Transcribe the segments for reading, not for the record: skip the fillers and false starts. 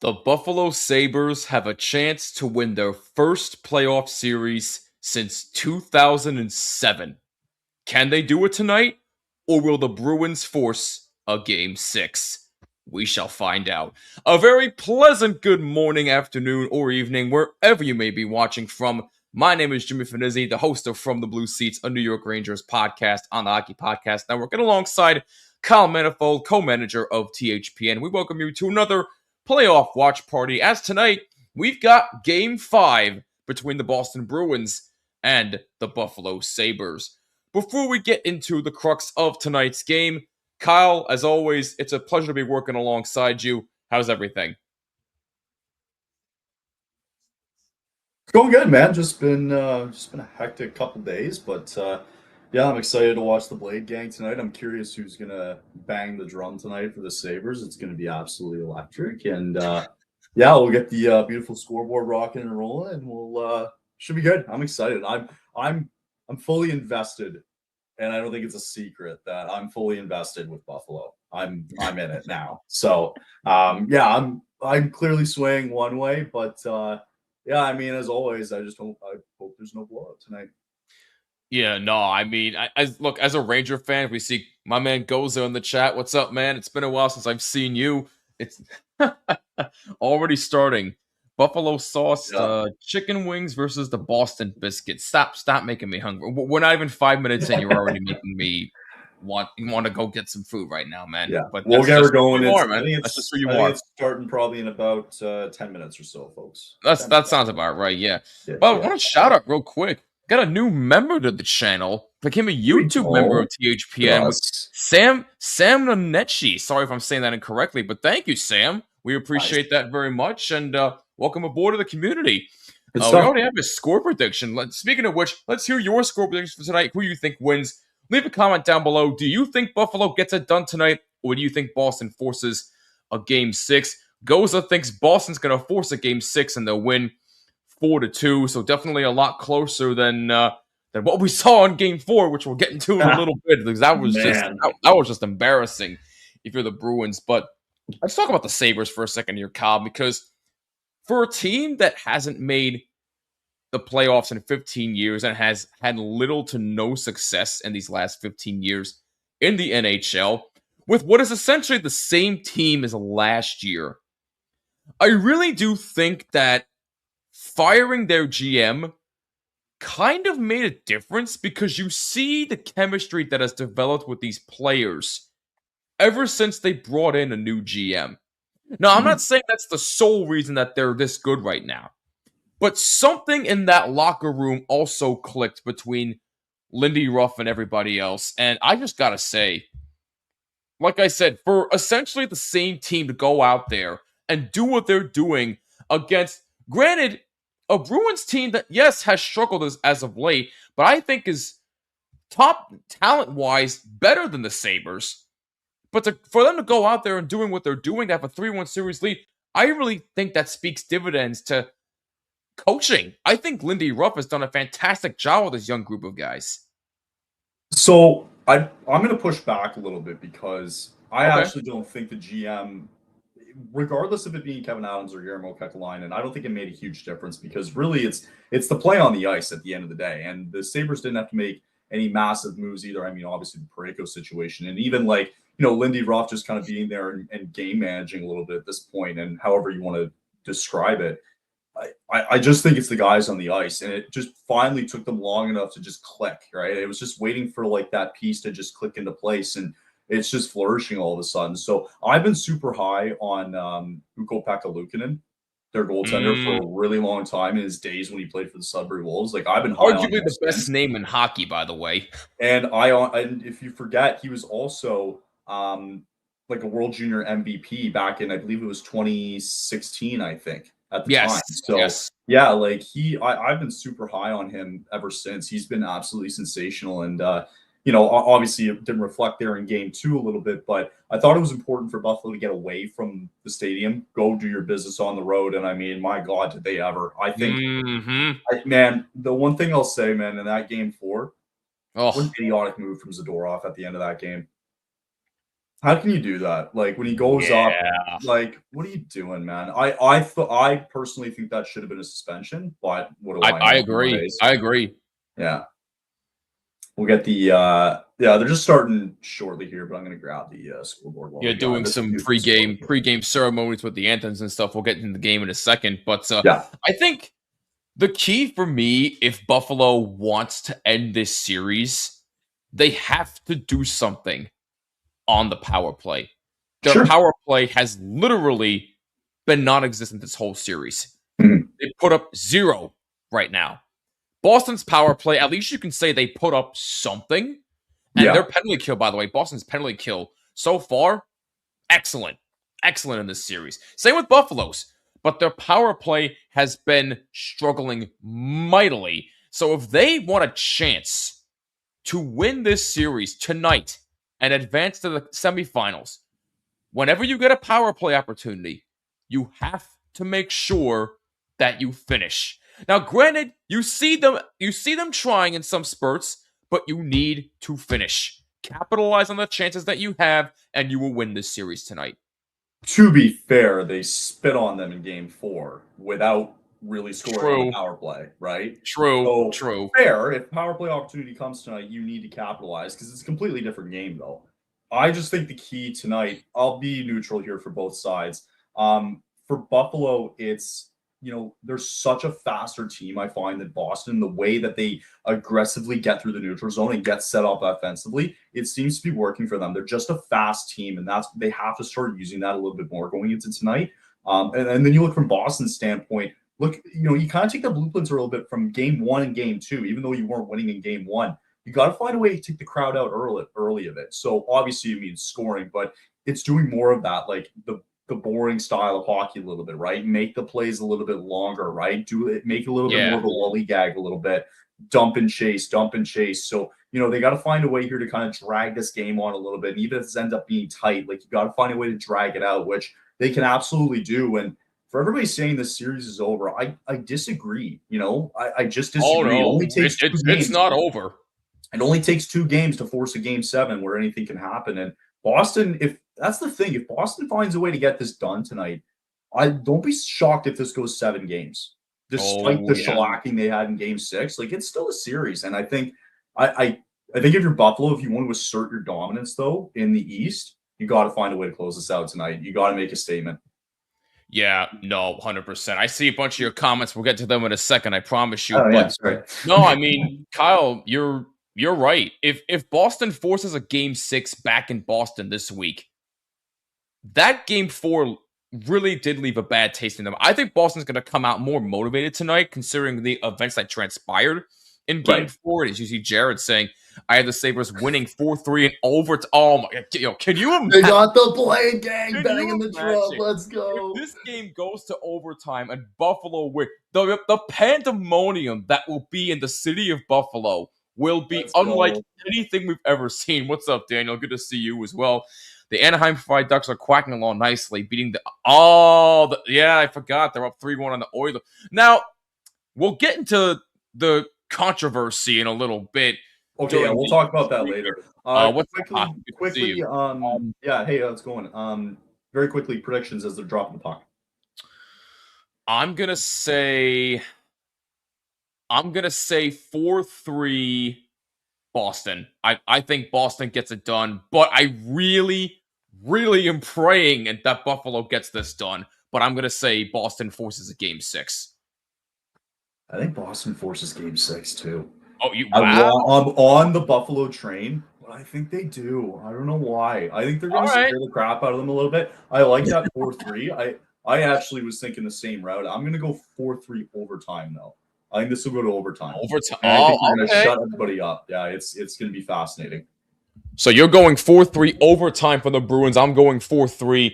The Buffalo Sabres have a chance to win their first playoff series since 2007. Can they do it tonight? Or will the Bruins force a game 6? We shall find out. A very pleasant good morning, afternoon, or evening, wherever you may be watching from. My name is Jimmy Finizzi, the host of From the Blue Seats, a New York Rangers podcast on the Hockey Podcast Network, and alongside Kyle Manifold, co-manager of THPN. We welcome you to another playoff watch party, as tonight we've got Game 5 between the Boston Bruins and the Buffalo Sabres. Before we get into the crux of tonight's game, Kyle, as always, it's a pleasure to be working alongside you. How's everything? Going good, man. Just been a hectic couple days, but yeah, I'm excited to watch the Blade Gang tonight. I'm curious who's gonna bang the drum tonight for the Sabres. It's gonna be absolutely electric, and yeah, we'll get the beautiful scoreboard rocking and rolling, and we'll should be good. I'm excited. I'm I'm fully invested, and I don't think it's a secret that I'm fully invested with Buffalo. I'm in it now. So yeah, I'm clearly swaying one way, but yeah, I mean, as always, I hope there's no blowout tonight. Yeah, no, I mean, as a Ranger fan, if we see my man Gozo in the chat, what's up, man? It's been a while since I've seen you. It's already starting. Buffalo sauce Yeah. chicken wings versus the Boston biscuit. Stop making me hungry. We're not even 5 minutes in. You're already making me want to go get some food right now, man. Yeah, But we'll that's get her just who going. you It's are, I man. think That's just it's who I you think are. it's starting probably in about 10 minutes or so, folks. That sounds about right, yeah. Yeah, Well, I yeah. want to shout out real quick. Got a new member to the channel. Became a There we YouTube member go. of Look at THPN with us. Sam Nanechi. Sorry if I'm saying that incorrectly, but thank you, Sam. We Nice. appreciate that very much, and welcome aboard to the community. Good We stuff. already have a score prediction. Speaking of which, let's hear your score predictions for tonight. Who you think wins? Leave a comment down below. Do you think Buffalo gets it done tonight, or do you think Boston forces a game 6? Goza thinks Boston's going to force a game 6 and they'll win 4-2. So definitely a lot closer than what we saw in game 4, which we'll get into in a little bit, because Man. that was just embarrassing if you're the Bruins. But let's talk about the Sabres for a second here, Kyle, because for a team that hasn't made the playoffs in 15 years and has had little to no success in these last 15 years in the NHL, with what is essentially the same team as last year, I really do think that firing their GM kind of made a difference, because you see the chemistry that has developed with these players ever since they brought in a new GM. Now, I'm not saying that's the sole reason that they're this good right now, but something in that locker room also clicked between Lindy Ruff and everybody else. And I just gotta say, like I said, for essentially the same team to go out there and do what they're doing against, granted, a Bruins team that, yes, has struggled as of late, but I think is top talent-wise better than the Sabres. But for them to go out there and doing what they're doing, to have a 3-1 series lead, I really think that speaks dividends to coaching. I think Lindy Ruff has done a fantastic job with this young group of guys. So I'm going to push back a little bit because I Okay. actually don't think the GM, regardless of it being Kevin Adams or Guillermo Kekalainen, I don't think it made a huge difference, because really it's the play on the ice at the end of the day, and the Sabres didn't have to make any massive moves either. I mean, obviously the Parayko situation, and even like Lindy Ruff just kind of being there and game managing a little bit at this point, and however you want to describe it. I just think it's the guys on the ice, and it just finally took them long enough to just click, right? It was just waiting for like that piece to just click into place, and it's just flourishing all of a sudden. So I've been super high on Ukko Luukkonen, their goaltender, for a really long time in his days when he played for the Sudbury Wolves. Like, I've been high on Arguably him the best since. name in hockey, by the way. And if you forget, he was also like a World Junior MVP back in, I believe it was 2016, I think, at the Yes, time. So yes. yeah, like I've been super high on him ever since. He's been absolutely sensational, and obviously it didn't reflect there in game 2 a little bit, but I thought it was important for Buffalo to get away from the stadium, go do your business on the road. And I mean, my God, did they ever. I think, man, the one thing I'll say, man, in that game 4, what an Oh, idiotic move from Zadorov at the end of that game. How can you do that? Like when he goes up, like what are you doing, man? I personally think that should have been a suspension, but what do I I know agree. nowadays? I agree. Yeah. We'll get the yeah, they're just starting shortly here, but I'm gonna grab the scoreboard while Yeah, we got doing this. some pregame ceremonies with the anthems and stuff. We'll get into the game in a second, but Yeah, I think the key for me, if Buffalo wants to end this series, they have to do something on the power play. Their sure. power play has literally been non-existent this whole series. Mhm. They put up 0 right now. Boston's power play, at least you can say they put up something. And their Yeah, penalty kill, by the way, Boston's penalty kill so far, excellent. Excellent in this series. Same with Buffalo's. But their power play has been struggling mightily. So if they want a chance to win this series tonight and advance to the semifinals, whenever you get a power play opportunity, you have to make sure that you finish. Now, granted, you see them trying in some spurts, but you need to finish. Capitalize on the chances that you have, and you will win this series tonight. to be fair, they spit on them in game 4 without really scoring on the True, power play, right? true, So true. fair, if power play opportunity comes tonight, you need to capitalize because it's a completely different game though. I just think the key tonight, I'll be neutral here for both sides. For Buffalo, it's they're such a faster team. I find that Boston, the way that they aggressively get through the neutral zone and get set up offensively, it seems to be working for them. They're just a fast team, and they have to start using that a little bit more going into tonight. And then you look from Boston's standpoint. Look, you kind of take the blueprints a little bit from game 1 and game 2, even though you weren't winning in game 1. You got to find a way to take the crowd out early of it. So obviously, it means scoring, but it's doing more of that, like the boring style of hockey a little bit, right? Make the plays a little bit longer, right? Do it, make it a little bit more of a lollygag a little bit, dump and chase, dump and chase. So, they got to find a way here to kind of drag this game on a little bit. And even if it ends up being tight, like you got to find a way to drag it out, which they can absolutely do. And for everybody saying this series is over, I disagree. I just disagree. Oh It no, only takes two it's games. not over. It only takes 2 games to force a game 7 where anything can happen. And Boston, if that's the thing, if Boston finds a way to get this done tonight, I don't be shocked if this goes 7 games, despite the shellacking they had in game 6. Like it's still a series. And I think I think if you're Buffalo, if you want to assert your dominance though in the East, you got to find a way to close this out tonight. You got to make a statement. Yeah, no, 100%. I see a bunch of your comments. We'll get to them in a second, I promise you. Oh, but yeah, sorry. no, I mean, Kyle, you're right. If Boston forces a game 6 back in Boston this week, that game 4 really did leave a bad taste in them. I think Boston's going to come out more motivated tonight, considering the events that transpired in game 4. As you see Jared saying, I had the Sabres winning 4-3 and over. Oh my God, can you imagine? They got the blade gang banging the drum. Let's go. If this game goes to overtime and Buffalo win, the pandemonium that will be in the city of Buffalo will be unlike anything we've ever seen. What's up, Daniel? Good to see you as well. The Anaheim Fried Ducks are quacking along nicely, beating I forgot. They're up 3-1 on the Oilers. Now, we'll get into the controversy in a little bit. Okay, yeah, we'll talk about that later. Quickly, yeah, hey, how's it going? Very quickly, predictions as they're dropping the puck. I'm gonna say 4-3 Boston. I think Boston gets it done, but I really am praying that Buffalo gets this done. But I'm gonna say Boston forces a game 6. I think Boston forces game 6 too. Oh, I'm on the Buffalo train, but I think they do. I don't know why. I think they're going to scare the crap out of them a little bit. I like that 4-3. I actually was thinking the same route. I'm going to go 4-3 overtime, though. I think this will go to overtime. Overtime. And I think they're going to shut everybody up. Yeah, it's going to be fascinating. So you're going 4-3 overtime for the Bruins. I'm going 4-3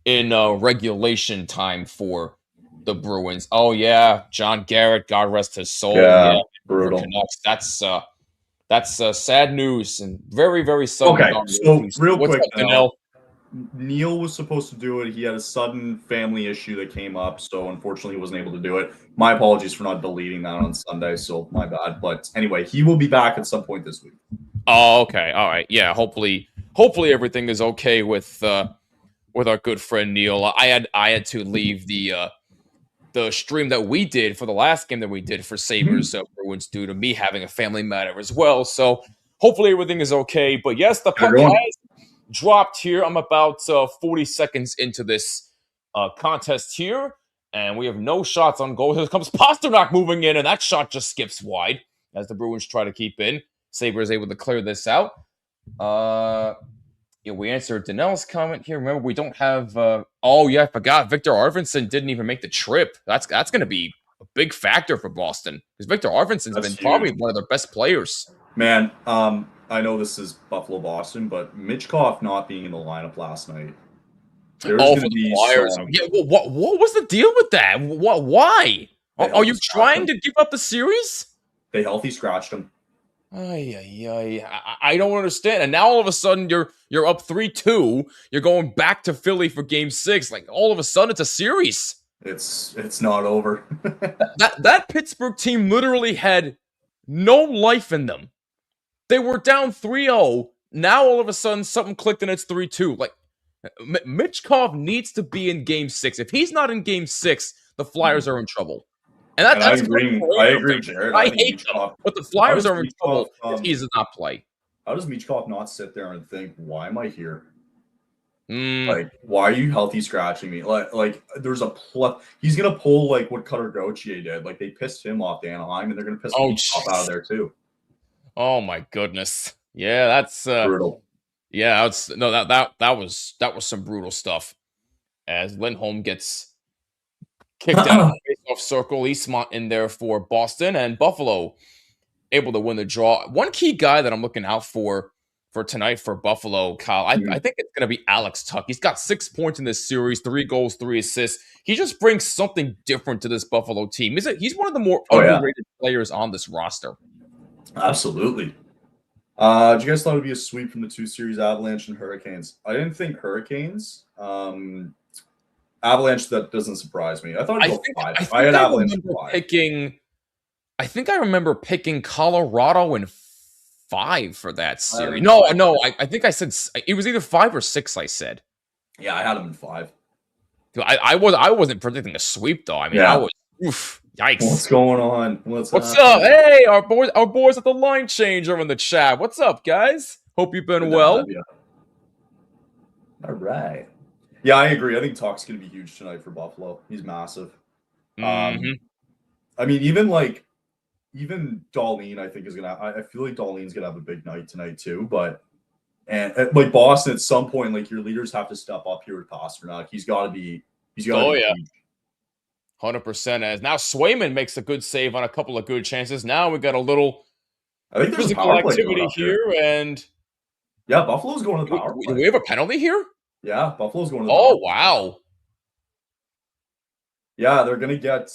in regulation time for the Bruins. Oh yeah, John Garrett, God rest his soul. Yeah, brutal. That's sad news and very, very sudden. Okay, so real quick, up, Neil was supposed to do it. He had a sudden family issue that came up, so unfortunately he wasn't able to do it. My apologies for not deleting that on Sunday, so my bad. But anyway, he will be back at some point this week. Oh, okay, all right, yeah. Hopefully hopefully everything is okay with our good friend Neil. I had to leave the stream that we did for the last game that we did for Sabres Bruins due to me having a family matter as well. So hopefully everything is okay. But yes, the puck has dropped here. I'm about 40 seconds into this contest here, and we have no shots on goal. Here comes Pasternak moving in, and that shot just skips wide as the Bruins try to keep in. Sabres able to clear this out. Yeah, we answered Danelle's comment here. Remember, we don't have. I forgot. Victor Arvidsson didn't even make the trip. That's going to be a big factor for Boston because Victor Arvidsson's been probably one of their best players. Man, I know this is Buffalo Boston, but Michkov not being in the lineup last night. There's going to be yeah. What was the deal with that? Why? Are you trying to give up the series? They healthy scratched him. I don't understand. And now all of a sudden you're up 3-2. You're going back to Philly for Game 6. Like all of a sudden it's a series. It's not over. that Pittsburgh team literally had no life in them. They were down 3-0. Now all of a sudden something clicked and it's 3-2. Like Michkov needs to be in Game 6. If he's not in Game 6, the Flyers are in trouble. And I agree, Jared. I hate them, but the Flyers are in trouble if he does not play. How does Michkov not sit there and think, why am I here? Like, why are you healthy scratching me? Like there's he's going to pull like what Cutter Gauthier did. Like they pissed him off to Anaheim, and they're going to piss Michkov out of there too. Oh my goodness. Yeah, that's brutal. Yeah, that was some brutal stuff. As Lindholm gets kicked out of the face-off circle, Eastmont in there for Boston, and Buffalo able to win the draw. One key guy that I'm looking out for tonight for Buffalo, Kyle, I think it's going to be Alex Tuch. He's got 6 points in this series, 3 goals, 3 assists. He just brings something different to this Buffalo team. He's one of the more underrated players on this roster. Absolutely. Did you guys thought it would be a sweep from the 2 series, Avalanche and Hurricanes? I didn't think Hurricanes. Avalanche, that doesn't surprise me. I thought it'd go 5. I had Avalanche 5. I think I remember picking Colorado in 5 for that series. No, I think I said it was either 5 or 6. I said. Yeah, I had them in 5. I wasn't predicting a sweep though. I mean, I was. Oof, yikes! What's going on? What's up? Hey, our boys at the line change are in the chat. What's up, guys? Hope you've been well. All right. Yeah, I agree. I think Tuch's going to be huge tonight for Buffalo. He's massive. I mean, even Dahlin, I think is going to. I feel like Dahlin's going to have a big night tonight too. But like Boston, at some point, like your leaders have to step up here with Pasternak. He's got to be. Huge. 100%. As now Swayman makes a good save on a couple of good chances. Now we got a little physical activity here, and yeah, Buffalo's going to the power play. Do we have a penalty here? Yeah, Buffalo's going to the power play. Wow. Yeah, they're gonna get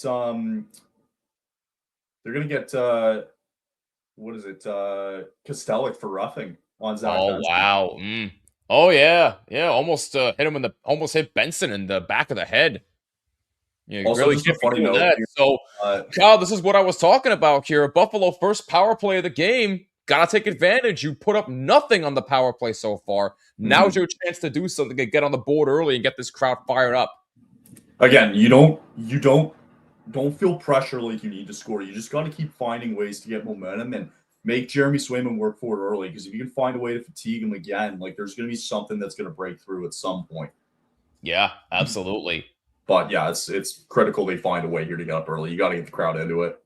what is it? Kostelik for roughing on Zach. Oh Benson. Wow. Oh yeah. Almost almost hit Benson in the back of the head. Yeah, also, really just a funny note that. Here. So, Kyle, this is what I was talking about here. Buffalo first power play of the game. Gotta take advantage. You put up nothing on the power play so far. Now's your chance to do something and get on the board early and get this crowd fired up. Again, you don't feel pressure like you need to score. You just got to keep finding ways to get momentum and make Jeremy Swayman work for it early. Because if you can find a way to fatigue him again, like there's going to be something that's going to break through at some point. Yeah, absolutely. But yeah, it's critical they find a way here to get up early. You got to get the crowd into it.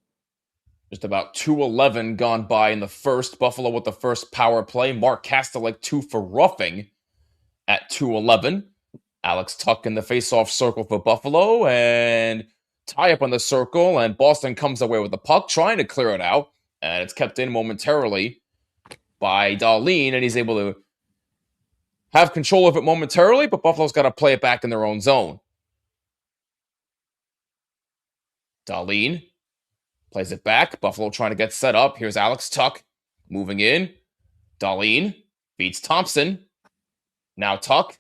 Just about 2:11 gone by in the first. Buffalo with the first power play. Mark Kastelik 2 for roughing at 2:11. Alex Tuch in the face-off circle for Buffalo and tie up on the circle. And Boston comes away with the puck, trying to clear it out. And it's kept in momentarily by Dahlin, and he's able to have control of it momentarily, but Buffalo's got to play it back in their own zone. Dahlin plays it back. Buffalo trying to get set up. Here's Alex Tuch moving in. Dahlin beats Thompson. Now Tuch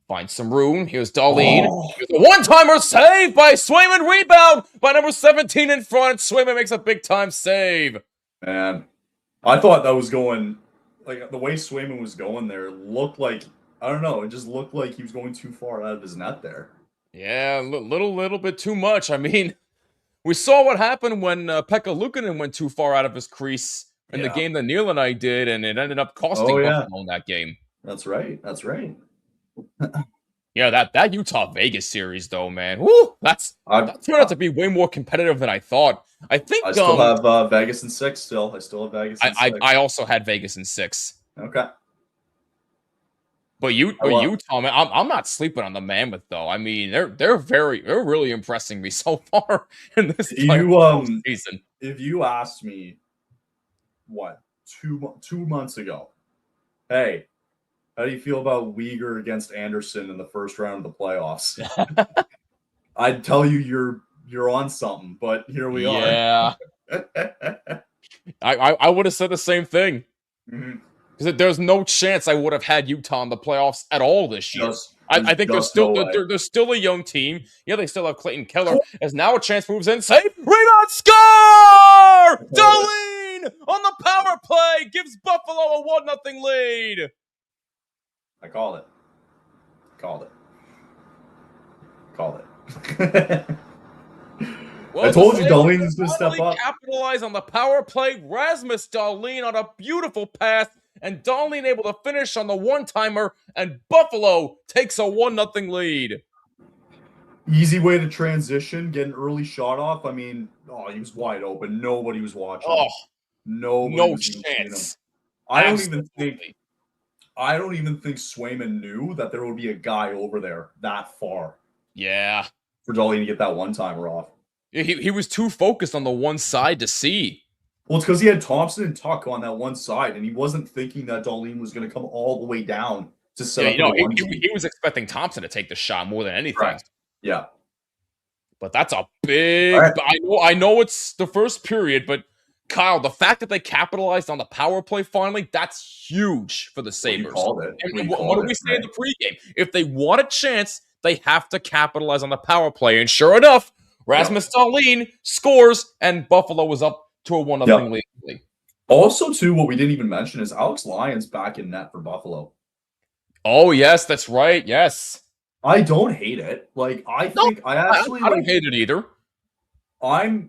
finds some room. Here's Dahlin. Here's a one-timer save by Swayman. Rebound by number 17 in front. Swayman makes a big-time save. Man, I thought that was going like the way Swayman was going there looked like, I don't know, it just looked like he was going too far out of his net there. Yeah, little bit too much. I mean, we saw what happened when Pekka Luukkonen went too far out of his crease in the Yeah. game that Neil and I did, and it ended up Oh costing yeah, Buffalo in that game. that's right. That's right. Yeah, that Utah Vegas series though, man, whoo, that turned out to be way more competitive than I thought. I think I still have Vegas in 6. Still, I still have Vegas in 6. I also had Vegas in 6. Okay. But Utah, man, I'm not sleeping on the Mammoth though. I mean, they're really impressing me so far in this season. If you asked me, what, 2 months ago, hey, how do you feel about Uyghur against Anderson in the first round of the playoffs? I'd tell you you're on something, but here we are. Yeah. I would have said the same thing. Mm-hmm. Because there's no chance I would have had Utah in the playoffs at all this year. I think they're still a young team. Yeah, they still have Clayton Keller. As now a chance moves in. Save! Rebound! Score! Dahlin on the power play gives Buffalo a 1-0 lead. I called it. Well, I told you Dahlin is going to step up. Capitalize on the power play. Rasmus Dahlin on a beautiful pass. And Dahlin able to finish on the one-timer, and Buffalo takes a 1-0 lead. Easy way to transition, get an early shot off. I mean, he was wide open. Nobody was watching. Oh, no chance. I don't even think Swayman knew that there would be a guy over there that far. Yeah. For Dahlin to get that one-timer off. He was too focused on the one side to see. Well, it's because he had Thompson and Tuck on that one side, and he wasn't thinking that Dahlin was going to come all the way down to set up. He was expecting Thompson to take the shot more than anything. Right. Yeah. But that's a big... Right. I know it's the first period, but Kyle, the fact that they capitalized on the power play finally, that's huge for the Sabres. What did we say in the pregame? If they want a chance, they have to capitalize on the power play. And sure enough, Rasmus Dahlin scores, and Buffalo was up to a 1-0 lead. Also, too, what we didn't even mention is Alex Lyons back in net for Buffalo. Oh, yes, that's right. Yes. I don't hate it. I don't hate it either. I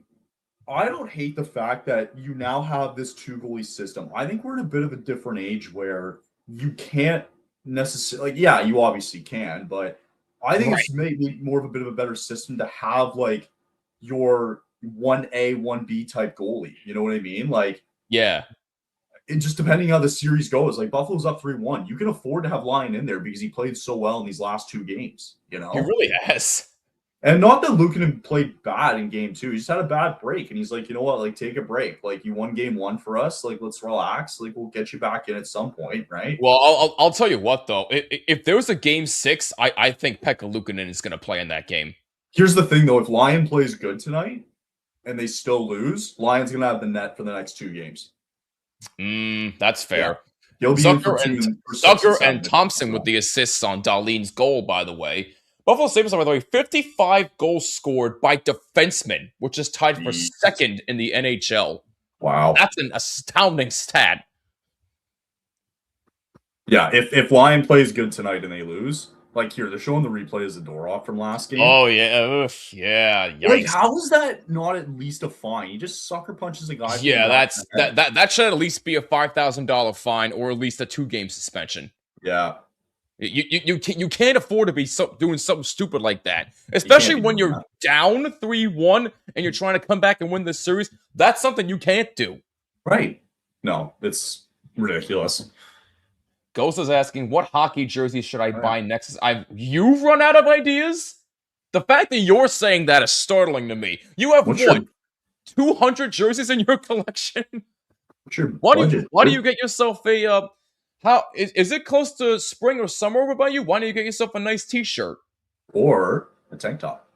don't hate the fact that you now have this 2-goalie system. I think we're in a bit of a different age where you can't necessarily, you obviously can, but I think it's maybe more of a bit of a better system to have your 1A, 1B type goalie. You know what I mean? It just depending how the series goes. Buffalo's up 3-1. You can afford to have Lyon in there because he played so well in these last 2 games. You know, he really has. And not that Luukkonen played bad in game 2. He just had a bad break, and he's like, you know what? Take a break. You won game 1 for us. Let's relax. We'll get you back in at some point, right? Well, I'll tell you what though. If there was a game 6, I think Pekka Luukkonen is going to play in that game. Here's the thing though: if Lyon plays good tonight and they still lose, Lyon's going to have the net for the next 2 games. That's fair. Yeah. He'll be Zucker and Thompson with the assists on Dahlin's goal, by the way. Buffalo Sabres have, by the way, 55 goals scored by defensemen, which is tied for second in the NHL. Wow. That's an astounding stat. Yeah, if Lyon plays good tonight and they lose, here, they're showing the replay as a door off from last game. Oh, yeah. Yeah. Yikes. How is that not at least a fine? He just sucker punches a guy. Yeah, that should at least be a $5,000 fine or at least a 2-game suspension. Yeah. You can't afford to be doing something stupid like that, especially when you're down 3-1 and you're trying to come back and win this series. That's something you can't do. Right. No, it's ridiculous. Ghost is asking, what hockey jersey should I buy next? You've run out of ideas? The fact that you're saying that is startling to me. You have 200 jerseys in your collection? What's your budget? Why do you get yourself a how is it close to spring or summer over by you? Why don't you get yourself a nice t-shirt? Or a tank top.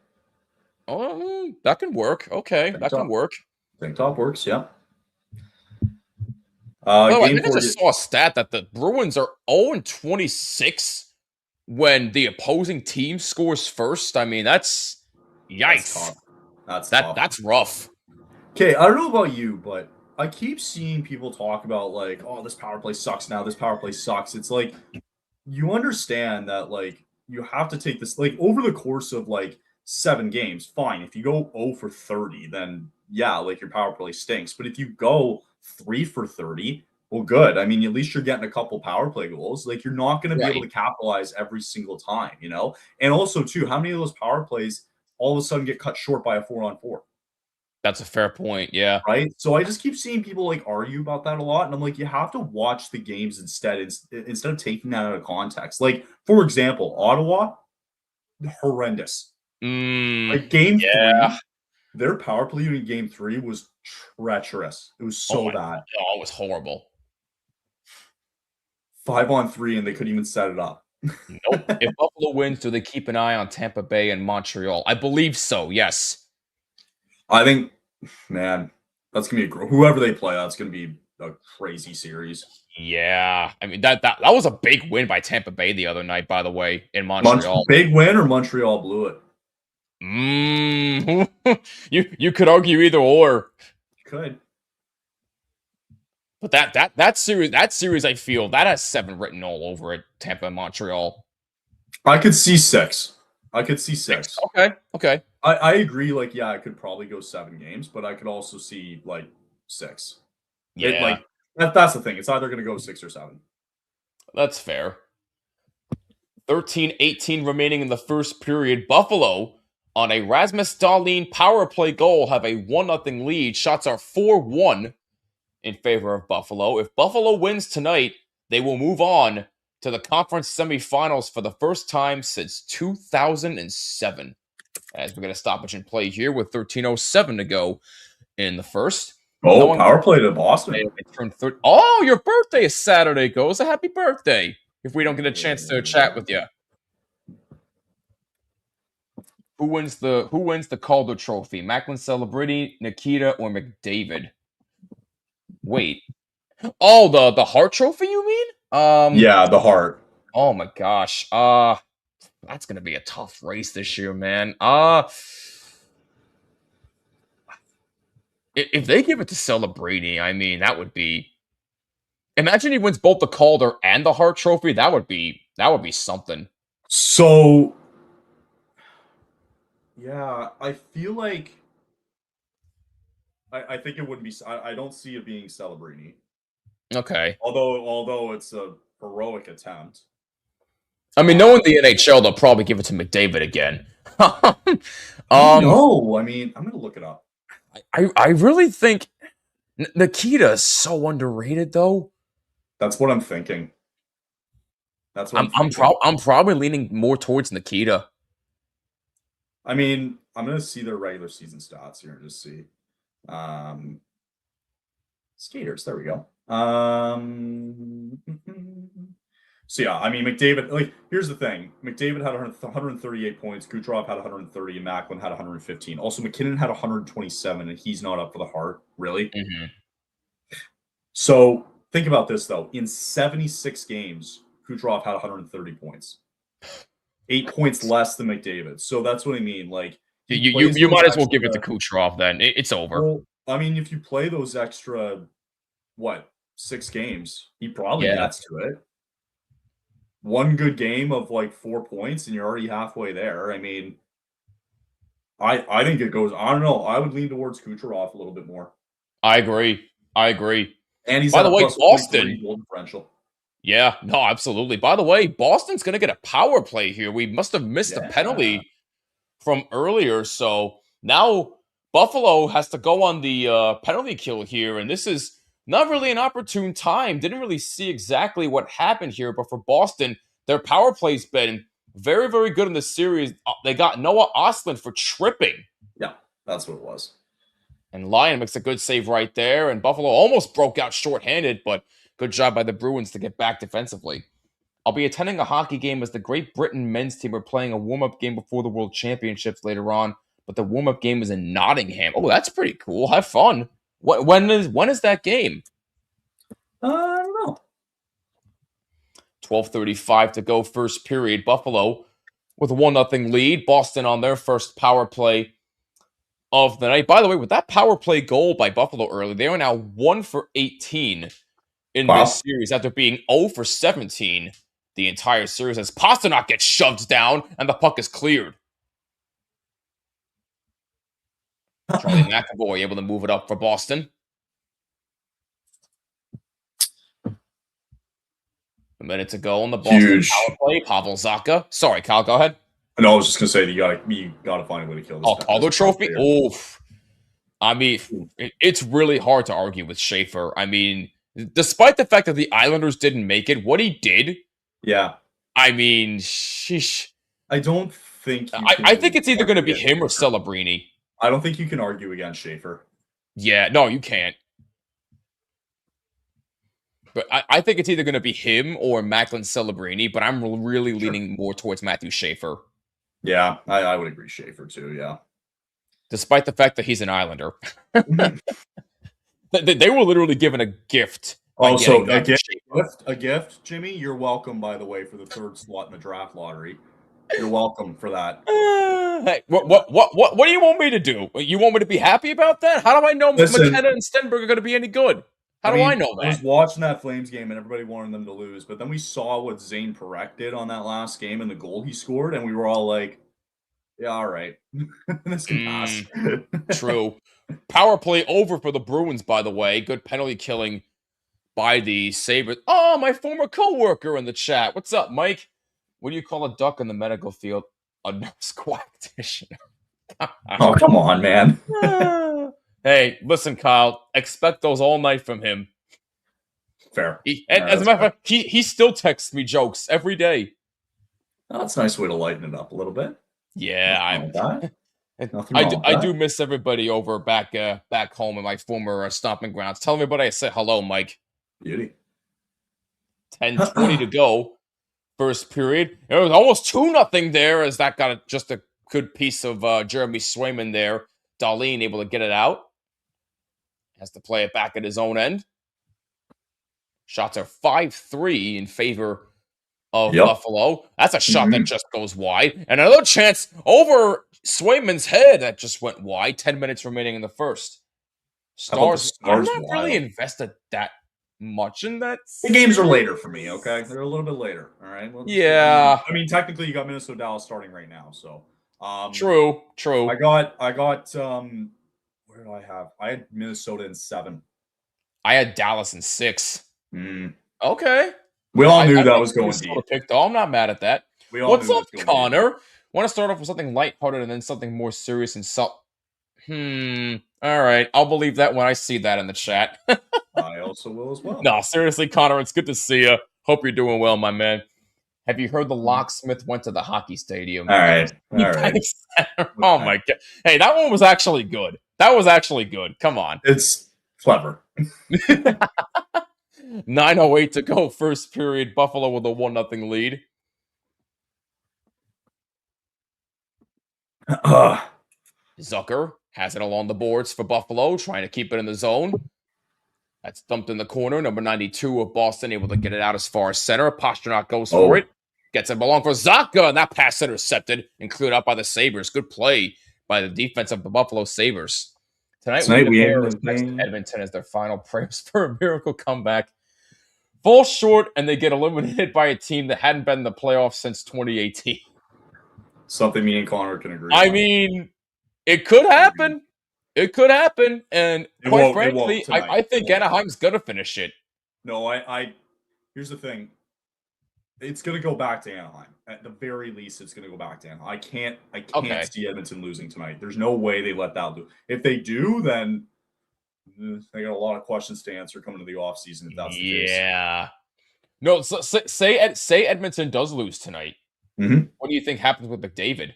Oh, that can work. Okay, that can work. Tank top works, yeah. I think I just saw a stat that the Bruins are 0-26 when the opposing team scores first. I mean, yikes. That's tough. That's rough. Okay, I don't know about you, but I keep seeing people talk about like, oh, this power play sucks now. This power play sucks. It's like you understand that like you have to take this like over the course of like 7 games. Fine, if you go 0 for 30, then yeah, like your power play stinks. But if you go 3 for 30, well, good. I mean, at least you're getting a couple power play goals. Like you're not going to be able Right. to capitalize every single time, you know. And also, too, how many of those power plays all of a sudden get cut short by a 4-on-4? That's a fair point. Yeah. Right. So I just keep seeing people like argue about that a lot. And I'm like, you have to watch the games instead of taking that out of context. Like, for example, Ottawa, horrendous. Mm, Like game yeah. 3, their power play in game 3 was treacherous. It was Oh so my. bad. Oh, it was horrible. 5-on-3, and they couldn't even set it up. Nope. If Buffalo wins, do they keep an eye on Tampa Bay and Montreal? I believe so. Yes. I think, man, that's gonna be whoever they play. That's gonna be a crazy series. Yeah. I mean that was a big win by Tampa Bay the other night, by the way, in Montreal. Big win or Montreal blew it. You could argue either or. Could. But that series I feel that has 7 written all over it, Tampa and Montreal. I could see 6. I could see 6. Okay. Okay. I agree. Like, yeah, I could probably go 7 games, but I could also see like 6. It Yeah, like that's the thing. It's either gonna go 6 or 7. that's fair. 13-18 remaining in the first period. Buffalo on a Rasmus Dahlin power play goal have a 1-0 lead. Shots are 4-1 in favor of Buffalo. If Buffalo wins tonight, they will move on to the conference semifinals for the first time since 2007. As we're going to stoppage and play here with 13:07 to go in the first. Oh, power play to Boston. Oh, your birthday is Saturday, goes. A happy birthday. If we don't get a chance to chat with you. Who wins the Calder Trophy? Macklin Celebrini, Nikita, or McDavid? Wait. Oh, the Hart Trophy, you mean? Yeah, the Hart. Oh my gosh. That's gonna be a tough race this year, man. If they give it to Celebrini, I mean, that would be. Imagine he wins both the Calder and the Hart Trophy. That would be something. So, yeah, I feel like I think it wouldn't be. I don't see it being Celebrini. Okay. Although it's a heroic attempt. I mean, knowing the NHL, they'll probably give it to McDavid again. No, I mean, I'm gonna look it up. I really think Nikita is so underrated, though. That's what I'm thinking. That's what I'm probably leaning more towards Nikita. I mean, I'm gonna see their regular season stats here and just see. Skaters, there we go. So yeah, I mean McDavid. Like, here's the thing: McDavid had 138 points. Kucherov had 130, and Macklin had 115. Also, McKinnon had 127, and he's not up for the Hart, really. Mm-hmm. So think about this though: in 76 games, Kucherov had 130 points, 8 points less than McDavid. So that's what I mean. Like, you might as well give it to Kucherov then. It's over. Well, I mean, if you play those extra, 6 games, he probably gets to it. One good game of like 4 points, and you're already halfway there. I mean, I think it goes. I don't know. I would lean towards Kucherov a little bit more. I agree. And he's by the way, Boston goal differential. Yeah, no, absolutely. By the way, Boston's going to get a power play here. We must have missed a penalty from earlier, so now Buffalo has to go on the penalty kill here, and this is not really an opportune time. Didn't really see exactly what happened here, but for Boston, their power play's been very, very good in the series. They got Noah Ostlund for tripping. Yeah, that's what it was. And Lyon makes a good save right there, and Buffalo almost broke out shorthanded, but good job by the Bruins to get back defensively. I'll be attending a hockey game as the Great Britain men's team are playing a warm-up game before the World Championships later on, but the warm-up game is in Nottingham. Oh, that's pretty cool. Have fun. When is that game? I don't know. 12:35 to go, first period. Buffalo with a 1-0 lead. Boston on their first power play of the night. By the way, with that power play goal by Buffalo early, they are now 1 for 18 in this Wow. series after being 0 for 17 the entire series as Pasternak gets shoved down and the puck is cleared. Charlie McAvoy able to move it up for Boston. A minute to go on the Boston power play. Pavel Zacha. Sorry, Kyle, go ahead. No, I was just gonna say you gotta find a way to kill this. Oh, Calder Trophy? Oof. I mean, it's really hard to argue with Schaefer. I mean, despite the fact that the Islanders didn't make it, what he did, yeah. I mean, sheesh. I don't think I think it's either going to be him or Celebrini. I don't think you can argue against Schaefer. Yeah, no, you can't. But I think it's either going to be him or Macklin Celebrini, but I'm really leaning more towards Matthew Schaefer. Yeah, I would agree Schaefer too, yeah. Despite the fact that he's an Islander. They were literally given a gift. Also, a gift, Jimmy. You're welcome, by the way, for the third slot in the draft lottery. You're welcome for that. Hey, what do you want me to do? You want me to be happy about that? How do I know McKenna and Stenberg are going to be any good? How do I know that? I was watching that Flames game and everybody wanted them to lose, but then we saw what Zane Parekh did on that last game and the goal he scored, and we were all like, yeah, all right. This can pass. True. Power play over for the Bruins, by the way. Good penalty killing by the Sabres. Oh, my former co-worker in the chat. What's up, Mike? What do you call a duck in the medical field? A nurse practitioner. Oh, come on, man. Hey, listen, Kyle. Expect those all night from him. Fair. As a matter of fact, he still texts me jokes every day. Oh, that's a nice way to lighten it up a little bit. Yeah, I do miss everybody over back home in my former stomping grounds. Tell everybody I said hello, Mike. Beauty. 10:20 to go. First period. It was almost 2-0 there as that got just a good piece of Jeremy Swayman there. Dahlin able to get it out. Has to play it back at his own end. Shots are 5-3 in favor of Buffalo. That's a shot that just goes wide. And another chance over Swayman's head that just went wide. 10 minutes remaining in the first. Stars I'm not really invested that much in that. The games are later for me, okay? They're a little bit later, all right? Well, yeah. I mean, technically, you got Minnesota Dallas starting right now, so. True. I got where do I have? I had Minnesota in 7. I had Dallas in 6. Okay. We all knew that was going deep. I'm not mad at that. What's up, Connor? Want to start off with something lighthearted and then something more serious and all right. I'll believe that when I see that in the chat. I also will as well. No, seriously, Connor, it's good to see you. Hope you're doing well, my man. Have you heard the locksmith went to the hockey stadium? All right. Oh, my God. Hey, that one was actually good. Come on. It's clever. 9:08 to go. First period. Buffalo with a 1-0 lead. Zucker has it along the boards for Buffalo, trying to keep it in the zone. That's dumped in the corner. Number 92 of Boston able to get it out as far as center. Pasternak goes for it. Gets it along for Zacha, and that pass intercepted and cleared up by the Sabres. Good play by the defense of the Buffalo Sabres. Tonight we next Edmonton as their final prayers for a miracle comeback. Fall short, and they get eliminated by a team that hadn't been in the playoffs since 2018. Something me and Connor can agree on. I mean, it could happen. It could happen, and quite frankly, I think Anaheim's going to finish it. No, here's the thing. It's going to go back to Anaheim. At the very least, it's going to go back to Anaheim. I can't see Edmonton losing tonight. There's no way they let that do. If they do, then they got a lot of questions to answer coming to the offseason if that's the case. Yeah. No, so, say Edmonton does lose tonight. What do you think happens with McDavid?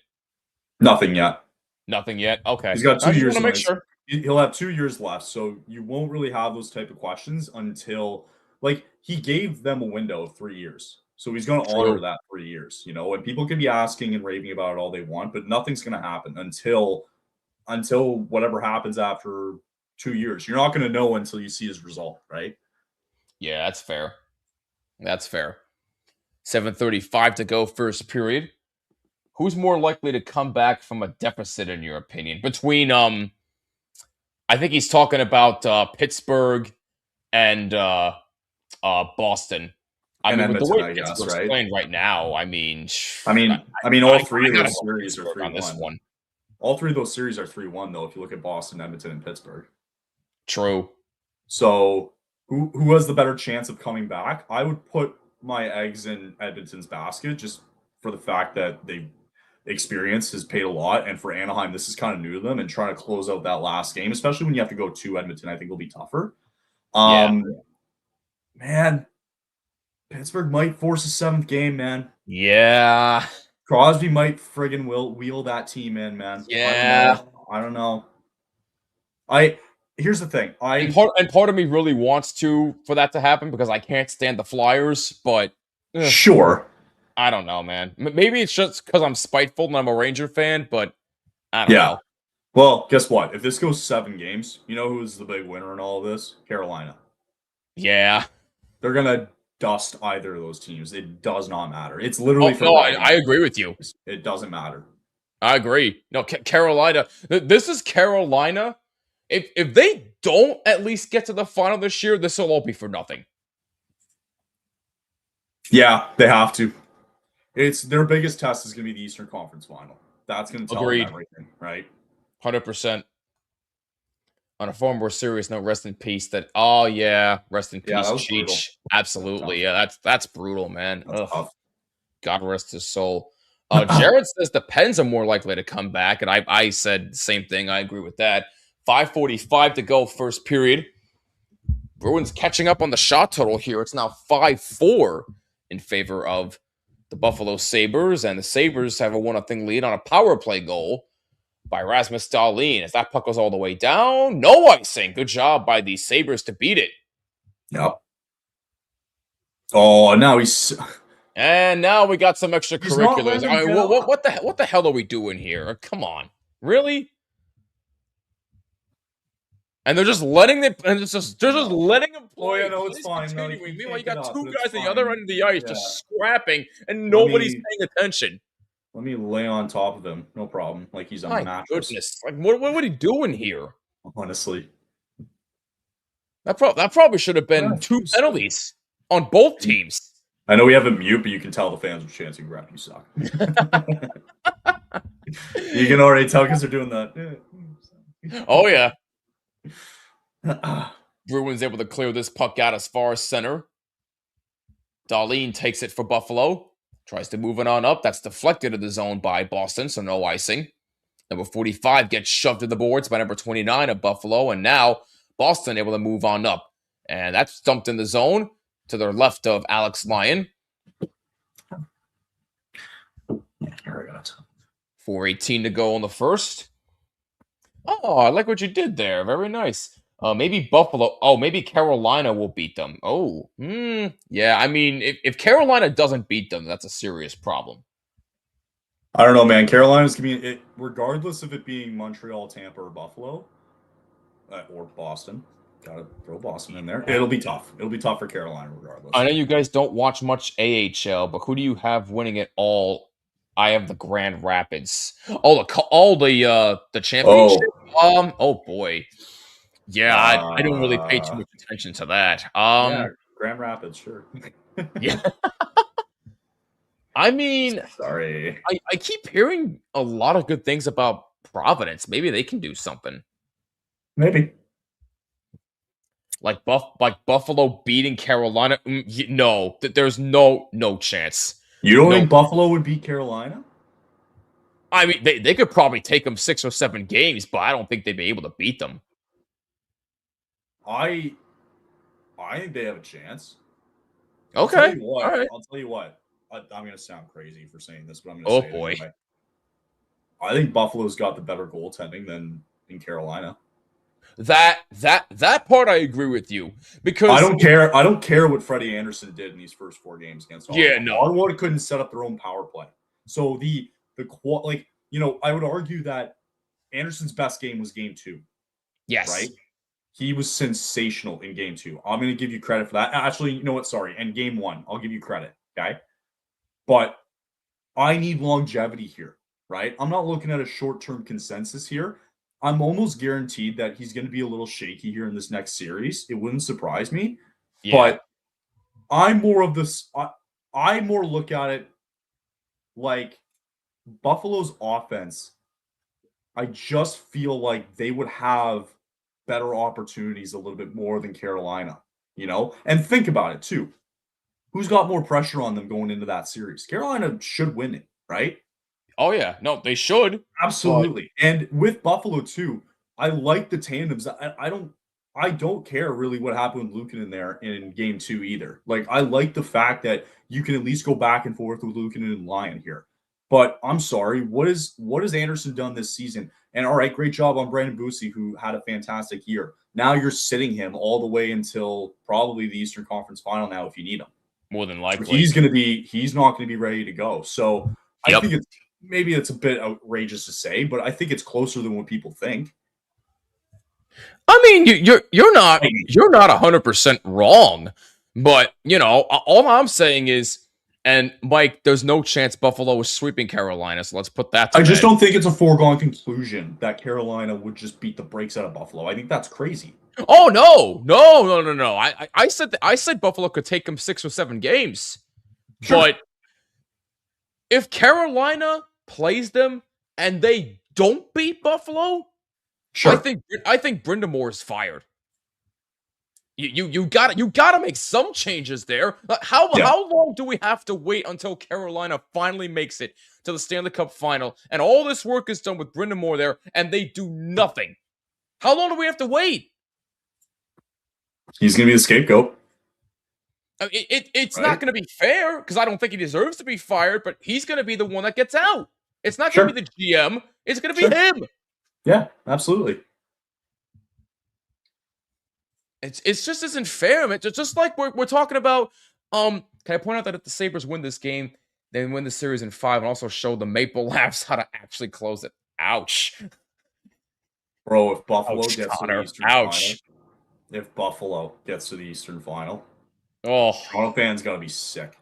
Nothing yet. Nothing yet? Okay. He's got 2 years. To make sure. He'll have 2 years left, so you won't really have those type of questions until, he gave them a window of 3 years. So he's going to honor that 3 years, and people can be asking and raving about it all they want, but nothing's going to happen until whatever happens after 2 years. You're not going to know until you see his result, right? Yeah, that's fair. 7:35 to go, first period. who's more likely to come back from a deficit in your opinion? Between I think he's talking about Pittsburgh and Boston. I And mean, with the Edmonton, way I guess, Pittsburgh's right? playing right now, I mean, All I three of gotta those go series are Pittsburgh on this 3-1. one. All three of those series are 3-1, though, if you look at Boston, Edmonton, and Pittsburgh. True. So who has the better chance of coming back? I would put my eggs in Edmonton's basket just for the fact that they experience has paid a lot. And for Anaheim, this is kind of new to them, and trying to close out that last game, especially when you have to go to Edmonton, I think will be tougher. Yeah. Man, Pittsburgh might force a 7th game, man. Yeah. Crosby might friggin' wheel that team in, man. Yeah. I don't know. Here's the thing. And part of me really wants for that to happen because I can't stand the Flyers, but sure. I don't know, man. Maybe it's just because I'm spiteful and I'm a Ranger fan, but I don't know. Well, guess what? If this goes 7 games, you know who's the big winner in all of this? Carolina. Yeah. They're going to dust either of those teams. It does not matter. It's literally I agree with you. It doesn't matter. I agree. No, Carolina. This is Carolina. If they don't at least get to the final this year, this will all be for nothing. Yeah, they have to. It's their biggest test is going to be the Eastern Conference Final. That's going to tell them everything, right? 100%. On a far more serious note, rest in peace. Rest in peace, Cheech. Absolutely, that's brutal, man. God rest his soul. Jared says the Pens are more likely to come back, and I said the same thing. I agree with that. 5:45 to go, first period. Bruins catching up on the shot total here. It's now 5-4 in favor of the Buffalo Sabres, and the Sabres have a 1-0 lead on a power play goal by Rasmus Dahlin. As that puck goes all the way down, no icing. Good job by the Sabres to beat it. Yep. Oh, now he's... And now we got some extracurriculars. I mean, what the hell are we doing here? Come on. Really? And they're just letting it, and they're just letting him play. Oh, yeah, no, it's fine. No, meanwhile, you got 2 guys at the other end of the ice just scrapping, and nobody's paying attention. Let me lay on top of him. No problem. Like he's on My mattress. Goodness. Like, what are you doing here? Honestly. That probably should have been 2 penalties on both teams. I know we have a mute, but you can tell the fans are chanting "Rap, you suck." You can already tell because they're doing that. Oh, yeah. Bruins able to clear this puck out as far as center. Dahlin takes it for Buffalo. Tries to move it on up. That's deflected to the zone by Boston, so no icing. Number 45 gets shoved to the boards by number 29 of Buffalo, and now Boston able to move on up. And that's dumped in the zone to the left of Alex Lyon. 4:18 to go on the first. Oh, I like what you did there. Very nice. Maybe Buffalo. Oh, maybe Carolina will beat them. Oh, yeah. I mean, if Carolina doesn't beat them, that's a serious problem. I don't know, man. Carolina's gonna be it, regardless of it being Montreal, Tampa, or Buffalo, or Boston. Gotta throw Boston in there. It'll be tough. It'll be tough for Carolina, regardless. I know you guys don't watch much AHL, but who do you have winning it all? I have the Grand Rapids. The championship. Oh boy. Yeah, I don't really pay too much attention to that. Grand Rapids, sure. Yeah. I mean, sorry. I keep hearing a lot of good things about Providence. Maybe they can do something. Maybe. Like Buffalo beating Carolina. No, there's no chance. You don't think Buffalo would beat Carolina? I mean, they could probably take them 6 or 7 games, but I don't think they'd be able to beat them. I think they have a chance. Okay. All right. I'll tell you what. I'm going to sound crazy for saying this, but I'm going to say it anyway. I think Buffalo's got the better goaltending than in Carolina. That part I agree with you, because I don't care what Freddie Anderson did in these first 4 games against Ottawa. Yeah, no. Ottawa couldn't set up their own power play. So I would argue that Anderson's best game was game 2. Yes. Right? He was sensational in game 2. I'm going to give you credit for that. Actually, you know what? Sorry. And game 1, I'll give you credit. Okay. But I need longevity here, right? I'm not looking at a short-term consensus here. I'm almost guaranteed that he's going to be a little shaky here in this next series. It wouldn't surprise me, Yeah. but I'm more of this. I more look at it like Buffalo's offense. I just feel like they would have better opportunities a little bit more than Carolina, And think about it too. Who's got more pressure on them going into that series? Carolina should win it, right? Oh yeah, no, they should. But Absolutely. And with Buffalo too, I like the tandems. I don't care really what happened with Lukin in there in game 2 either. Like I like the fact that you can at least go back and forth with Lukin and Lyon here. But I'm sorry, what has Anderson done this season? And all right, great job on Brandon Boosie, who had a fantastic year. Now you're sitting him all the way until probably the Eastern Conference Final now if you need him. more than So likely, he's not going to be ready to go. So I think it's a bit outrageous to say, but I think it's closer than what people think. I mean, you're not 100% wrong, but all I'm saying is, and Mike, there's no chance Buffalo is sweeping Carolina, so let's put that to I just bed. don't think it's a foregone conclusion that Carolina would just beat the brakes out of Buffalo. I think that's crazy. Oh no! I said Buffalo could take them 6 or 7 games, Sure. but if Carolina plays them and they don't beat Buffalo, sure. I think Brindamore is fired. You gotta make some changes there. How long do we have to wait until Carolina finally makes it to the Stanley Cup final and all this work is done with Brindamore there and they do nothing? How long do we have to wait? He's gonna be the scapegoat. I mean, it's not going to be fair because I don't think he deserves to be fired, but he's going to be the one that gets out. It's not going to be the GM. It's going to be him. Yeah, absolutely. It's just isn't fair, man. Just like we're talking about. Can I point out that if the Sabres win this game, they win the series in 5 and also show the Maple Labs how to actually close it. Ouch. Bro, if Buffalo gets to the Eastern Final. If Buffalo gets to the Eastern Final, oh, Toronto fans gotta be sick.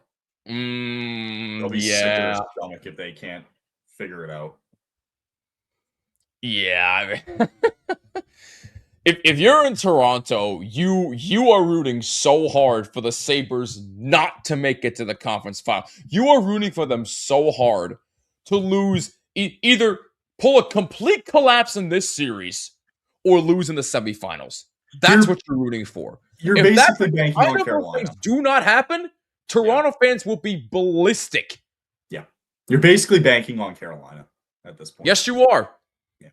They'll be sick to their stomach if they can't figure it out. Yeah, I mean, if you're in Toronto, you are rooting so hard for the Sabres not to make it to the conference final. You are rooting for them so hard to lose, either pull a complete collapse in this series or lose in the semifinals. That's what you're rooting for. You're basically banking on Carolina. Things do not happen, Toronto fans will be ballistic. Yeah. You're basically banking on Carolina at this point. Yes, you are. Yeah.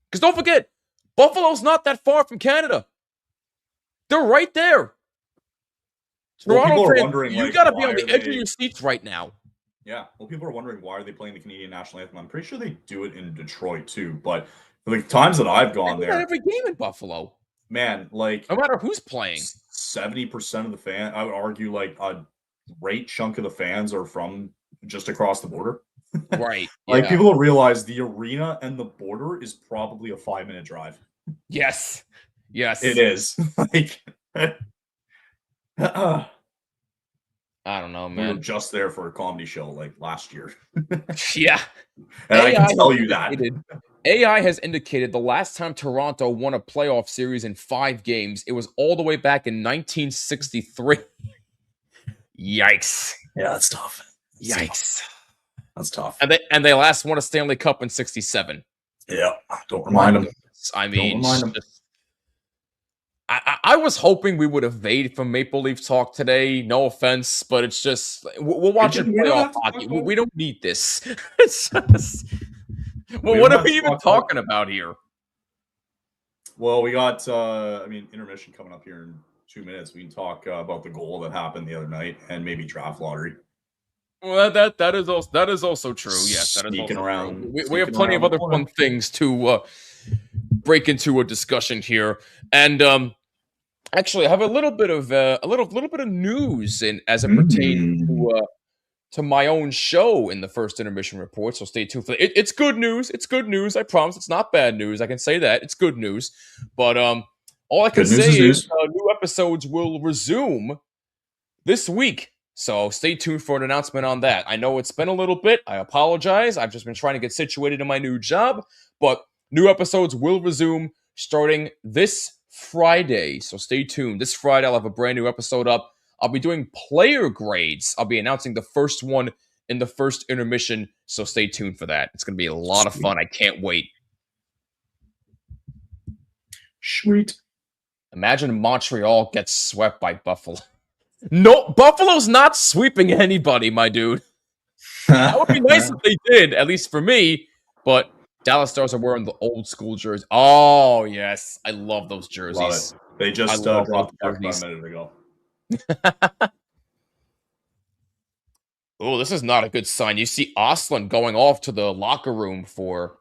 Because don't forget, Buffalo's not that far from Canada. They're right there. Toronto fans, you got to be on the edge of your seats right now. Yeah. Well, people are wondering, why are they playing the Canadian national anthem? I'm pretty sure they do it in Detroit too. But the times that I've gone there, every game in Buffalo. Man, like no matter who's playing, 70% of the fan, I would argue, like a great chunk of the fans are from just across the border. Right. Like people don't realize the arena and the border is probably a 5-minute drive. Yes. Yes. It is. Like I don't know, man. We were just there for a comedy show like last year. Yeah. And I can tell you that. AI has indicated the last time Toronto won a playoff series in 5 games, it was all the way back in 1963. Yikes. Yeah, that's tough. Yikes. That's tough. And they last won a Stanley Cup in 67. Yeah, don't remind them. I mean, I was hoping we would evade from Maple Leaf talk today. No offense, but it's just we're watching playoff hockey. We don't need this. It's just, well, what are we even talking about here? Well, we got intermission coming up here in 2 minutes. We can talk about the goal that happened the other night and maybe draft lottery. Well, that is also true. Yes, that is also around. True. We have plenty of other fun things to break into a discussion here, and actually, I have a little bit of news as it pertains to my own show in the first intermission report. So stay tuned for it. It's good news. It's good news. I promise. It's not bad news. I can say that it's good news. But all I can say is new episodes will resume this week. So stay tuned for an announcement on that. I know it's been a little bit. I apologize. I've just been trying to get situated in my new job, but new episodes will resume starting this Friday. So stay tuned. This Friday, I'll have a brand new episode up. I'll be doing player grades. I'll be announcing the first one in the first intermission. So stay tuned for that. It's going to be a lot of fun. I can't wait. Sweet. Imagine Montreal gets swept by Buffalo. No, Buffalo's not sweeping anybody, my dude. That would be nice if they did, at least for me. But Dallas Stars are wearing the old school jerseys. Oh, yes. I love those jerseys. Love it. They just dropped the puck about a minute ago. Oh, this is not a good sign. You see Ostlund going off to the locker room for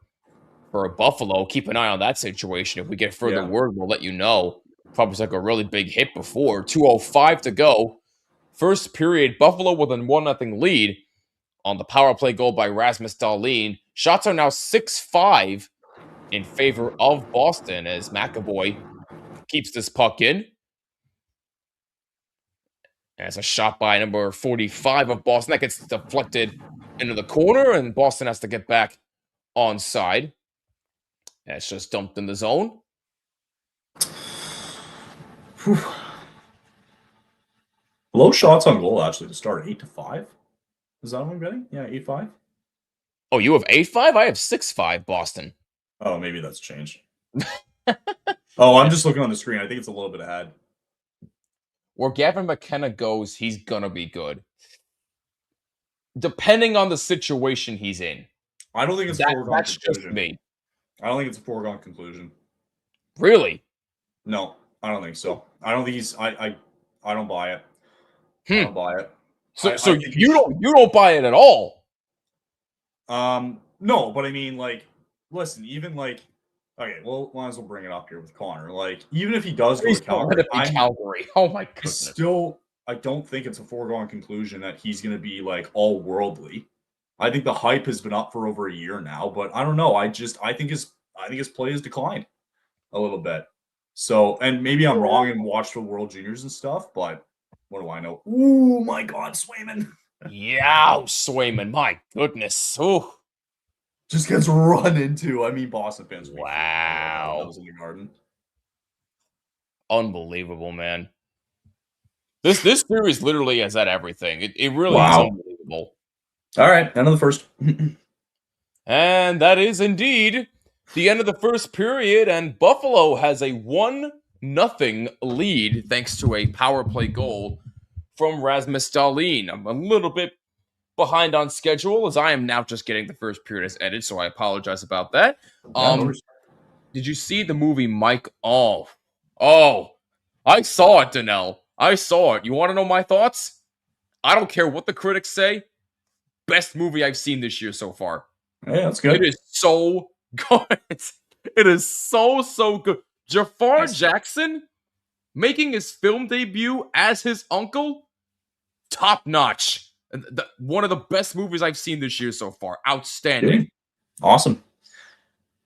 a Buffalo. Keep an eye on that situation. If we get further word, we'll let you know. Probably like a really big hit before. 2:05 to go. First period, Buffalo with a 1-0 lead on the power play goal by Rasmus Dahlin. Shots are now 6-5 in favor of Boston as McAvoy keeps this puck in. As a shot by number 45 of Boston. That gets deflected into the corner, and Boston has to get back onside. That's just dumped in the zone. Low shots on goal, actually, to start 8-5. Is that what I'm getting? Yeah, 8-5. Oh, you have 8-5? I have 6-5, Boston. Oh, maybe that's changed. Oh, I'm just looking on the screen. I think it's a little bit ahead. Where Gavin McKenna goes, he's gonna be good. Depending on the situation he's in. I don't think it's a foregone that's conclusion. Just me. I don't think it's a foregone conclusion. Really? No, I don't think so. I don't think he's. I don't buy it. I don't buy it. So you don't buy it at all. No, but I mean, like, listen, even like, okay, well, might as well bring it up here with Connor. Like, even if he does go to Calgary, oh my goodness. Still, I don't think it's a foregone conclusion that he's going to be like all worldly. I think the hype has been up for over a year now, but I don't know. I think his play has declined a little bit. So, and maybe I'm wrong and watched the World Juniors and stuff, but what do I know? Ooh, my God, Swayman. Yeah, Swayman, my goodness. Ooh. Just gets run into. I mean, Boston fans. Wow. That was in the Garden. Unbelievable, man. This series literally has had everything. It really is unbelievable. All right, end of the first. And that is indeed the end of the first period, and Buffalo has a 1-0 lead thanks to a power play goal from Rasmus Dahlin. I'm a little bit behind on schedule as I am now just getting the first period as edited, so I apologize about that. Did you see the movie Mike? Oh, I saw it, Danelle. I saw it. You want to know my thoughts? I don't care what the critics say. Best movie I've seen this year so far. Yeah, that's good. It is so good. It is so good. Jafar Jackson making his film debut as his uncle, top notch. One of the best movies I've seen this year so far. Outstanding. Good. Awesome.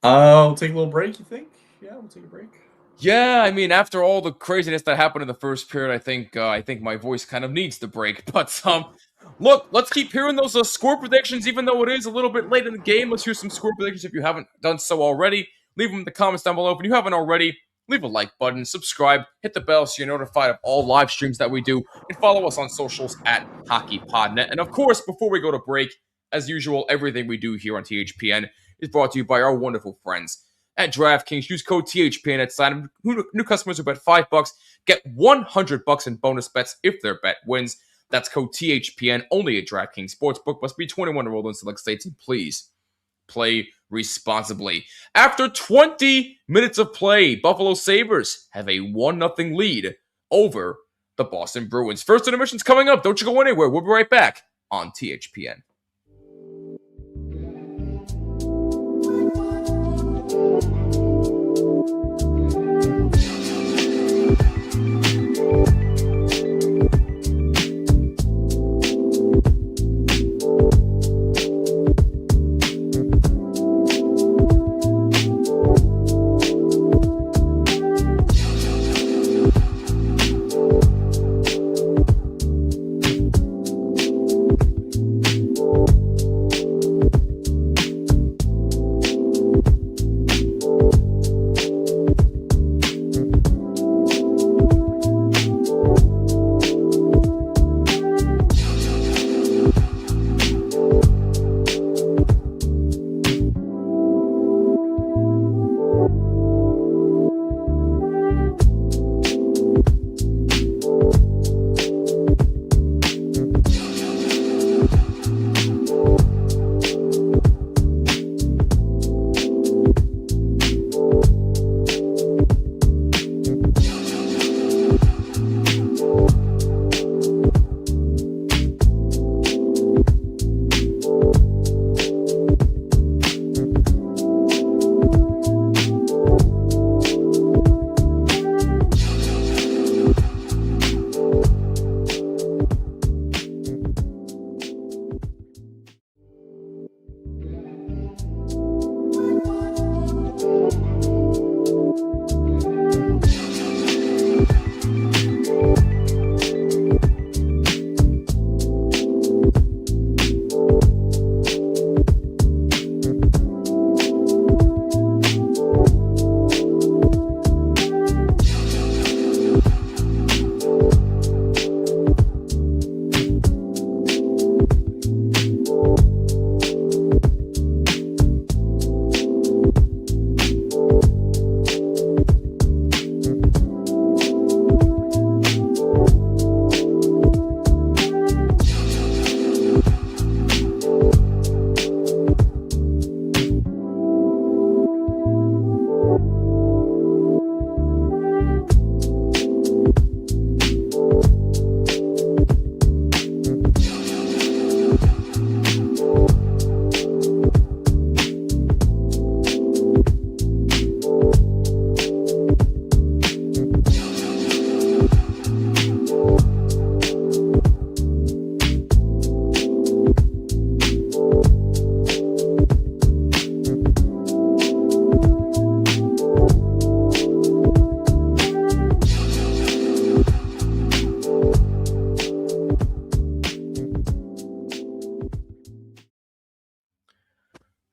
We'll take a little break, you think? Yeah, we'll take a break. Yeah, I mean, after all the craziness that happened in the first period, I think my voice kind of needs the break. But look, let's keep hearing those score predictions, even though it is a little bit late in the game. Let's hear some score predictions if you haven't done so already. Leave them in the comments down below. If you haven't already, leave a like button, subscribe, hit the bell so you're notified of all live streams that we do, and follow us on socials at HockeyPodNet. And of course, before we go to break, as usual, everything we do here on THPN is brought to you by our wonderful friends at DraftKings. Use code THPN at sign. New customers who bet $5 get $100 in bonus bets if their bet wins. That's code THPN only at DraftKings Sportsbook. Must be 21 or older in select states, and please play responsibly. After 20 minutes of play, Buffalo Sabres have a 1-0 lead over the Boston Bruins. First intermission's coming up. Don't you go anywhere. We'll be right back on THPN.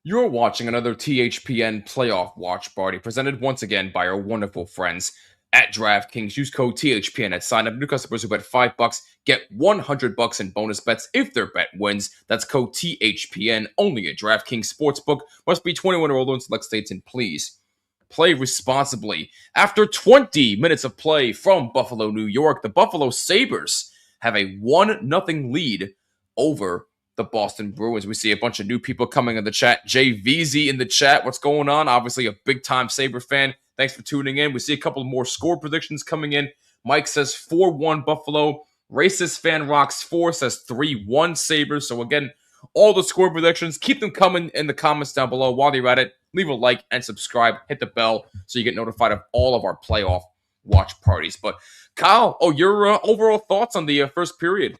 You're watching another THPN playoff watch party presented once again by our wonderful friends at DraftKings. Use code THPN at sign up. New customers who bet $5 get $100 in bonus bets if their bet wins. That's code THPN only at DraftKings Sportsbook. Must be 21 or older in select states, and please play responsibly. After 20 minutes of play from Buffalo, New York, the Buffalo Sabres have a 1-0 lead over the Boston Bruins. We see a bunch of new people coming in the chat. JVZ in the chat. What's going on? Obviously a big-time Sabre fan. Thanks for tuning in. We see a couple more score predictions coming in. Mike says 4-1 Buffalo. Racist Fan Rocks 4 says 3-1 Sabres. So again, all the score predictions, keep them coming in the comments down below. While you're at it, leave a like and subscribe. Hit the bell so you get notified of all of our playoff watch parties. But Kyle, your overall thoughts on the first period?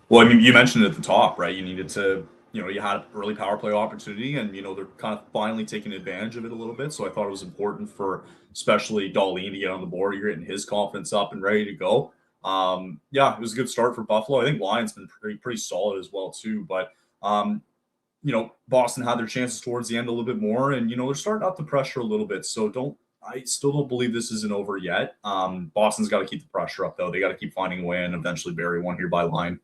Well, I mean, you mentioned it at the top, right? You needed to, you had an early power play opportunity, and, they're kind of finally taking advantage of it a little bit. So I thought it was important for especially Darlene to get on the board. You're getting his confidence up and ready to go. Yeah, it was a good start for Buffalo. I think Lions been pretty solid as well, too. But, Boston had their chances towards the end a little bit more, and, they're starting out the pressure a little bit. So I still don't believe this isn't over yet. Boston's got to keep the pressure up, though. They got to keep finding a way and eventually bury one here by line.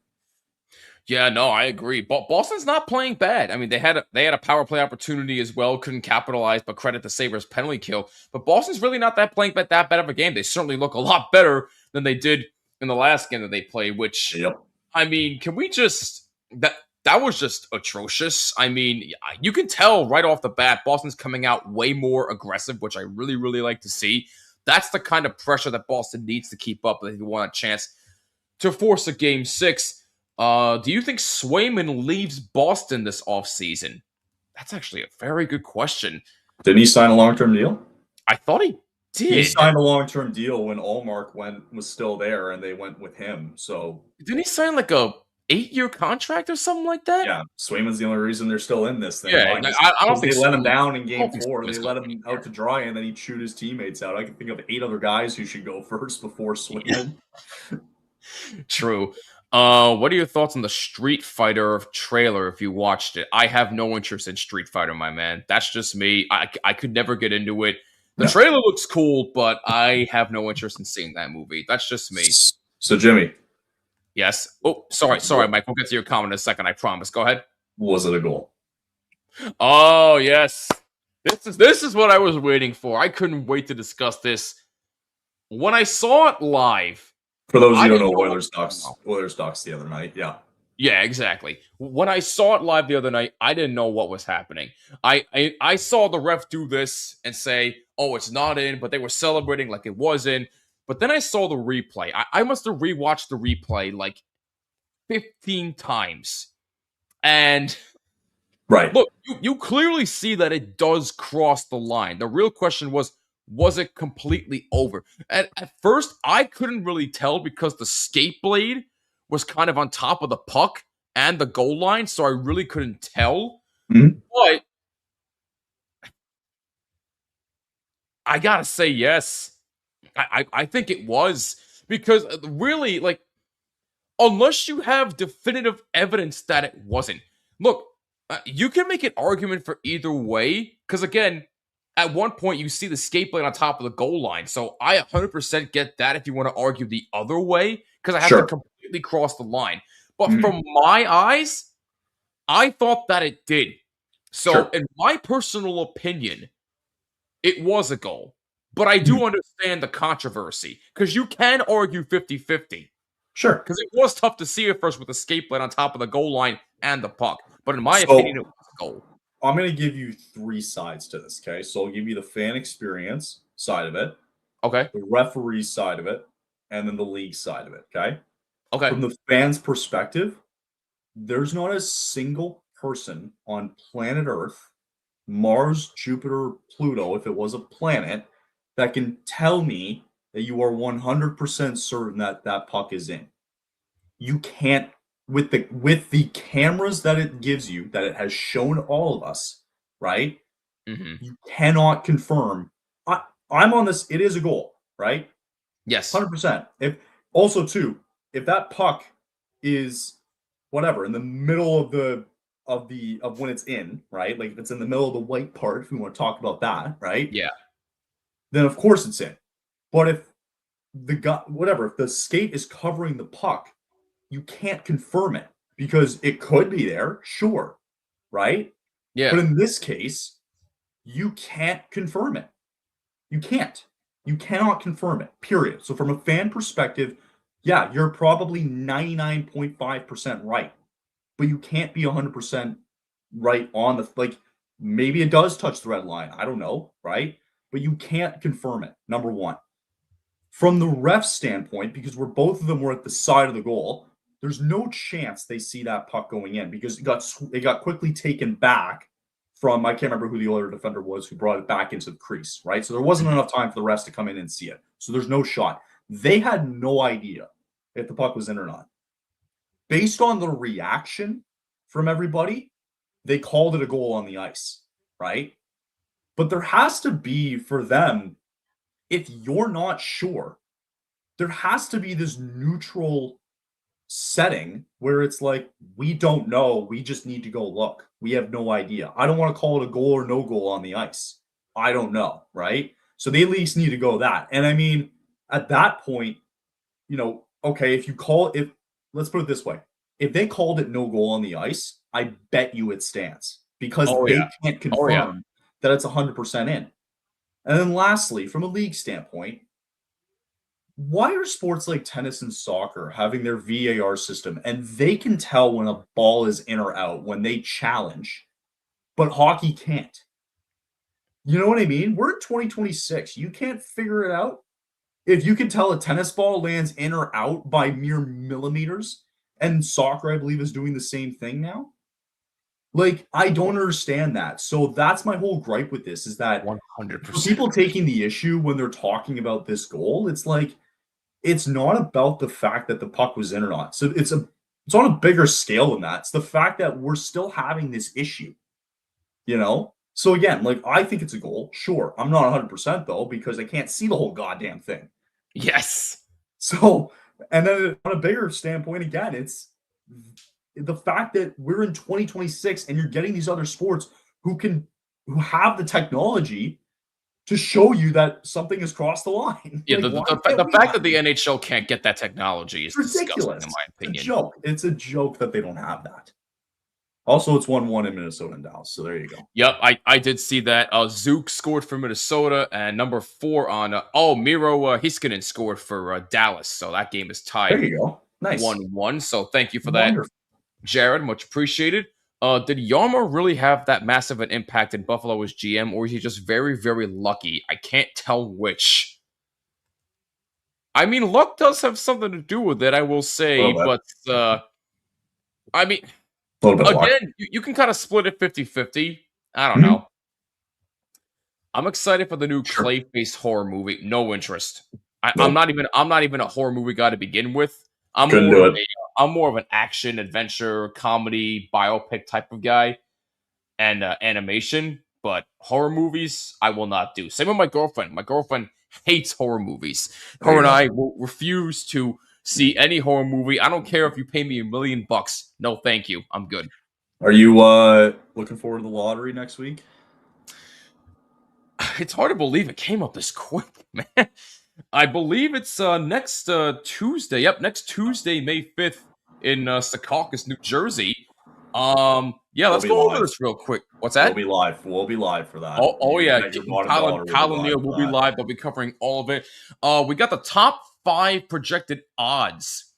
Yeah, no, I agree. But Boston's not playing bad. I mean, they had a power play opportunity as well, couldn't capitalize, but credit the Sabres penalty kill. But Boston's really not playing that bad of a game. They certainly look a lot better than they did in the last game that they played, which, I mean, can we just, that was just atrocious. I mean, you can tell right off the bat, Boston's coming out way more aggressive, which I really, really like to see. That's the kind of pressure that Boston needs to keep up if they want a chance to force a game 6. Do you think Swayman leaves Boston this offseason? That's actually a very good question. Didn't he sign a long-term deal? I thought he did. He signed a long-term deal when Allmark was still there, and they went with him. So didn't he sign like a 8-year contract or something like that? Yeah, Swayman's the only reason they're still in this thing. Yeah, I don't think they let him down in game 4. They let him out to dry, and then he'd shoot his teammates out. I can think of 8 other guys who should go first before Swayman. True. What are your thoughts on the Street Fighter trailer if you watched it? I have no interest in Street Fighter, my man. That's just me. I could never get into it. The trailer looks cool, but I have no interest in seeing that movie. That's just me. So, Jimmy. Yes. Oh, sorry, Mike. We'll get to your comment in a second, I promise. Go ahead. Was it a goal? Oh, yes. This is what I was waiting for. I couldn't wait to discuss this. When I saw it live, for those who don't know, Oilers Ducks the other night. Yeah. Yeah, exactly. When I saw it live the other night, I didn't know what was happening. I saw the ref do this and say, oh, it's not in, but they were celebrating like it was in. But then I saw the replay. I must have rewatched the replay like 15 times. And right. Look, you clearly see that it does cross the line. The real question was it completely over? At first, I couldn't really tell because the skate blade was kind of on top of the puck and the goal line, so I really couldn't tell. Mm-hmm. But I gotta say yes. I think it was. Because really, like, unless you have definitive evidence that it wasn't. Look, you can make an argument for either way, because again, at one point, you see the skate blade on top of the goal line. So I 100% get that if you want to argue the other way, because I have to completely cross the line. But from my eyes, I thought that it did. So in my personal opinion, it was a goal. But I do understand the controversy, because you can argue 50-50. Sure. Because it was tough to see at first with the skate blade on top of the goal line and the puck. But in my opinion, it was a goal. I'm going to give you 3 sides to this, okay? So I'll give you the fan experience side of it. Okay. The referee side of it. And then the league side of it, okay? Okay. From the fans' perspective, there's not a single person on planet Earth, Mars, Jupiter, Pluto, if it was a planet, that can tell me that you are 100% certain that that puck is in. You can't. With the cameras that it gives you, that it has shown all of us, right? Mm-hmm. You cannot confirm. I'm on this. It is a goal, right? Yes, 100%. If that puck is whatever in the middle of the of when it's in, right? Like if it's in the middle of the white part, if we want to talk about that, right? Yeah. Then of course it's in. But if if the skate is covering the puck, you can't confirm it because it could be there, sure, right? But Yeah. in this case, you can't confirm it. You can't. You cannot confirm it, period. So, from a fan perspective, yeah, you're probably 99.5% right, but you can't be 100% right on like, maybe it does touch the red line. I don't know, right? But you can't confirm it, number one. From the ref standpoint, because both of them were at the side of the goal, there's no chance they see that puck going in because it got quickly taken back from, I can't remember who the other defender was who brought it back into the crease, right? So there wasn't enough time for the refs to come in and see it. So there's no shot. They had no idea if the puck was in or not. Based on the reaction from everybody, they called it a goal on the ice, right? But there has to be, for them, if you're not sure, there has to be this neutral setting where it's like, we don't know. We just need to go look. We have no idea. I don't want to call it a goal or no goal on the ice. I don't know. Right. So they at least need to go that. And I mean, at that point, okay, if let's put it this way, if they called it no goal on the ice, I bet you it stands because they can't confirm that it's 100% in. And then lastly, from a league standpoint, why are sports like tennis and soccer having their VAR system and they can tell when a ball is in or out when they challenge, but hockey can't? You know what I mean? We're in 2026. You can't figure it out. If you can tell a tennis ball lands in or out by mere millimeters, and soccer, I believe, is doing the same thing now. Like, I don't understand that. So that's my whole gripe with this is that 100%. people taking the issue when they're talking about this goal, it's like, it's not about the fact that the puck was in or not. So it's on a bigger scale than that. It's the fact that we're still having this issue, So again, like, I think it's a goal. Sure. I'm not 100% though, because I can't see the whole goddamn thing. Yes. So, and then on a bigger standpoint, again, it's the fact that we're in 2026 and you're getting these other sports who have the technology to show you that something has crossed the line. Yeah, Like, the fact that the NHL can't get that technology is ridiculous. disgusting, in my opinion. It's a joke. It's a joke that they don't have that. Also, it's 1-1 in Minnesota and Dallas, so there you go. Yep, I did see that. Zook scored for Minnesota, and number 4 on Miro Heiskanen scored for Dallas. So that game is tied. There you go. Nice. 1-1. So thank you for that, Jared. Much appreciated. Did Yarmer really have that massive an impact in Buffalo as GM, or is he just very, very lucky? I can't tell which. I mean, luck does have something to do with it, I will say, but I mean, again, you can kind of split it 50-50. I don't know. I'm excited for the new Clayface horror movie. No interest. I'm not even a horror movie guy to begin with. I'm more of an action, adventure, comedy, biopic type of guy, and animation. But horror movies, I will not do. Same with my girlfriend. My girlfriend hates horror movies. Her and I will refuse to see any horror movie. I don't care if you pay me $1 million. No, thank you. I'm good. Are you looking forward to the lottery next week? It's hard to believe it came up this quick, man. I believe it's next Tuesday. Yep, next Tuesday, May 5th in Secaucus, New Jersey. Yeah, let's go over this real quick. What's that? We'll be live for that. Oh yeah, Kyle and Neil will be live. They'll be covering all of it. We got the top 5 projected odds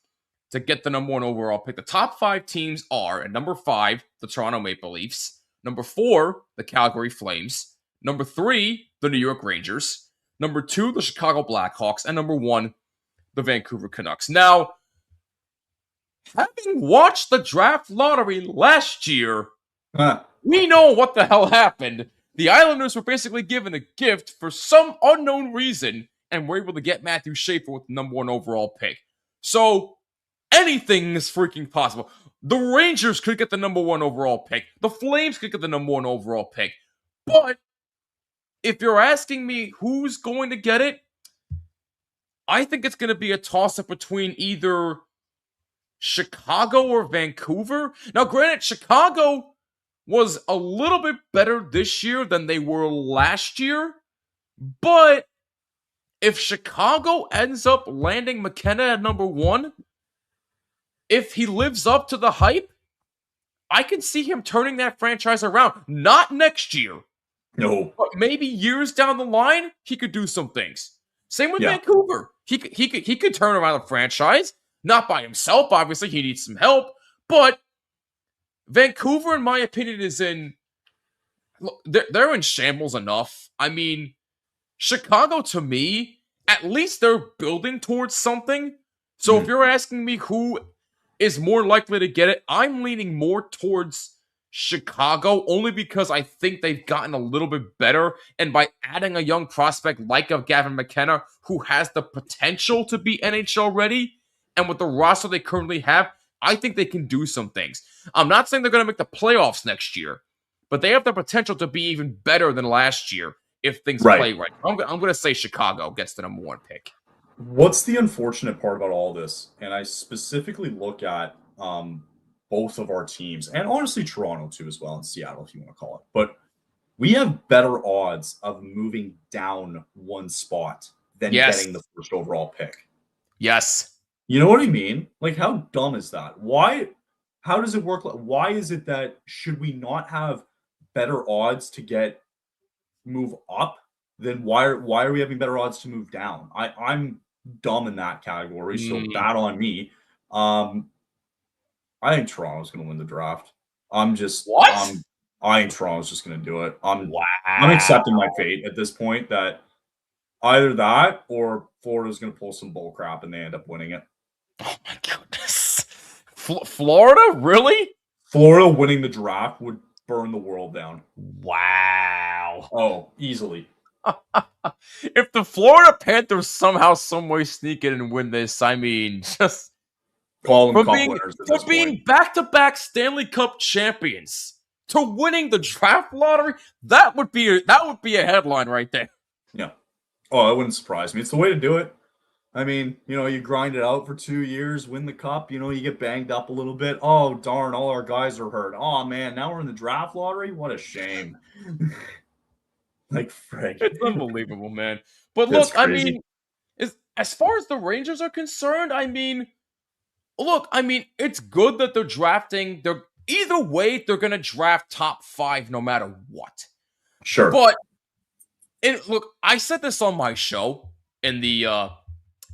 to get the number 1 overall pick. The top 5 teams are at number 5, the Toronto Maple Leafs. Number 4, the Calgary Flames. Number 3, the New York Rangers. Number 2, the Chicago Blackhawks. And number 1, the Vancouver Canucks. Now, having watched the draft lottery last year, we know what the hell happened. The Islanders were basically given a gift for some unknown reason and were able to get Matthew Schaefer with the number 1 overall pick. So, anything is freaking possible. The Rangers could get the number 1 overall pick. The Flames could get the number 1 overall pick. But if you're asking me who's going to get it, I think it's going to be a toss-up between either Chicago or Vancouver. Now, granted, Chicago was a little bit better this year than they were last year. But if Chicago ends up landing McKenna at number 1, if he lives up to the hype, I can see him turning that franchise around. Not next year. No. But maybe years down the line, he could do some things. Same with Yeah. Vancouver. He could turn around the franchise. Not by himself, obviously. He needs some help. But Vancouver, in my opinion, is in... They're in shambles enough. I mean, Chicago, to me, at least they're building towards something. So if you're asking me who is more likely to get it, I'm leaning more towards Chicago, only because I think they've gotten a little bit better. And by adding a young prospect like of Gavin McKenna, who has the potential to be NHL ready, and with the roster they currently have, I think they can do some things. I'm not saying they're going to make the playoffs next year, but they have the potential to be even better than last year if things play right. I'm going to say Chicago gets the number 1 pick. What's the unfortunate part about all this? And I specifically look at both of our teams, and honestly Toronto too as well, and Seattle if you want to call it. But we have better odds of moving down 1 spot than getting the first overall pick. Yes. You know what I mean? Like, how dumb is that? Why? How does it work? Why is it that should we not have better odds to move up? Then why are we having better odds to move down? I'm dumb in that category, so bad on me. I think Toronto's going to win the draft. I think Toronto's just going to do it. I'm accepting my fate at this point that either that or Florida's going to pull some bull crap and they end up winning it. Oh my goodness. Florida? Really? Florida winning the draft would burn the world down. Wow. Oh, easily. If the Florida Panthers somehow, some way sneak in and win this, I mean, just call them cup winners. For being back-to-back Stanley Cup champions to winning the draft lottery, that would be a headline right there. Yeah. Oh, it wouldn't surprise me. It's the way to do it. I mean, you grind it out for 2 years, win the cup, you get banged up a little bit. Oh, darn, all our guys are hurt. Oh, man, now we're in the draft lottery? What a shame. Like, frick. It's unbelievable, man. But look, I mean, as far as the Rangers are concerned, I mean, it's good that they're drafting. Either way, they're going to draft top 5 no matter what. Sure. But, look, I said this on my show in the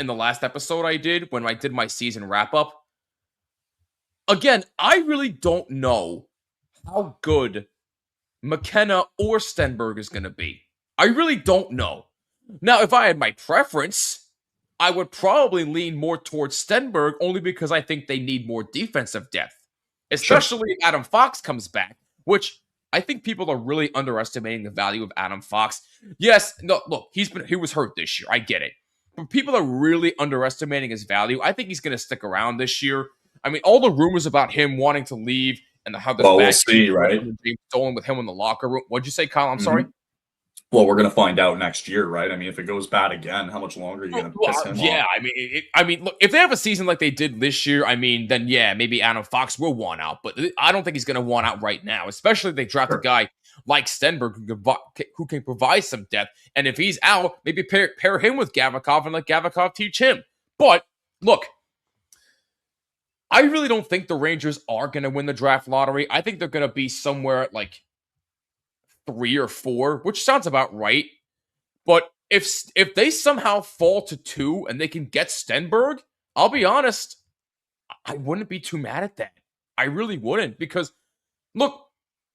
last episode I did when I did my season wrap-up. Again, I really don't know how good McKenna or Stenberg is going to be. I really don't know. Now, if I had my preference, I would probably lean more towards Stenberg only because I think they need more defensive depth. Especially if Adam Fox comes back, which I think people are really underestimating the value of Adam Fox. Yes, no, look, he was hurt this year. I get it. But people are really underestimating his value. I think he's going to stick around this year. I mean, all the rumors about him wanting to leave and how this we'll see, right? Stolen with him in the locker room. What'd you say, Kyle? I'm sorry. Well, we're going to find out next year, right? I mean, if it goes bad again, how much longer are you going to piss him off? Yeah, I mean, look, if they have a season like they did this year, I mean, then yeah, maybe Adam Fox will want out, but I don't think he's going to want out right now, especially if they draft a guy like Stenberg who can provide some depth. And if he's out, maybe pair him with Gavrikov and let Gavrikov teach him. But look, I really don't think the Rangers are going to win the draft lottery. I think they're going to be somewhere at like 3 or 4, which sounds about right. But if they somehow fall to 2 and they can get Stenberg, I'll be honest, I wouldn't be too mad at that. I really wouldn't, because look,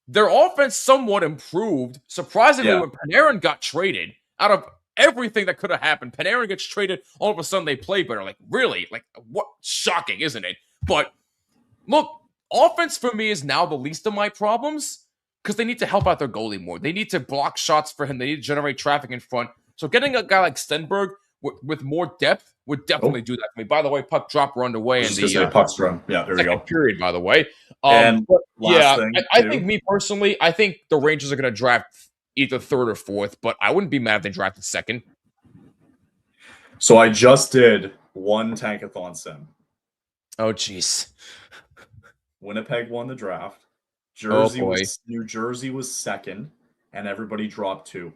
their offense somewhat improved. Surprisingly, when Panarin got traded, out of everything that could have happened, Panarin gets traded, all of a sudden they play better. Like, really? Like, what? Shocking, isn't it? But look, offense for me is now the least of my problems because they need to help out their goalie more. They need to block shots for him. They need to generate traffic in front. So getting a guy like Stenberg with more depth would definitely do that for me. By the way, puck drop, run away in the puck's run. Yeah, there we go. Period, by the way. I think me personally, I think the Rangers are going to draft either 3rd or 4th, but I wouldn't be mad if they drafted 2nd. So I just did one tankathon sim. Oh, jeez. Winnipeg won the draft. Oh boy. New Jersey was second, and everybody dropped 2.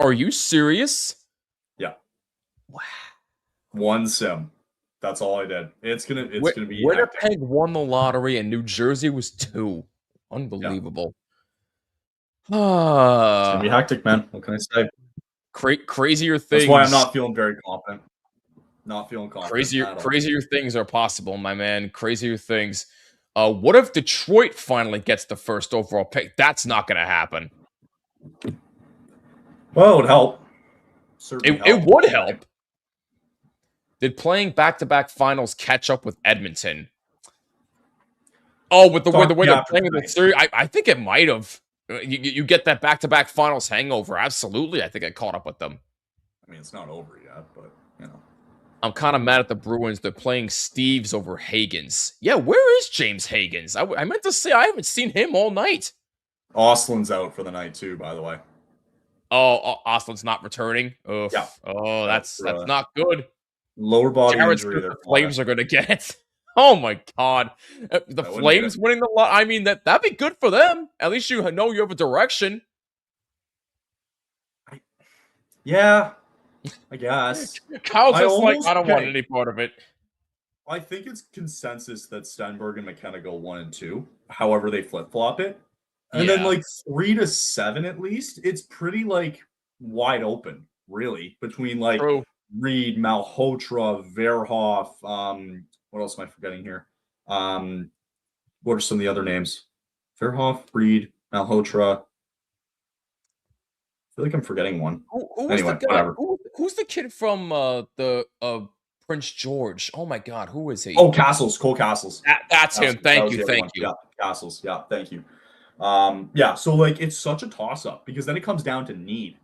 Are you serious? Yeah. Wow. 1 sim. That's all I did. It's gonna be hectic. Winnipeg won the lottery and New Jersey was 2. Yeah. Unbelievable. It's gonna be hectic, man. What can I say? Crazier That's why I'm things. not feeling very confident. Not feeling confident at all. Crazier things are possible, my man. Crazier things. What if Detroit finally gets the first overall pick? That's not going to happen. Well, it would help. Certainly It would help. Did playing back-to-back finals catch up with Edmonton? Oh, with the way they're playing in the series, I think it might have. You get that back-to-back finals hangover. Absolutely, I think I caught up with them. I mean, it's not over yet, but you know. I'm kind of mad at the Bruins. They're playing Steves over Hagens. Yeah, where is James Hagens? I meant to say I haven't seen him all night. Oslin's out for the night too, by the way. Oh, Oslin's not returning. Oof. Yeah. Oh, that's not good. Lower body Jared's injury. The Flames are going to get. Oh my God, the Flames winning the lot. I mean that'd be good for them. At least you know you have a direction. Yeah, I guess. Kyle's just like, I don't want any part of it. I think it's consensus that Stenberg and McKenna go 1 and 2. However, they flip flop it, and then like 3 to 7 at least. It's pretty like wide open, really, between like Reed, Malhotra, Verhoff. What else am I forgetting here? What are some of the other names? Verhoff, Reed, Malhotra. I feel like I'm forgetting one. Who's the kid from the Prince George? Oh my God, who is he? Oh, Castles, Cole Castles. That's him. Thank you. Yeah, Castles. Yeah, thank you. Yeah, so like it's such a toss-up because then it comes down to need,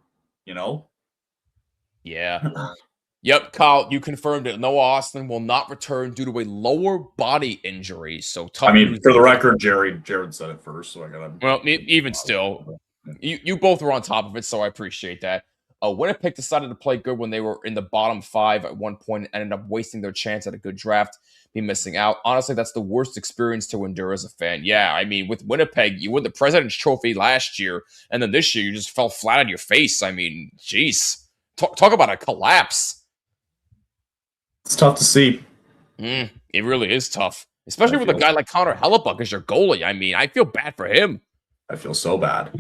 you know? Yeah. Yep, Kyle, you confirmed it. Noah Austin will not return due to a lower body injury. So tough. I mean, for the record, Jared said it first, so I gotta. Well, even still, you both were on top of it, so I appreciate that. Winnipeg decided to play good when they were in the bottom 5 at one point and ended up wasting their chance at a good draft, be missing out. Honestly, that's the worst experience to endure as a fan. Yeah, I mean, with Winnipeg, you won the President's Trophy last year, and then this year you just fell flat on your face. I mean, jeez. Talk about a collapse. It's tough to see. It really is tough, especially with a guy like Connor Hellebuck as your goalie. I mean, I feel bad for him. I feel so bad.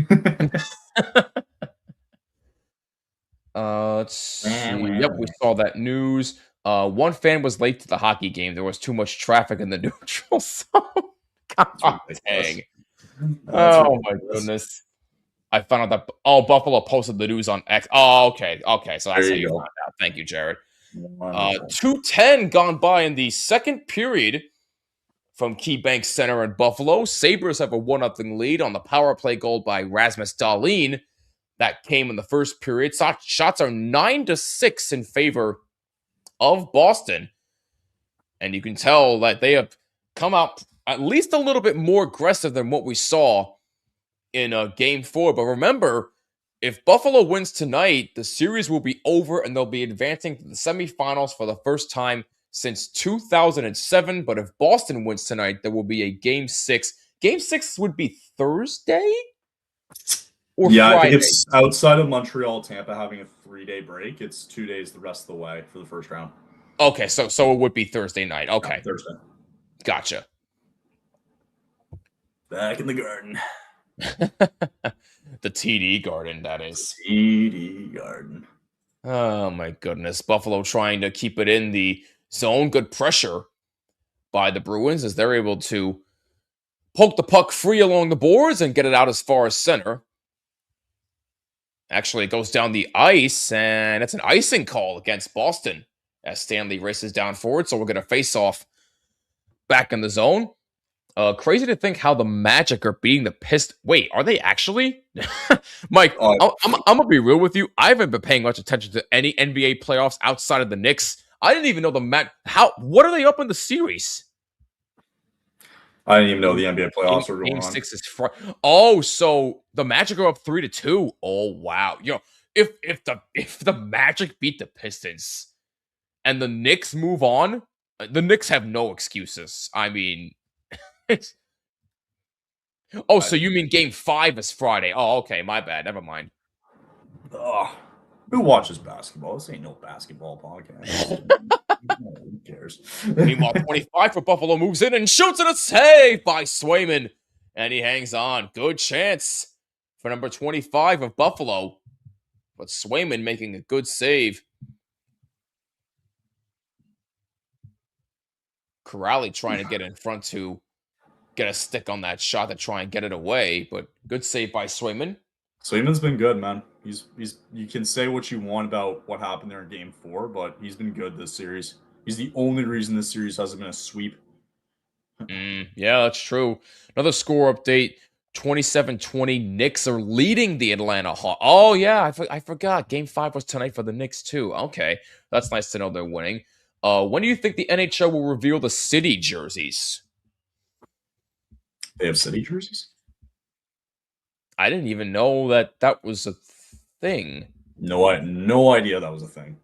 Let's see. Yep, we saw that news. One fan was late to the hockey game. There was too much traffic in the neutral zone. God dang. Oh my goodness. I found out that Buffalo posted the news on X. Oh, okay. So that's how you found out. Thank you, Jared. 2:10 gone by in the second period from KeyBank Center in Buffalo. Sabres have a 1-0 lead on the power play goal by Rasmus Dahlin. That came in the first period. Shots are 9-6 in favor of Boston. And you can tell that they have come out at least a little bit more aggressive than what we saw in Game 4. But remember, if Buffalo wins tonight, the series will be over and they'll be advancing to the semifinals for the first time since 2007. But if Boston wins tonight, there will be a Game 6. Game 6 would be Thursday? Or Friday? I think it's outside of Montreal, Tampa having a 3-day break. It's 2 days the rest of the way for the first round. Okay, so it would be Thursday night. Okay. Yeah, Thursday. Gotcha. Back in the garden. The TD Garden, that is. TD Garden. Oh, my goodness. Buffalo trying to keep it in the zone. Good pressure by the Bruins as they're able to poke the puck free along the boards and get it out as far as center. Actually, it goes down the ice, and it's an icing call against Boston as Stanley races down forward. So we're going to face off back in the zone. Crazy to think how the Magic are beating the Pistons. Wait, are they actually? Mike, I'm going to be real with you. I haven't been paying much attention to any NBA playoffs outside of the Knicks. I didn't even know what are they up in the series? I didn't even know the NBA playoffs were going on. Game 6 is so the Magic are up 3-2. Oh wow. If the Magic beat the Pistons and the Knicks move on, the Knicks have no excuses. I mean, Oh, so you mean Game 5 is Friday? Oh, okay, my bad. Never mind. Who watches basketball? This ain't no basketball podcast. Who cares? Meanwhile, 25 for Buffalo moves in and shoots it, a save by Swayman. And he hangs on. Good chance for number 25 of Buffalo. But Swayman making a good save. Corrali trying to get in front to get a stick on that shot to try and get it away. But good save by Swayman. Swayman's been good, man. He's you can say what you want about what happened there in Game 4, but he's been good this series. He's the only reason this series hasn't been a sweep. Yeah, that's true. Another score update. 27-20. Knicks are leading the Atlanta Hawks. Oh, yeah, I forgot. Game 5 was tonight for the Knicks, too. Okay, that's nice to know they're winning. When do you think the NHL will reveal the city jerseys? They have city jerseys? I didn't even know that was a thing. No idea that was a thing.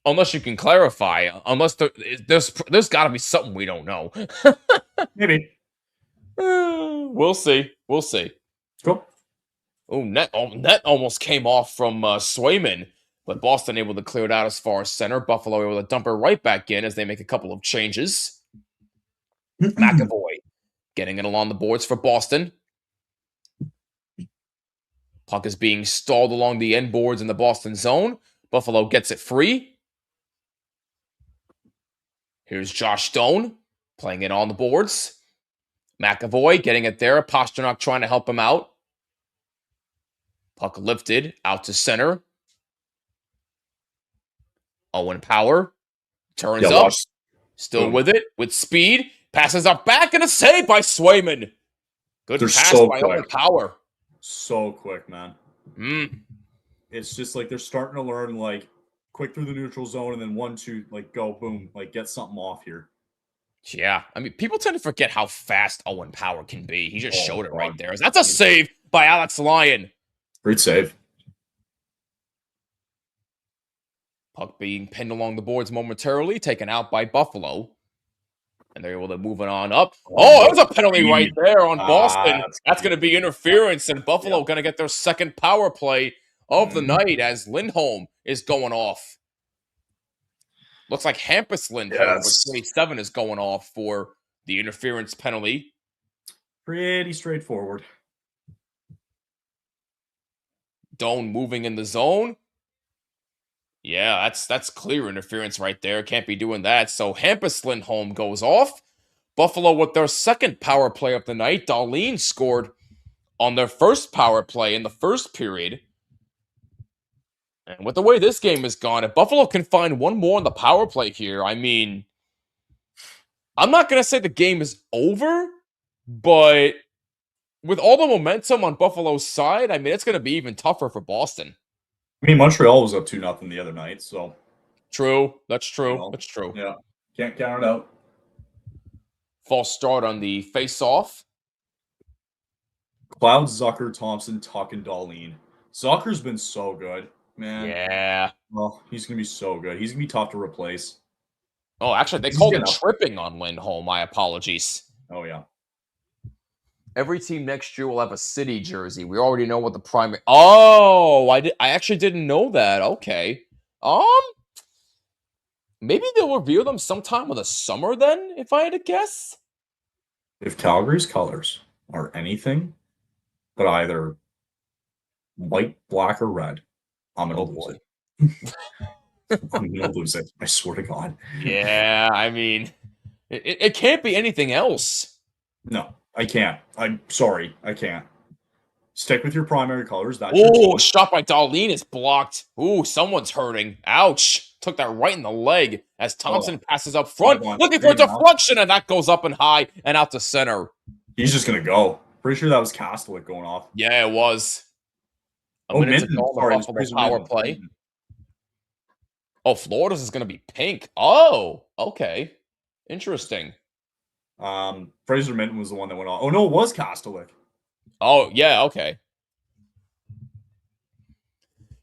Unless you can clarify. Unless there's got to be something we don't know. Maybe. We'll see. We'll see. Cool. Oh, net almost came off from Swayman, but Boston able to clear it out as far as center. Buffalo able to dump it right back in as they make a couple of changes. McAvoy getting it along the boards for Boston. Puck is being stalled along the end boards in the Boston zone. Buffalo gets it free. Here's Josh Stone playing it on the boards. McAvoy getting it there. Pasternak trying to help him out. Puck lifted out to center. Owen Power turns up. Still with it, with speed. Passes up back and a save by Swayman. Good pass by Owen Power. So quick, man. It's just like they're starting to learn, like, quick through the neutral zone and then 1-2, like, go, boom, like, get something off here. Yeah, I mean, people tend to forget how fast Owen Power can be. He just showed it right there. That's a save by Alex Lyon. Great save. Puck being pinned along the boards momentarily, taken out by Buffalo. And they're able to move it on up. Oh, that was a penalty right there on Boston. That's going to be interference, and Buffalo going to get their second power play of the night as Lindholm is going off. Looks like Hampus Lindholm with 27 is going off for the interference penalty. Pretty straightforward. Doan moving in the zone. Yeah, that's clear interference right there. Can't be doing that. So Hampus Lindholm goes off. Buffalo with their second power play of the night. Dahlin scored on their first power play in the first period. And with the way this game has gone, if Buffalo can find one more on the power play here, I mean, I'm not going to say the game is over, but with all the momentum on Buffalo's side, I mean, it's going to be even tougher for Boston. I mean, Montreal was up 2-0 the other night, so. True. That's true. That's true. Yeah. Can't count it out. False start on the face-off. Cloud, Zucker, Thompson, Tuck, and Dahlin. Zucker's been so good, man. Yeah. Well, he's going to be so good. He's going to be tough to replace. Oh, actually, they called it tripping on Lindholm. My apologies. Oh, yeah. Every team next year will have a city jersey. We already know what the primary... Oh, I actually didn't know that. Okay. Maybe they'll reveal them sometime in the summer then, if I had to guess. If Calgary's colors are anything but either white, black, or red, I'm going to lose it. I'm going to lose it. I swear to God. Yeah, I mean, it can't be anything else. No, I can't. I'm sorry. I can't. Stick with your primary colors. Oh, shot by Dahlin is blocked. Ooh, someone's hurting. Ouch. Took that right in the leg as Thompson passes up front, looking for a deflection, and that goes up and high and out to center. He's just going to go. Pretty sure that was Castellic going off. Yeah, it was. A minute to go on the Buffalo power play. Oh, Florida's is going to be pink. Oh, okay. Interesting. Fraser Minton was the one that went off. Oh, no, it was Castellic. Oh, yeah, okay.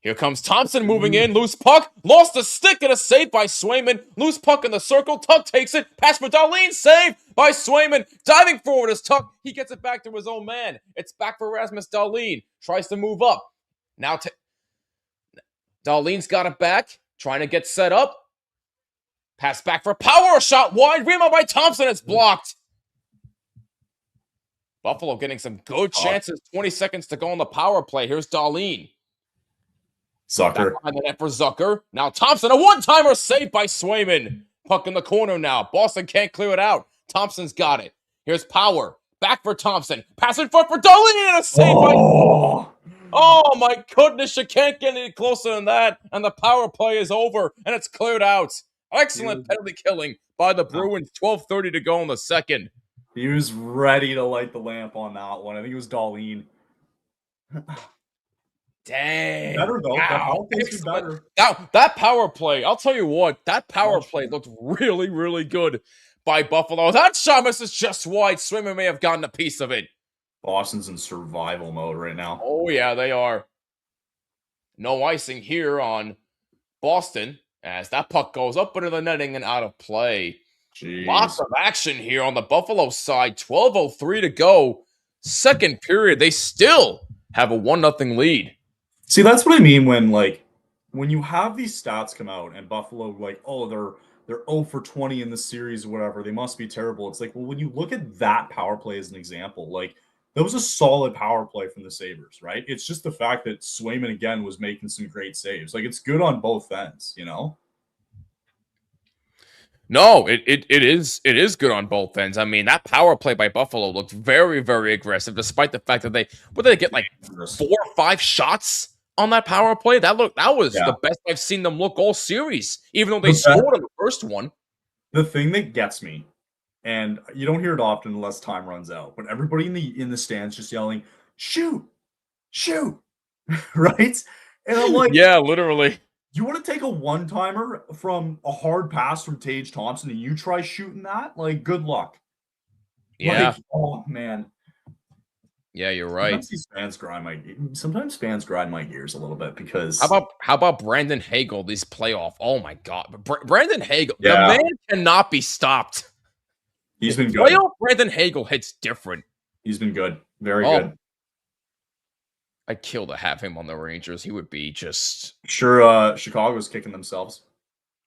Here comes Thompson moving in. Loose puck. Lost a stick and a save by Swayman. Loose puck in the circle. Tuck takes it. Pass for Darlene. Save by Swayman. Diving forward is Tuck. He gets it back to his own man. It's back for Rasmus Darlene. Tries to move up. Now Darlene's got it back. Trying to get set up. Pass back for power. Shot wide. Rebound by Thompson. It's blocked. Buffalo getting some good chances. 20 seconds to go on the power play. Here's Darlene. Zucker. Back behind the net for Zucker. Now Thompson, a one-timer saved by Swayman. Puck in the corner now. Boston can't clear it out. Thompson's got it. Here's Power. Back for Thompson. Pass in front for Darlene and a save by... Oh my goodness, you can't get any closer than that. And the power play is over and it's cleared out. Excellent penalty killing by the Bruins. 12:30 to go in the second. He was ready to light the lamp on that one. I think it was Darlene. Dang. Better though. Wow. Better. That power play, I'll tell you what, that power play looked really, really good by Buffalo. That shot misses just wide. Swimmer may have gotten a piece of it. Boston's in survival mode right now. Oh, yeah, they are. No icing here on Boston as that puck goes up into the netting and out of play. Jeez. Lots of action here on the Buffalo side. 12:03 to go. Second period, they still have a 1-0 lead. See, that's what I mean when you have these stats come out and Buffalo they're 0 for 20 in the series or whatever, they must be terrible. It's like, well, when you look at that power play as an example, that was a solid power play from the Sabres, right? It's just the fact that Swayman again was making some great saves. It's good on both ends, you know? No, it is good on both ends. I mean, that power play by Buffalo looked very, very aggressive, despite the fact that they get 4 or 5 shots on that power play. That was the best I've seen them look all series, even though they scored on the first one. The thing that gets me, and you don't hear it often unless time runs out, but everybody in the stands just yelling, "Shoot, shoot!" Right? And I'm like, yeah, literally. You want to take a one-timer from a hard pass from Tage Thompson and you try shooting that? Good luck. Yeah. Oh man. Yeah, you're right. Sometimes fans grind my gears a little bit because how about Brandon Hagel? These playoff. Oh my God, Brandon Hagel. The man cannot be stopped. He's been good. Playoff Brandon Hagel hits different. He's been good. Very good. I'd kill to have him on the Rangers. He would be just... Sure, Chicago's kicking themselves.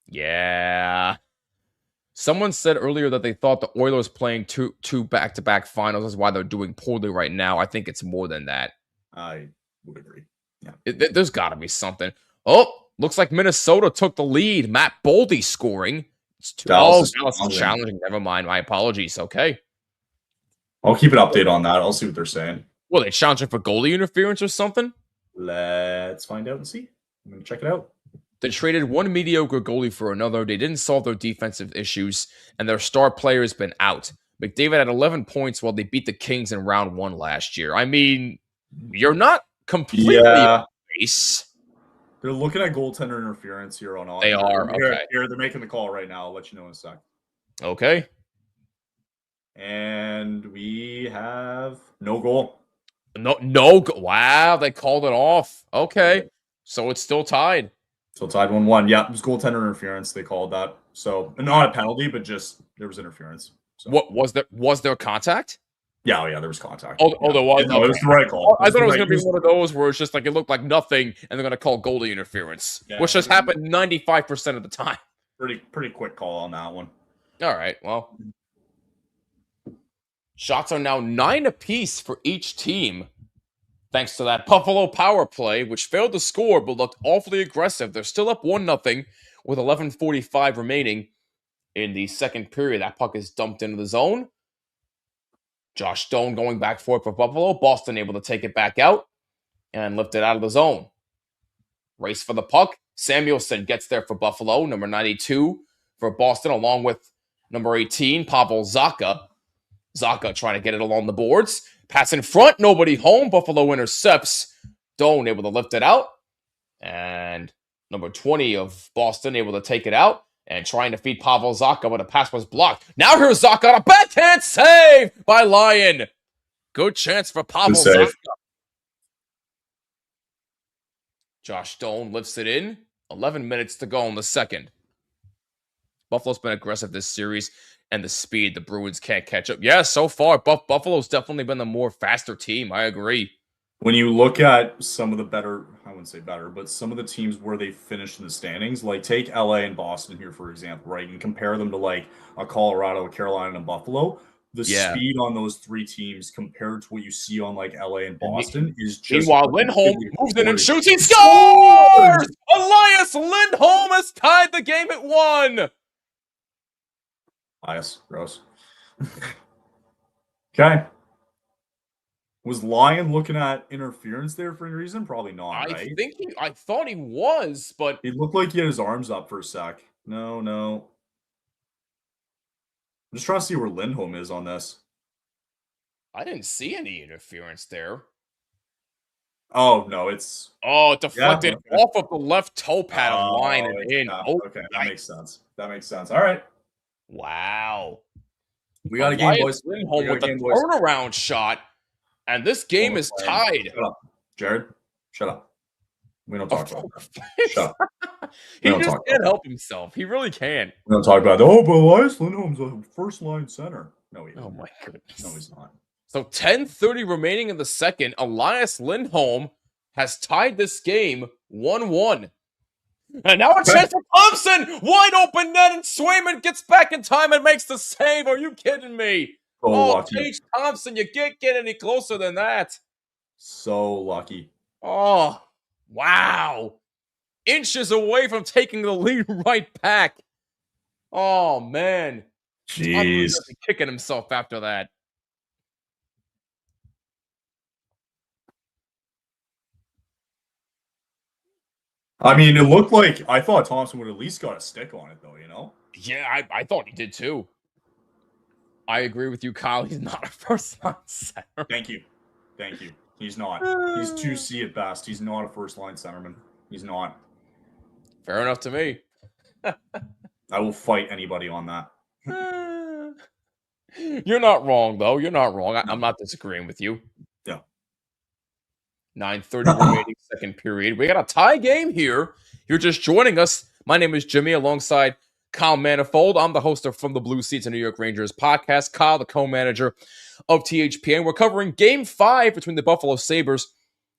Yeah. Someone said earlier that they thought the Oilers playing two back-to-back finals is why they're doing poorly right now. I think it's more than that. I would agree. Yeah. There's got to be something. Oh, looks like Minnesota took the lead. Matt Boldy scoring. Dallas is challenging. Never mind. My apologies. Okay. I'll keep an update on that. I'll see what they're saying. Well, they challenging for goalie interference or something? Let's find out and see. I'm going to check it out. They traded one mediocre goalie for another. They didn't solve their defensive issues, and their star player has been out. McDavid had 11 points while they beat the Kings in round 1 last year. I mean, you're not completely off base. They're looking at goaltender interference here on all. They are. Okay. Here, they're making the call right now. I'll let you know in a sec. Okay. And we have no goal. No. Wow, they called it off. Okay. So it's still tied. So tied 1-1. Yeah, it was goaltender interference. They called that. So not a penalty, but just there was interference. So. What was there contact? Yeah, there was contact. Oh, there was. No, it was the right call. I thought it was going to be one of those where it's just it looked like nothing, and they're going to call goalie interference, which has happened 95% of the time. Pretty quick call on that one. All right. Well, shots are now 9 apiece for each team, thanks to that Buffalo power play, which failed to score but looked awfully aggressive. They're still up 1-0 with 11:45 remaining in the second period. That puck is dumped into the zone. Josh Stone going back for it for Buffalo. Boston able to take it back out and lift it out of the zone. Race for the puck. Samuelson gets there for Buffalo. Number 92 for Boston, along with number 18, Pavel Zacha. Zacha trying to get it along the boards. Pass in front. Nobody home. Buffalo intercepts. Stone able to lift it out. And number 20 of Boston able to take it out. And trying to feed Pavel Zacha, but the pass was blocked. Now here's Zacha on a backhand save by Lyon. Good chance for Pavel Zacha. Josh Stone lifts it in. 11 minutes to go in the second. Buffalo's been aggressive this series, and the speed, the Bruins can't catch up. Yeah, so far, Buffalo's definitely been the more faster team. I agree. When you look at some of the better, I wouldn't say better, but some of the teams where they finished in the standings, like take LA and Boston here, for example, right? And compare them to like a Colorado, a Carolina, and Buffalo. The Yeah. speed on those three teams compared to what you see on like LA and Boston is just. Meanwhile, Lindholm moves in and shoots. He scores! Elias Lindholm has tied the game at 1. Elias, gross. Okay. Was Lyon looking at interference there for any reason? Probably not, right? I thought he was, but It looked like he had his arms up for a sec. No. I'm just trying to see where Lindholm is on this. I didn't see any interference there. Oh, no, it's... Oh, deflected off of the left toe pad of Lyon and in. Yeah, okay, that makes sense. All right. Wow. We got a game, boys. Lindholm with a turnaround shot, and this game is tied. Shut up. Jared, shut up. We don't talk about that. Shut up. He just can't help himself. He really can't. We don't talk about but Elias Lindholm's a first-line center. No, he isn't. Oh, my goodness. No, he's not. So 10:30 remaining in the second. Elias Lindholm has tied this game 1-1. And now a chance for Thompson! Wide open net, and Swayman gets back in time and makes the save. Are you kidding me? Oh, Paige Thompson, you can't get any closer than that. So lucky. Oh, wow. Inches away from taking the lead right back. Oh, man. Jeez. Kicking himself after that. I mean, it looked like I thought Thompson would at least got a stick on it, though, you know? Yeah, I thought he did, too. I agree with you, Kyle. He's not a first-line center. Thank you. He's not. He's 2C at best. He's not a first-line centerman. He's not. Fair enough to me. I will fight anybody on that. You're not wrong, though. You're not wrong. I'm not disagreeing with you. Yeah. 9:30 remaining second period. We got a tie game here. You're just joining us. My name is Jimmy, alongside Kyle Manifold. I'm the host of From the Blue Seats, a New York Rangers podcast. Kyle, the co-manager of THPN. We're covering Game 5 between the Buffalo Sabres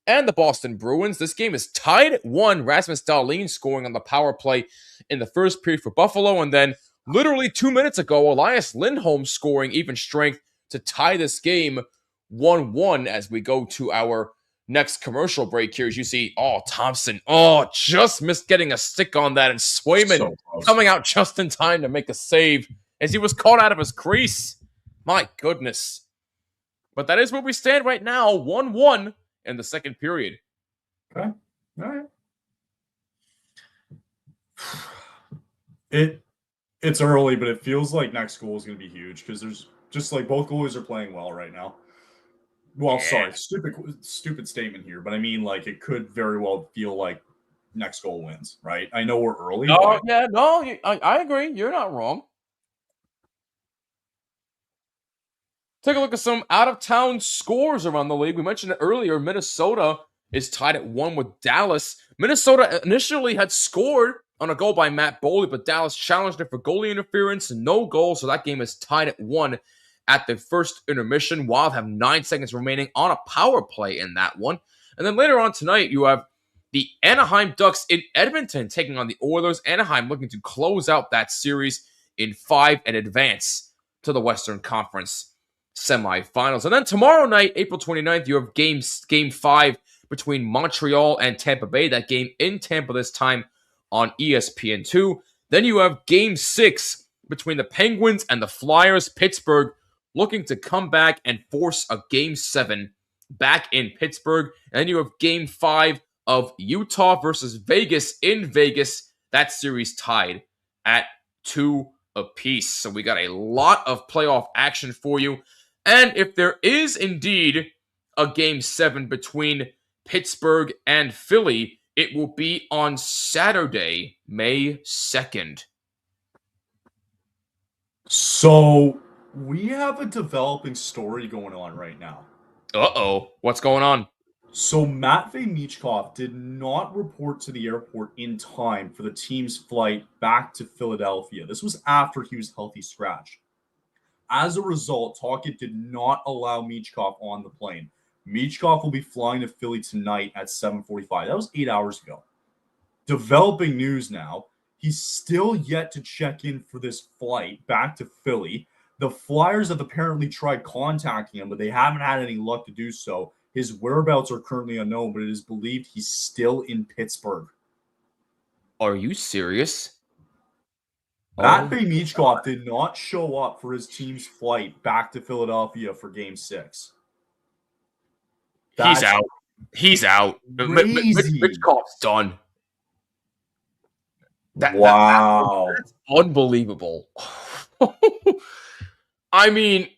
and the Boston Bruins. This game is tied at 1. Rasmus Dahlin scoring on the power play in the first period for Buffalo. And then literally 2 minutes ago, Elias Lindholm scoring even strength to tie this game 1-1 as we go to our next commercial break here. As you see, Thompson, just missed getting a stick on that, and Swayman coming out just in time to make a save as he was caught out of his crease. My goodness. But that is where we stand right now, 1-1 in the second period. Okay. All right. It's early, but it feels like next goal is going to be huge because there's just like both goalies are playing well right now. Well, sorry, stupid statement here, but I mean, like, it could very well feel like next goal wins, right? I know we're early. I agree. You're not wrong. Take a look at some out-of-town scores around the league. We mentioned it earlier. Minnesota is tied at 1 with Dallas. Minnesota initially had scored on a goal by Matt Boley, but Dallas challenged it for goalie interference. No goal, so that game is tied at 1 at the first intermission. Wild have 9 seconds remaining on a power play in that one. And then later on tonight, you have the Anaheim Ducks in Edmonton taking on the Oilers. Anaheim looking to close out that series in 5 and advance to the Western Conference semifinals. And then tomorrow night, April 29th, you have game 5 between Montreal and Tampa Bay. That game in Tampa this time on ESPN2. Then you have game 6 between the Penguins and the Flyers. Pittsburgh looking to come back and force a game 7 back in Pittsburgh. And then you have game 5 of Utah versus Vegas in Vegas. That series tied at 2 apiece. So we got a lot of playoff action for you. And if there is indeed a game 7 between Pittsburgh and Philly, it will be on Saturday, May 2nd. So we have a developing story going on right now. Uh-oh. What's going on? So Matvei Michkov did not report to the airport in time for the team's flight back to Philadelphia. This was after he was healthy scratched. As a result, Talkett did not allow Michkov on the plane. Michkov will be flying to Philly tonight at 7:45. That was 8 hours ago. Developing news now. He's still yet to check in for this flight back to Philly. The Flyers have apparently tried contacting him, but they haven't had any luck to do so. His whereabouts are currently unknown, but it is believed he's still in Pittsburgh. Are you serious? Matvei Michkov did not show up for his team's flight back to Philadelphia for Game 6. He's out. He's out. Michkov's done. Wow. That's unbelievable. I mean,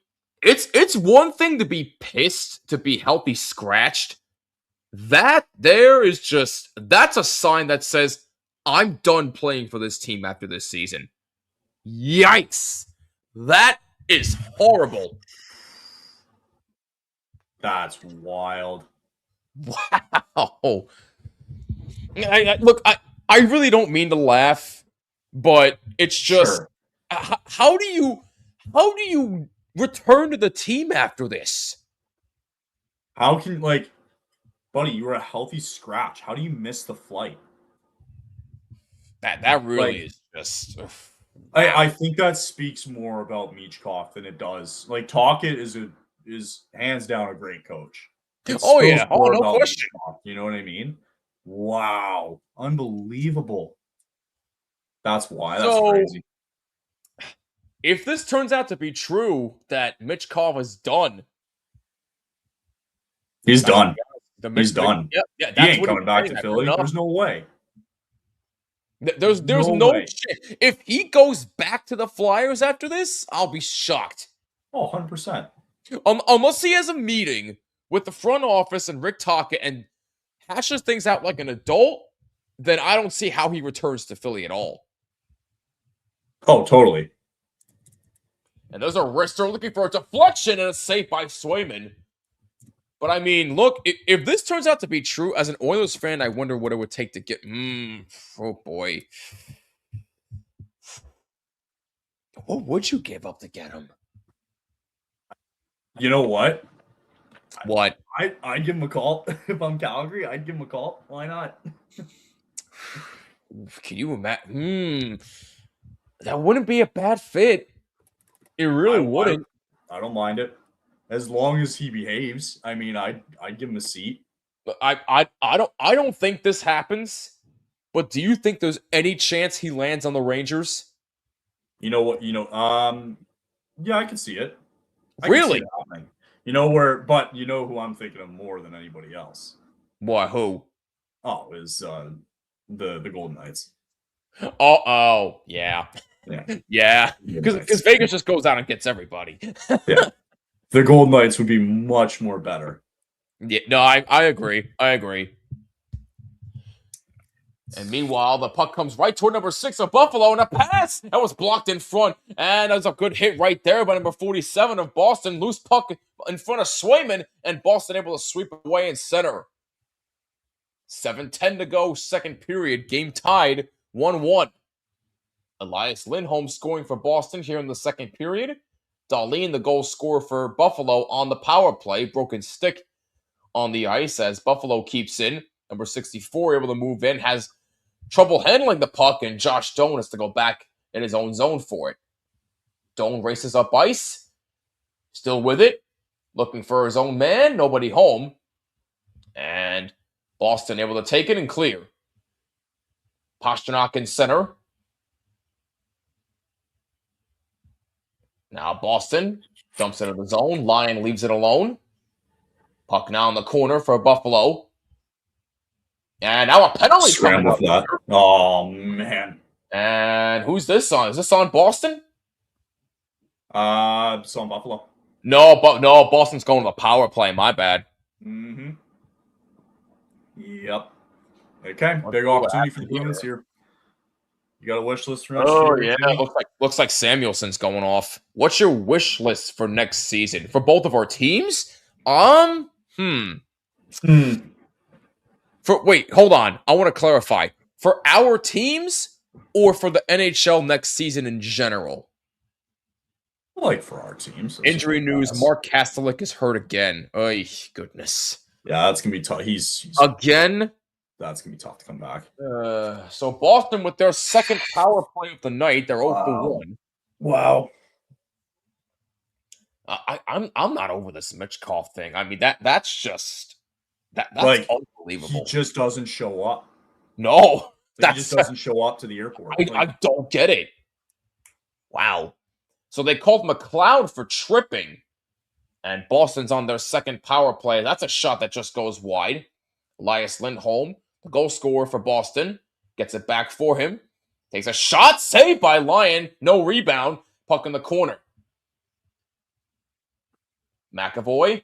it's one thing to be pissed, to be healthy scratched. That's a sign that says, I'm done playing for this team after this season. Yikes. That is horrible. That's wild. Wow. Look, I really don't mean to laugh, but it's just, Sure. how do you return to the team after this? How can, buddy, you were a healthy scratch. How do you miss the flight? That really is just. I think that speaks more about Michkov than it does. Talkett is hands down a great coach. Oh yeah, no question. Michkov, you know what I mean? Wow, unbelievable. That's why. That's crazy. If this turns out to be true, that Michkov is done, he's done. He's done. Yeah, he ain't coming back to Philly. There's no way. There's no shit. If he goes back to the Flyers after this, I'll be shocked. Oh, 100%. Unless he has a meeting with the front office and Rick Tocchet and hashes things out like an adult, then I don't see how he returns to Philly at all. Oh, totally. And there's a wrist. They're looking for a deflection and a save by Swayman. But I mean, look, if this turns out to be true, as an Oilers fan, I wonder what it would take to get. Oh boy, what would you give up to get him? You know what? What? I'd give him a call if I'm Calgary. I'd give him a call. Why not? Can you imagine? That wouldn't be a bad fit. It really wouldn't. I don't mind it. As long as he behaves, I mean, I'd give him a seat. I don't think this happens. But do you think there's any chance he lands on the Rangers? You know what? Yeah, I can see it. Really? But you know who I'm thinking of more than anybody else. Why? Who? Oh, is the Golden Knights. Oh, yeah. Yeah. Because Vegas just goes out and gets everybody. Yeah. The Golden Knights would be much more better. Yeah, no, I agree. And meanwhile, the puck comes right toward number 6 of Buffalo, and a pass that was blocked in front. And there's a good hit right there by number 47 of Boston. Loose puck in front of Swayman, and Boston able to sweep away in center. 7:10 to go, second period. Game tied, 1-1. Elias Lindholm scoring for Boston here in the second period. Dahlin, the goal scorer for Buffalo on the power play. Broken stick on the ice as Buffalo keeps in. Number 64 able to move in. Has trouble handling the puck, and Josh Doan has to go back in his own zone for it. Doan races up ice. Still with it. Looking for his own man. Nobody home. And Boston able to take it and clear. Pastrnak in center. Now Boston dumps into the zone. Lyon leaves it alone. Puck now in the corner for Buffalo. And now a penalty. Scramble for that. Oh, man. And who's this on? Is this on Boston? It's on Buffalo. No, Boston's going to the power play. My bad. Mm-hmm. Yep. Okay, big opportunity for the Bruins here. You got a wish list for next year? Oh, yeah. Looks like Samuelson's going off. What's your wish list for next season? For both of our teams? Wait, hold on. I want to clarify. For our teams or for the NHL next season in general? Like for our teams. Injury news, Mark Kastelik is hurt again. Oh, goodness. Yeah, that's going to be tough. He's again? That's going to be tough to come back. So Boston with their second power play of the night, they're 0 for 1. Wow. I'm not over this Michkov thing. I mean that's just that's like, unbelievable. He just doesn't show up. No, he just doesn't show up to the airport. I don't get it. Wow. So they called McLeod for tripping, and Boston's on their second power play. That's a shot that just goes wide. Elias Lindholm, the goal scorer for Boston, gets it back for him. Takes a shot, saved by Lyon. No rebound. Puck in the corner. McAvoy.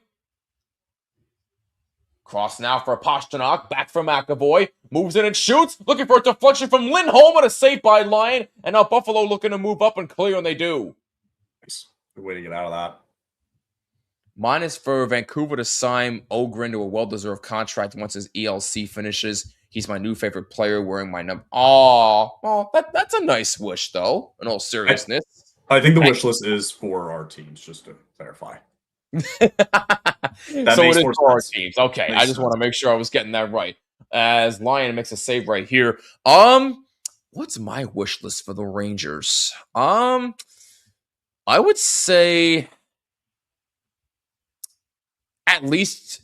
Cross now for Pastrnak. Back for McAvoy. Moves in and shoots. Looking for a deflection from Lindholm and a save by Lyon. And now Buffalo looking to move up and clear, and they do. Good way to get out of that. Mine is for Vancouver to sign Ogren to a well-deserved contract once his ELC finishes. He's my new favorite player wearing my number. Oh, that's a nice wish, though, in all seriousness. I think the wish list is for our teams, just to clarify. So it is for our teams. Okay, I just want to make sure I was getting that right. As Lyon makes a save right here. What's my wish list for the Rangers? I would say at least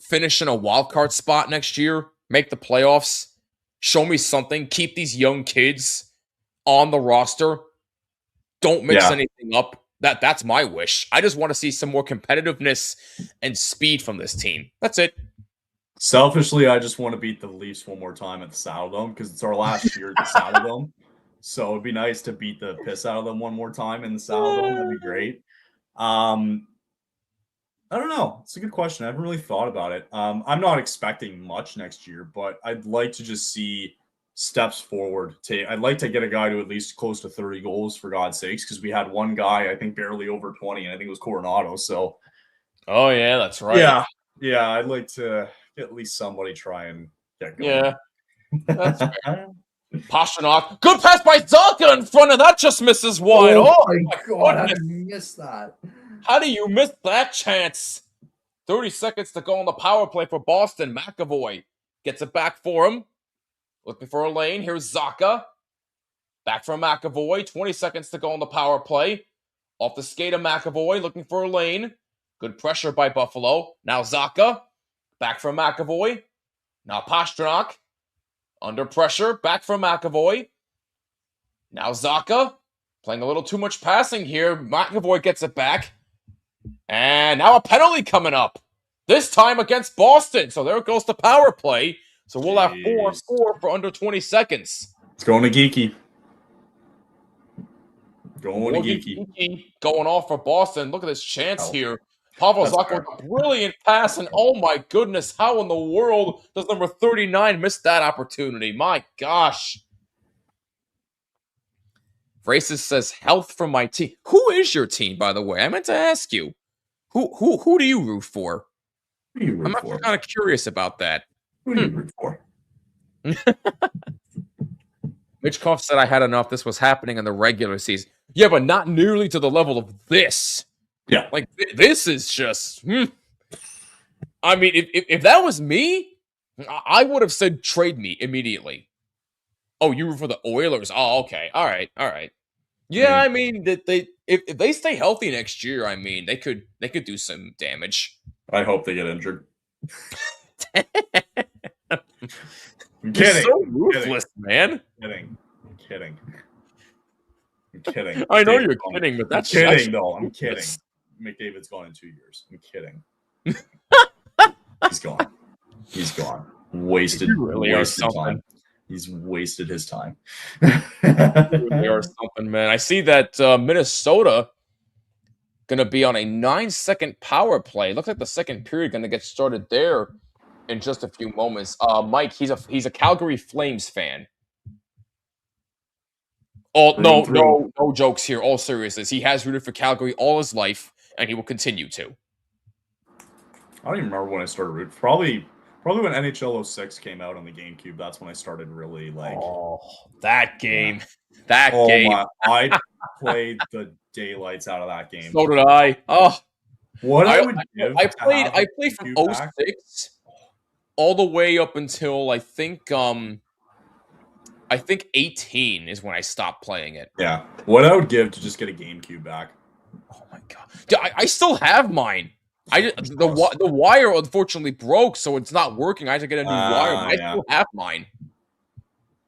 finish in a wild card spot next year, make the playoffs, show me something, keep these young kids on the roster, don't mix anything up. That's my wish. I just want to see some more competitiveness and speed from this team. That's it. Selfishly, I just want to beat the Leafs one more time at the Saddledome because it's our last year at the Saddledome. So it'd be nice to beat the piss out of them one more time in the Saddledome. That'd be great. I don't know. It's a good question. I haven't really thought about it. I'm not expecting much next year, but I'd like to just see steps forward. I'd like to get a guy to at least close to 30 goals, for God's sakes, because we had one guy, I think, barely over 20, and I think it was Coronado. So, oh, yeah, that's right. Yeah, I'd like to get at least somebody try and get going. Yeah, that's fair. Pastrnak, good pass by Zalka in front of that, just misses wide. Oh my God, how did you miss that? How do you miss that chance? 30 seconds to go on the power play for Boston. McAvoy gets it back for him. Looking for a lane. Here's Zaka. Back from McAvoy. 20 seconds to go on the power play. Off the skate of McAvoy. Looking for a lane. Good pressure by Buffalo. Now Zaka. Back from McAvoy. Now Pastrnak. Under pressure. Back from McAvoy. Now Zaka. Playing a little too much passing here. McAvoy gets it back. And now a penalty coming up. This time against Boston. So there goes the power play. So we'll have 4-4 for under 20 seconds. It's going to Geeky. Going off for Boston. Look at this chance here. Pavel Zacha with a brilliant pass. And oh my goodness, how in the world does number 39 miss that opportunity? My gosh. Racist says, health from my team. Who is your team, by the way? I meant to ask you. Who do you root for? I'm actually kind of curious about that. Who do you root for? Michkov said I had enough. This was happening in the regular season. Yeah, but not nearly to the level of this. Yeah. Like, this is just... I mean, if that was me, I would have said trade me immediately. Oh, you root for the Oilers? Oh, okay. All right. Yeah, I mean, if they stay healthy next year, I mean, they could do some damage. I hope they get injured. I'm kidding. So ruthless, man. I'm kidding. I know you're kidding, but that's kidding. No, I'm kidding. McDavid's gone in 2 years. I'm kidding. He's gone. Wasted. You really wasted are something. Time. He's wasted his time. Really are something, man. I see that Minnesota going to be on a 9-second power play. Looks like the second period going to get started there in just a few moments. Mike, he's a Calgary Flames fan. Oh, no jokes here. All seriousness. He has rooted for Calgary all his life, and he will continue to. I don't even remember when I started rooting. Probably when NHL 06 came out on the GameCube. That's when I started really like. Oh, that game. Yeah. That Oh game. my! I played the daylights out of that game. So did I. Oh, What I I would give I to played have I the played from GameCube back. 06 all the way up until I think 18 is when I stopped playing it. Yeah. What I would give to just get a GameCube back. Oh my god. Dude, I still have mine. The wire unfortunately broke, so it's not working. I had to get a new wire, but I Yeah. still have mine.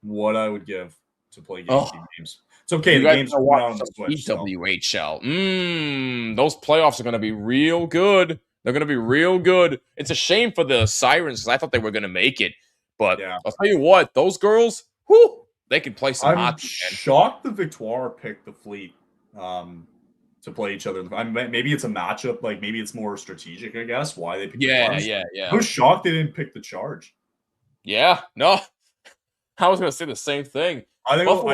What I would give to play Oh, GameCube games. It's okay. you The guys game's gotta coming watch out on the some Switch. So. PWHL. Those playoffs are gonna be real good. They're gonna be real good. It's a shame for the Sirens because I thought they were gonna make it, but Yeah. I'll tell you what, those girls, whoo, they can play some I'm hockey. shocked the Victoire picked the Fleet to play each other. Maybe it's a matchup. Like maybe it's more strategic. I guess why they picked. Yeah. I was shocked they didn't pick the Charge. Yeah, no, I was gonna say the same thing. I still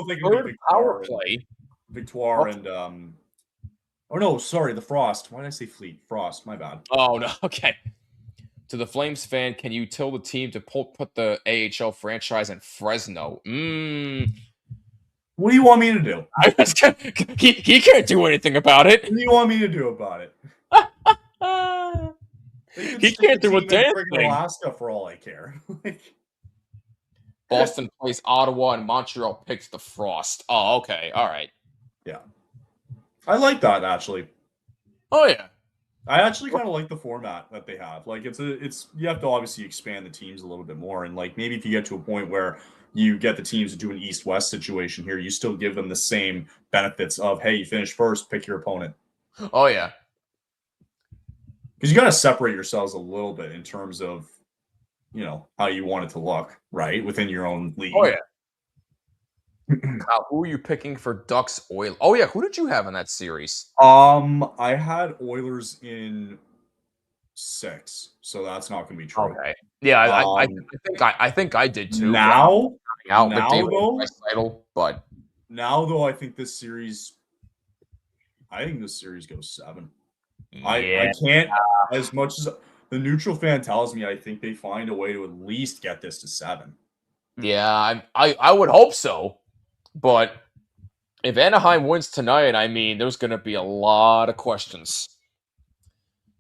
think it'll be power play. Victoire and oh no, sorry, the Frost. Why did I say Fleet? Frost. My bad. Oh no, okay. To the Flames fan, can you tell the team to put the AHL franchise in Fresno? What do you want me to do? He can't do anything about it. What do you want me to do about it? He can't do a damn thing. Alaska for all I care. Boston plays Ottawa and Montreal picks the Frost. Oh, okay. All right. Yeah. I like that actually. Oh yeah. I actually kind of like the format that they have. Like it's you have to obviously expand the teams a little bit more, and like maybe if you get to a point where you get the teams to do an East-West situation here, you still give them the same benefits of, hey, you finish first, pick your opponent. Oh yeah. Because you got to separate yourselves a little bit in terms of, how you want it to look, right, within your own league. Oh yeah. Kyle, who are you picking for Ducks Oilers? Oh yeah, who did you have in that series? I had Oilers in 6, so that's not going to be true. Okay. Yeah, I think I did too. Now but now though, I think this series goes 7. Yeah. I can't, as much as the neutral fan tells me, I think they find a way to at least get this to 7. Yeah, I would hope so. But if Anaheim wins tonight, I mean, there's going to be a lot of questions.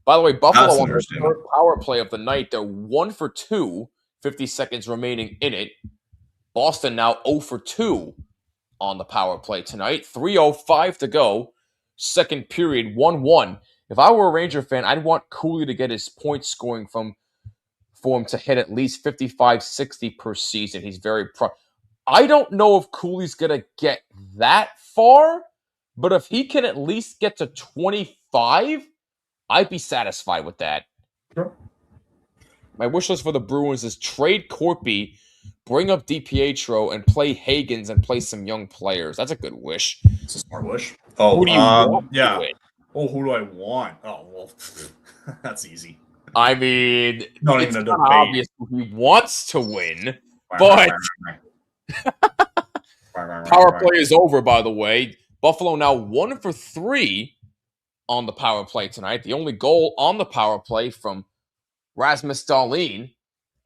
By the way, Buffalo on their third power play of the night. They're 1 for 2, 50 seconds remaining in it. Boston now 0 for 2 on the power play tonight. 3:05 to go. Second period, 1-1. If I were a Ranger fan, I'd want Cooley to get his point scoring for him to hit at least 55-60 per season. He's very I don't know if Cooley's going to get that far, but if he can at least get to 25, I'd be satisfied with that. Sure. My wish list for the Bruins is trade Corpy, bring up DiPietro, and play Hagens and play some young players. That's a good wish. It's a smart wish. Oh, who do you want? Yeah. Oh, who do I want? Oh, well, that's easy. I mean, not even a debate. Obvious who he wants to win, but power play is over, by the way. Buffalo now 1 for 3 on the power play tonight. The only goal on the power play from Rasmus Dahlin,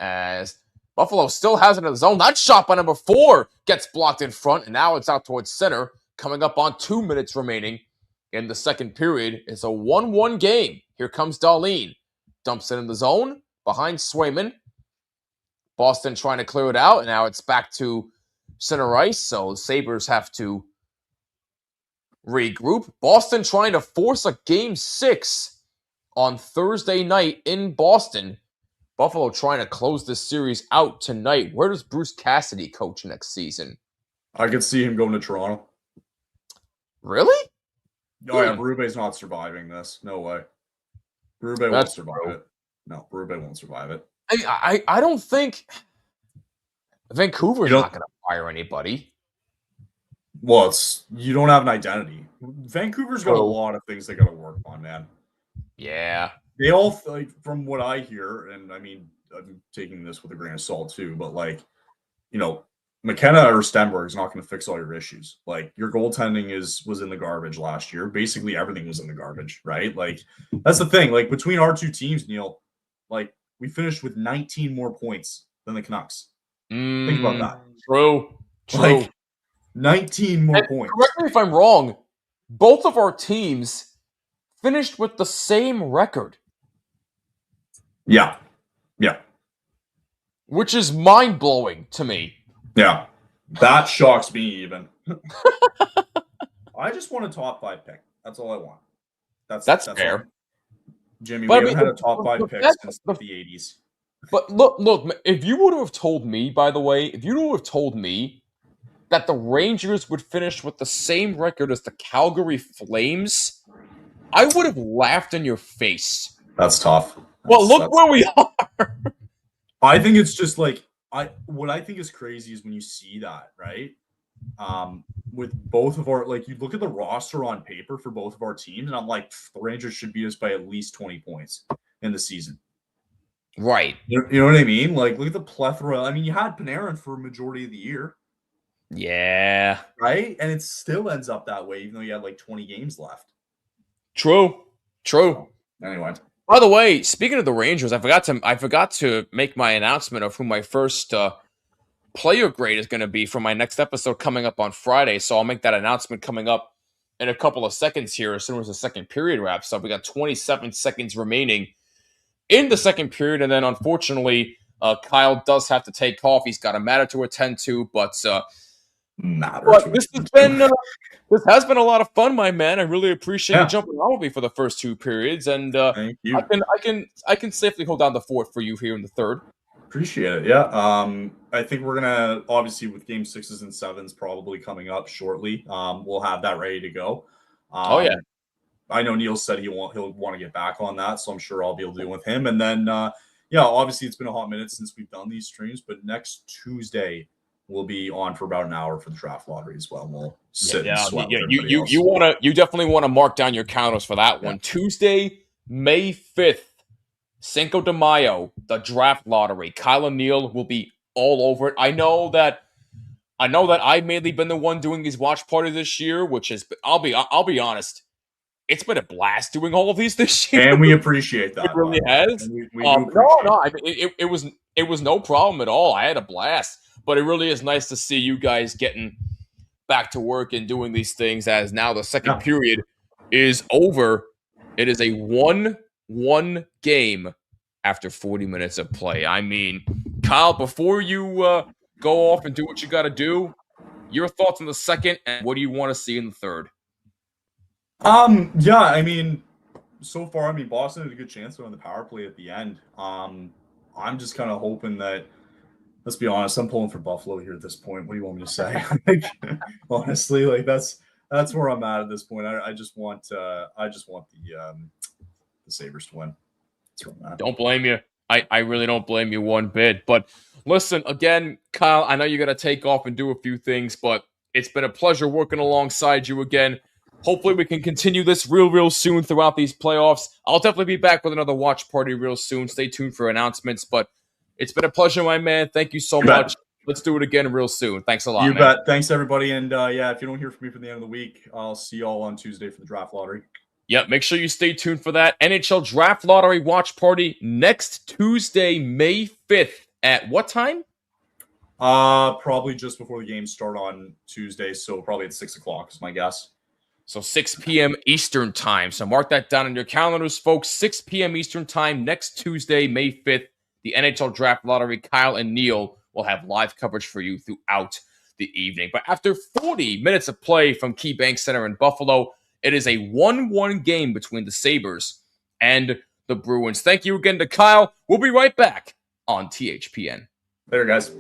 as Buffalo still has it in the zone. That shot by number 4 gets blocked in front, and now it's out towards center. Coming up on 2 minutes remaining in the second period. It's a 1-1 game. Here comes Dahlin. Dumps it in the zone behind Swayman. Boston trying to clear it out, and now it's back to center ice, so the Sabres have to regroup. Boston trying to force a Game 6 on Thursday night in Boston. Buffalo trying to close this series out tonight. Where does Bruce Cassidy coach next season? I could see him going to Toronto. Really? Oh, yeah, Berube's not surviving this. No way. Berube won't survive it. No, Berube won't survive it. I don't think Vancouver's not going to fire anybody. Well, you don't have an identity. Vancouver's got a lot of things they got to work on, man. Yeah. They all, like, from what I hear, and I mean, I'm taking this with a grain of salt too, but like, McKenna or Stenberg is not going to fix all your issues. Like, your goaltending was in the garbage last year. Basically, everything was in the garbage, right? Like, that's the thing. Like, between our two teams, Neil, like, we finished with 19 more points than the Canucks. Think about that. True. Like, 19 more points. Correct me if I'm wrong. Both of our teams finished with the same record. Yeah. Which is mind-blowing to me. Yeah. That shocks me even. I just want a top 5 pick. That's all I want. That's fair. Jimmy, we haven't had a top 5 pick since the 80s. But look, if you would have told me, by the way, that the Rangers would finish with the same record as the Calgary Flames, I would have laughed in your face. That's tough. Look where we are. I think it's just like, what I think is crazy is when you see that, right? With both of our, like, you look at the roster on paper for both of our teams, and I'm like, the Rangers should beat us by at least 20 points in the season. Right. You know what I mean? Like, look at the plethora. I mean, you had Panarin for a majority of the year. Yeah. Right? And it still ends up that way, even though you had like 20 games left. True. So, anyway. By the way, speaking of the Rangers, I forgot to make my announcement of who my first player grade is going to be for my next episode coming up on Friday. So I'll make that announcement coming up in a couple of seconds here as soon as the second period wraps up. We got 27 seconds remaining in the second period, and then unfortunately, Kyle does have to take off. He's got a matter to attend to, but this has been a lot of fun, my man. I really appreciate you jumping on with me for the first 2 periods, and thank you. I can safely hold down the fort for you here in the third. Appreciate it. Yeah. I think we're gonna, obviously, with game 6s and 7s probably coming up shortly. We'll have that ready to go. I know Neil said he'll want to get back on that, so I'm sure I'll be able to do it with him. And then obviously it's been a hot minute since we've done these streams, but next Tuesday we'll be on for about an hour for the draft lottery as well. And we'll sit and sweat. You definitely want to mark down your counters for that one. Tuesday, May 5th, Cinco de Mayo, the draft lottery. Kyle and Neil will be all over it. I know that I've mainly been the one doing these watch parties this year, which is, I'll be honest, it's been a blast doing all of these this year, and we appreciate that. It really has. It was no problem at all. I had a blast, but it really is nice to see you guys getting back to work and doing these things. As now the second period is over. It is a 1-1 game after 40 minutes of play. I mean, Kyle, before you go off and do what you got to do, your thoughts on the second, and what do you want to see in the third? I mean, so far, Boston had a good chance on the power play at the end. I'm just kind of hoping that, let's be honest, I'm pulling for Buffalo here at this point. What do you want me to say? Honestly, that's where I'm at this point. I just want the Sabres to win. That's where I'm at. Don't blame you. I really don't blame you one bit. But listen, again, Kyle, I know you got to take off and do a few things, but it's been a pleasure working alongside you again. Hopefully we can continue this real soon throughout these playoffs. I'll definitely be back with another watch party real soon. Stay tuned for announcements, but it's been a pleasure, my man. Thank you so much. Let's do it again real soon. Thanks a lot, You man. bet. Thanks, everybody. And if you don't hear from me for the end of the week, I'll see you all on Tuesday for the draft lottery. Yep, make sure you stay tuned for that. NHL Draft Lottery Watch Party next Tuesday, May 5th. At what time? Probably just before the games start on Tuesday, so probably at 6 o'clock is my guess. So 6 p.m. Eastern time. So mark that down on your calendars, folks. 6 p.m. Eastern time next Tuesday, May 5th. The NHL Draft Lottery. Kyle and Neil will have live coverage for you throughout the evening. But after 40 minutes of play from KeyBank Center in Buffalo, it is a 1-1 game between the Sabres and the Bruins. Thank you again to Kyle. We'll be right back on THPN. Later, guys.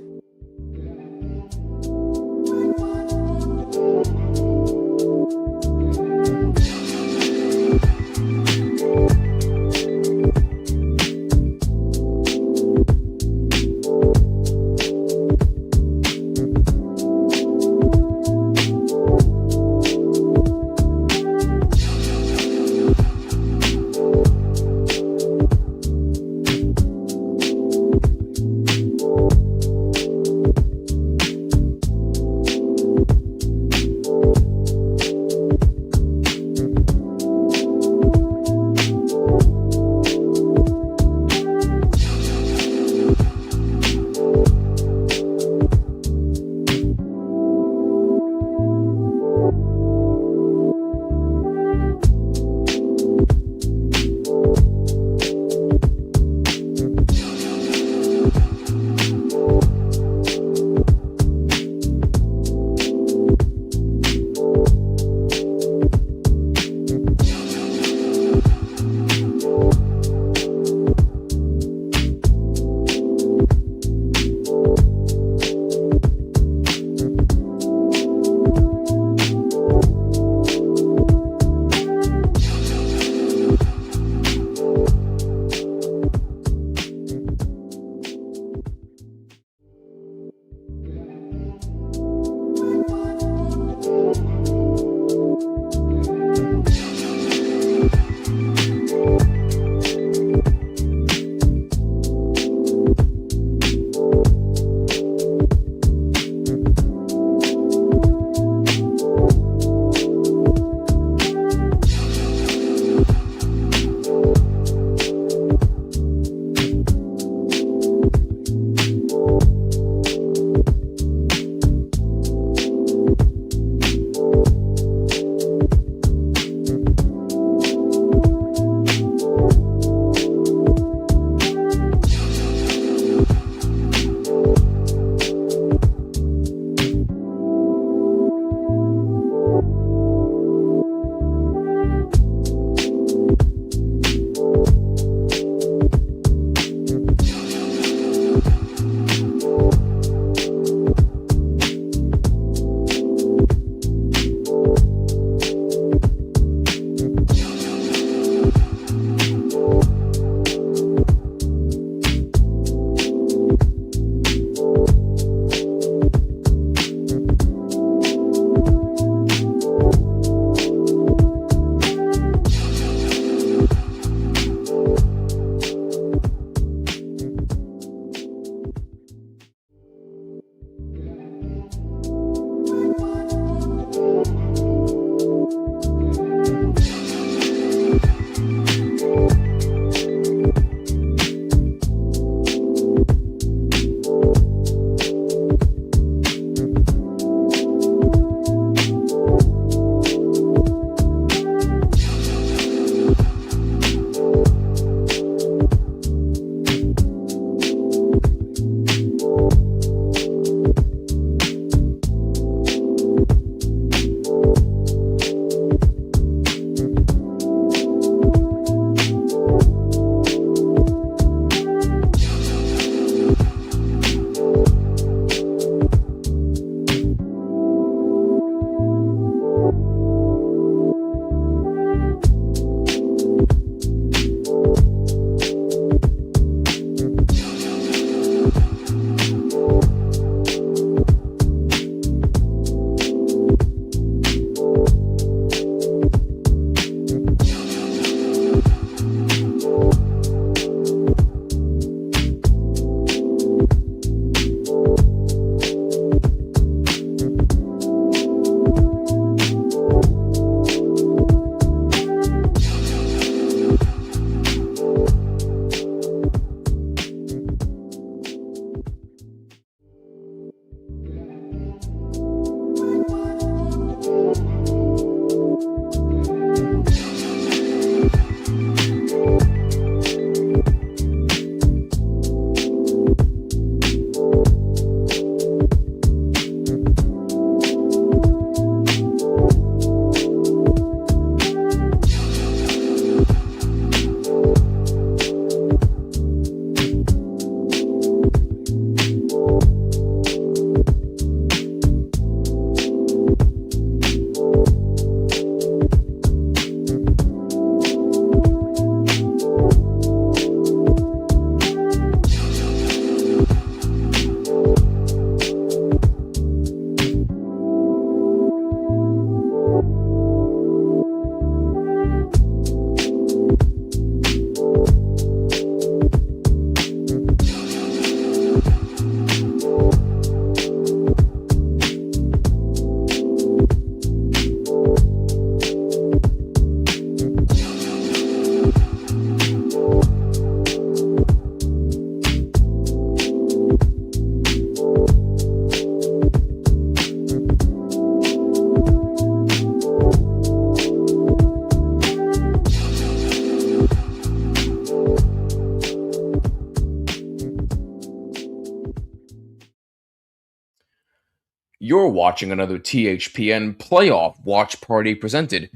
You're watching another THPN playoff watch party presented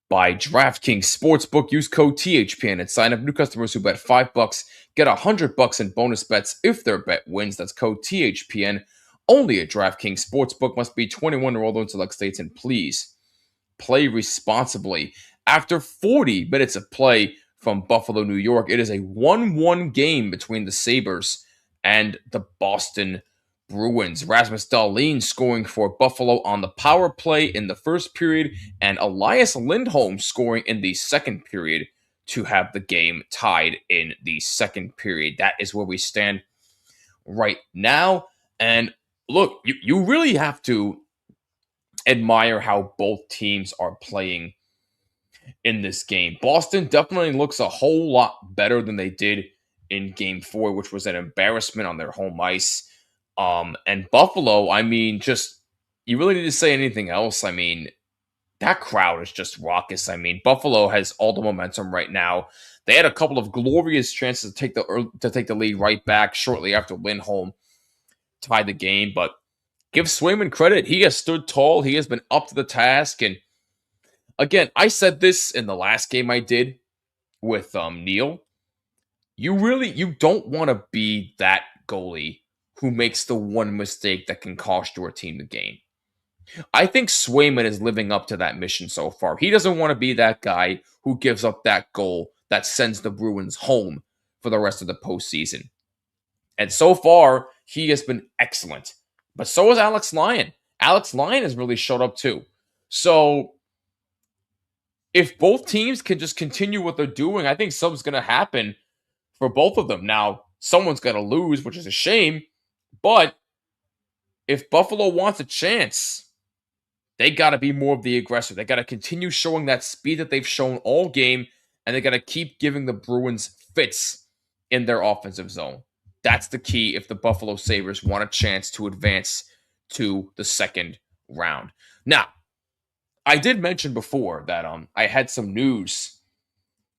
by DraftKings Sportsbook. Use code THPN and sign up. New customers who bet $5 get $100 in bonus bets if their bet wins. That's code THPN. Only at DraftKings Sportsbook. Must be 21 or older in select states, and please play responsibly. After 40 minutes of play from Buffalo, New York, it is a 1-1 game between the Sabres and the Boston Bruins. Rasmus Dahlin scoring for Buffalo on the power play in the first period, and Elias Lindholm scoring in the second period to have the game tied in the second period. That is where we stand right now. And look, you really have to admire how both teams are playing in this game. Boston definitely looks a whole lot better than they did in Game 4, which was an embarrassment on their home ice. And Buffalo, I mean, just, you really need to say anything else. I mean, that crowd is just raucous. I mean, Buffalo has all the momentum right now. They had a couple of glorious chances to take the lead right back shortly after Lindholm tied the game, but give Swayman credit. He has stood tall. He has been up to the task. And again, I said this in the last game I did with Neil. You don't want to be that goalie who makes the one mistake that can cost your team the game. I think Swayman is living up to that mission so far. He doesn't want to be that guy who gives up that goal that sends the Bruins home for the rest of the postseason. And so far, he has been excellent. But so has Alex Lyon. Alex Lyon has really showed up too. So if both teams can just continue what they're doing, I think something's going to happen for both of them. Now, someone's going to lose, which is a shame. But if Buffalo wants a chance, they got to be more of the aggressor. They got to continue showing that speed that they've shown all game, and they got to keep giving the Bruins fits in their offensive zone. That's the key if the Buffalo Sabres want a chance to advance to the second round. Now, I did mention before that I had some news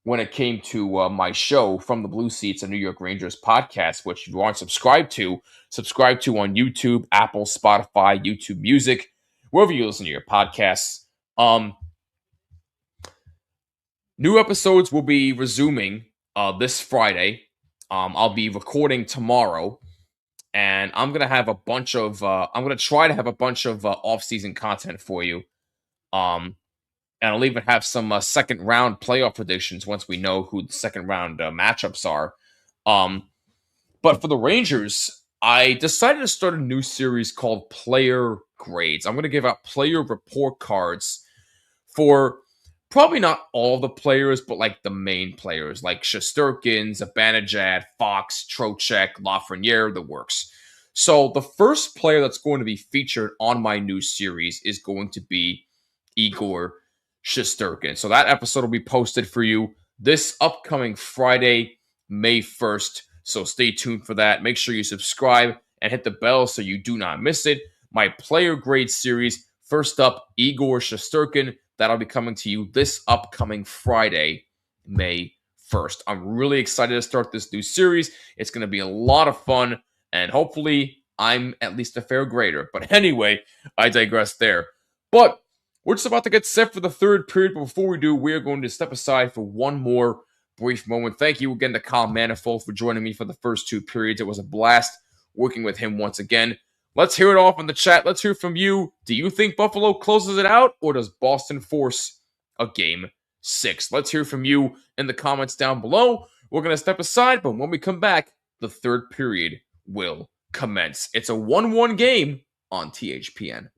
when it came to my show From the Blue Seats, a New York Rangers podcast, which if you aren't subscribed to on YouTube, Apple, Spotify, YouTube Music, wherever you listen to your podcasts. New episodes will be resuming this Friday. I'll be recording tomorrow, and I'm gonna have a bunch of. I'm gonna try to have a bunch of off-season content for you. And I'll even have some second round playoff predictions once we know who the second round matchups are. But for the Rangers, I decided to start a new series called Player Grades. I'm going to give out player report cards for probably not all the players, but like the main players, like Shesterkin, Zibanejad, Fox, Trocheck, Lafreniere, the works. So the first player that's going to be featured on my new series is going to be Igor Shesterkin. So that episode will be posted for you this upcoming Friday, May 1st. So stay tuned for that. Make sure you subscribe and hit the bell so you do not miss it. My player grade series. First up, Igor Shesterkin. That'll be coming to you this upcoming Friday, May 1st. I'm really excited to start this new series. It's going to be a lot of fun, and hopefully I'm at least a fair grader. But anyway, I digress there. But we're just about to get set for the third period, but before we do, we're going to step aside for one more brief moment. Thank you again to Kyle Manifold for joining me for the first two periods. It was a blast working with him once again. Let's hear it off in the chat. Let's hear from you. Do you think Buffalo closes it out, or does Boston force a Game 6? Let's hear from you in the comments down below. We're going to step aside, but when we come back, the third period will commence. It's a 1-1 game on THPN.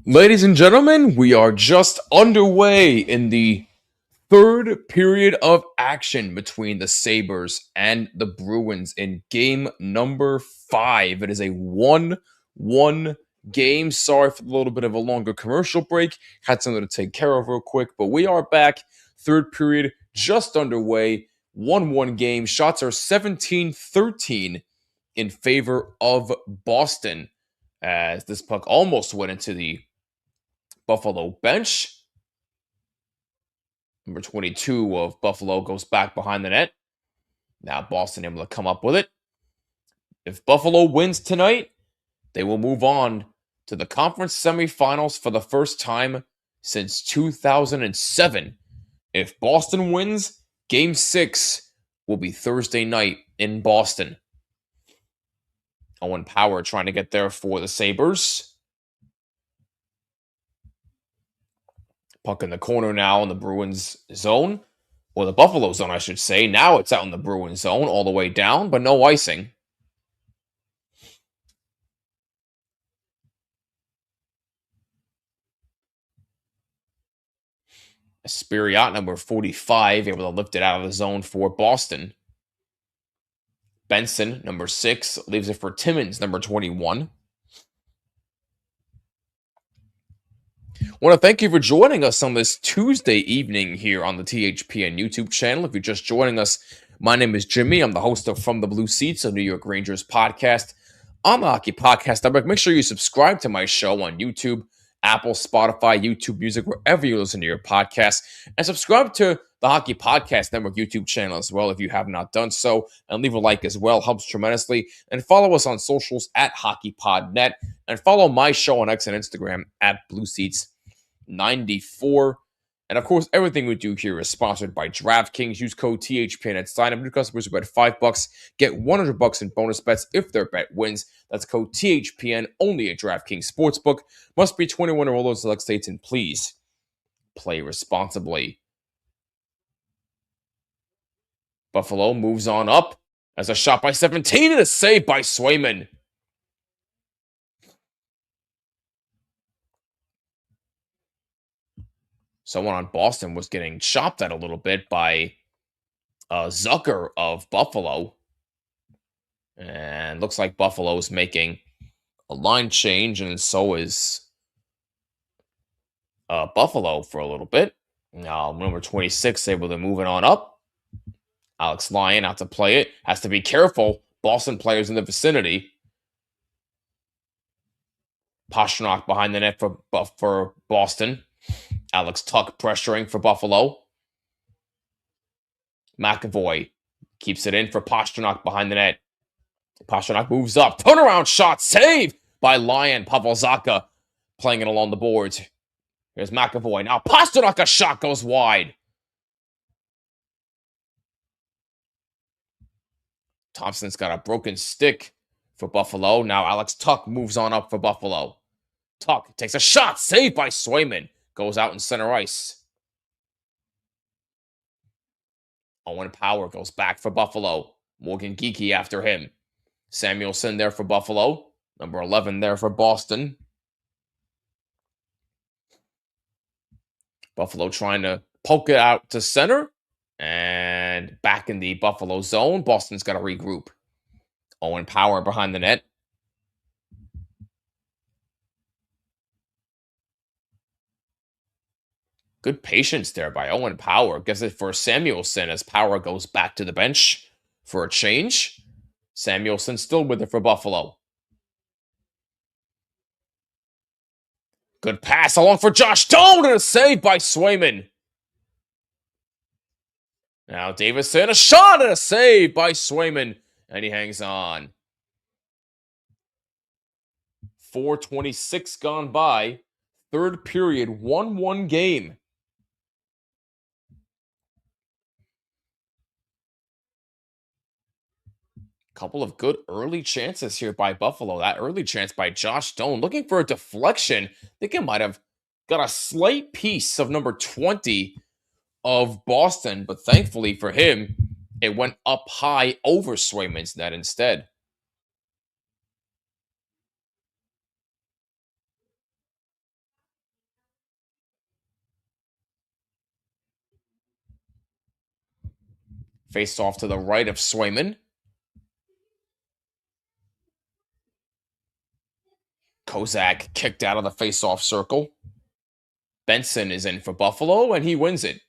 Ladies and gentlemen, we are just underway in the third period of action between the Sabres and the Bruins in game number 5. It is a 1-1 game. Sorry for a little bit of a longer commercial break. Had something to take care of real quick, but we are back. Third period just underway. 1-1 game. Shots are 17-13 in favor of Boston, as this puck almost went into the Buffalo bench. Number 22 of Buffalo goes back behind the net. Now Boston able to come up with it. If Buffalo wins tonight, they will move on to the conference semifinals for the first time since 2007. If Boston wins, Game 6 will be Thursday night in Boston. Owen Power trying to get there for the Sabres. Puck in the corner now in the Bruins zone, or the Buffalo zone, I should say. Now it's out in the Bruins zone all the way down, but no icing. Spiriot, number 45, able to lift it out of the zone for Boston. Benson, number 6, leaves it for Timmins, number 21. I want to thank you for joining us on this Tuesday evening here on the THPN YouTube channel. If you're just joining us, my name is Jimmy. I'm the host of From the Blue Seats, a New York Rangers podcast on the Hockey Podcast Network. Make sure you subscribe to my show on YouTube, Apple, Spotify, YouTube Music, wherever you listen to your podcasts. And subscribe to the Hockey Podcast Network YouTube channel as well if you have not done so. And leave a like as well. Helps tremendously. And follow us on socials at HockeyPodNet. And follow my show on X and Instagram at BlueSeats94. And of course, everything we do here is sponsored by DraftKings. Use code THPN at sign up. New customers who bet $5 get $100 in bonus bets if their bet wins. That's code THPN only at DraftKings Sportsbook. Must be 21 or older in select states, and please play responsibly. Buffalo moves on up as a shot by 17 and a save by Swayman. Someone on Boston was getting chopped at a little bit by Zucker of Buffalo. And looks like Buffalo's making a line change, and so is Buffalo for a little bit. Now, number 26 able to move it on up. Alex Lyon out to play it. Has to be careful. Boston players in the vicinity. Pastrnak behind the net for Boston. Alex Tuck pressuring for Buffalo. McAvoy keeps it in for Pastrnak behind the net. Pastrnak moves up. Turnaround shot. Save by Lyon. Pavel Zacha playing it along the boards. Here's McAvoy. Now Pastrnak, a shot goes wide. Thompson's got a broken stick for Buffalo. Now Alex Tuck moves on up for Buffalo. Tuck takes a shot. Saved by Swayman. Goes out in center ice. Owen Power goes back for Buffalo. Morgan Geekie after him. Samuelson there for Buffalo. Number 11 there for Boston. Buffalo trying to poke it out to center. And back in the Buffalo zone. Boston's got to regroup. Owen Power behind the net. Good patience there by Owen Power. Gives it for Samuelson as Power goes back to the bench for a change. Samuelson still with it for Buffalo. Good pass along for Josh Stone and a save by Swayman. Now Davison, a shot and a save by Swayman. And he hangs on. 4:26 gone by. Third period, 1-1 game. Couple of good early chances here by Buffalo. That early chance by Josh Stone looking for a deflection. I think it might have got a slight piece of number 20 of Boston, but thankfully for him, it went up high over Swayman's net instead. Face off to the right of Swayman. Kozak kicked out of the face-off circle. Benson is in for Buffalo, and he wins it.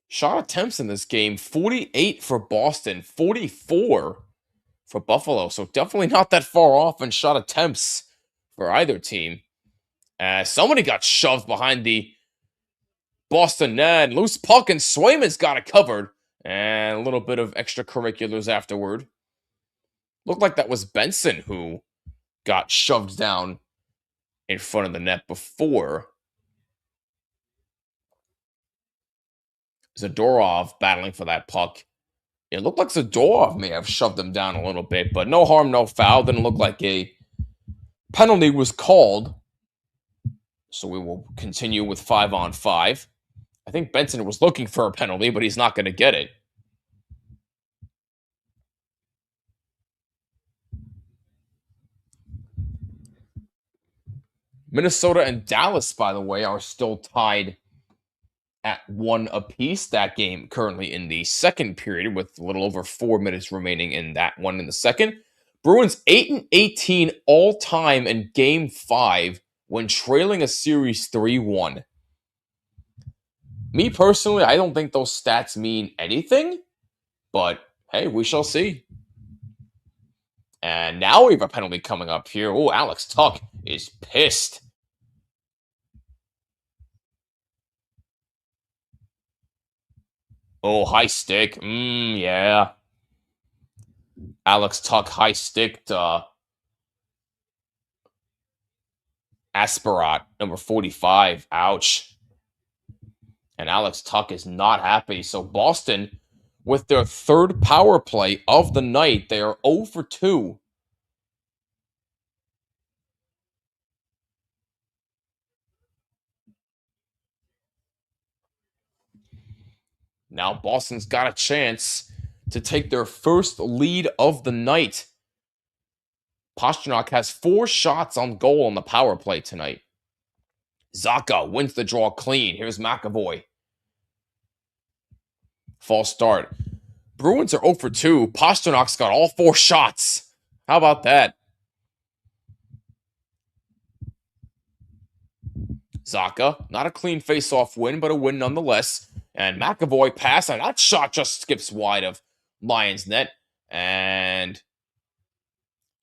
Shot attempts in this game, 48 for Boston, 44 for Buffalo. So definitely not that far off in shot attempts for either team. Somebody got shoved behind the Boston net. Loose puck, and Swayman's got it covered. And a little bit of extracurriculars afterward. Looked like that was Benson who got shoved down in front of the net before. Zadorov battling for that puck. It looked like Zadorov may have shoved him down a little bit, but no harm, no foul. Didn't look like a penalty was called. So we will continue with 5-on-5. I think Benson was looking for a penalty, but he's not going to get it. Minnesota and Dallas, by the way, are still tied at 1 apiece. That game currently in the second period with a little over 4 minutes remaining in that one in the second. Bruins 8-18 all-time in Game 5 when trailing a series 3-1. Me personally, I don't think those stats mean anything, but hey, we shall see. And now we have a penalty coming up here. Oh, Alex Tuch is pissed. Oh, high stick. Yeah. Alex Tuch high sticked Asparat, number 45. Ouch. And Alex Tuch is not happy. So Boston, with their third power play of the night, they are 0 for 2. Now Boston's got a chance to take their first lead of the night. Pastrnak has 4 shots on goal on the power play tonight. Zacha wins the draw clean. Here's McAvoy. False start. Bruins are 0 for 2. Pasternak's got all 4 shots. How about that? Zacha, not a clean face-off win, but a win nonetheless. And McAvoy pass, and that shot just skips wide of Lions net. And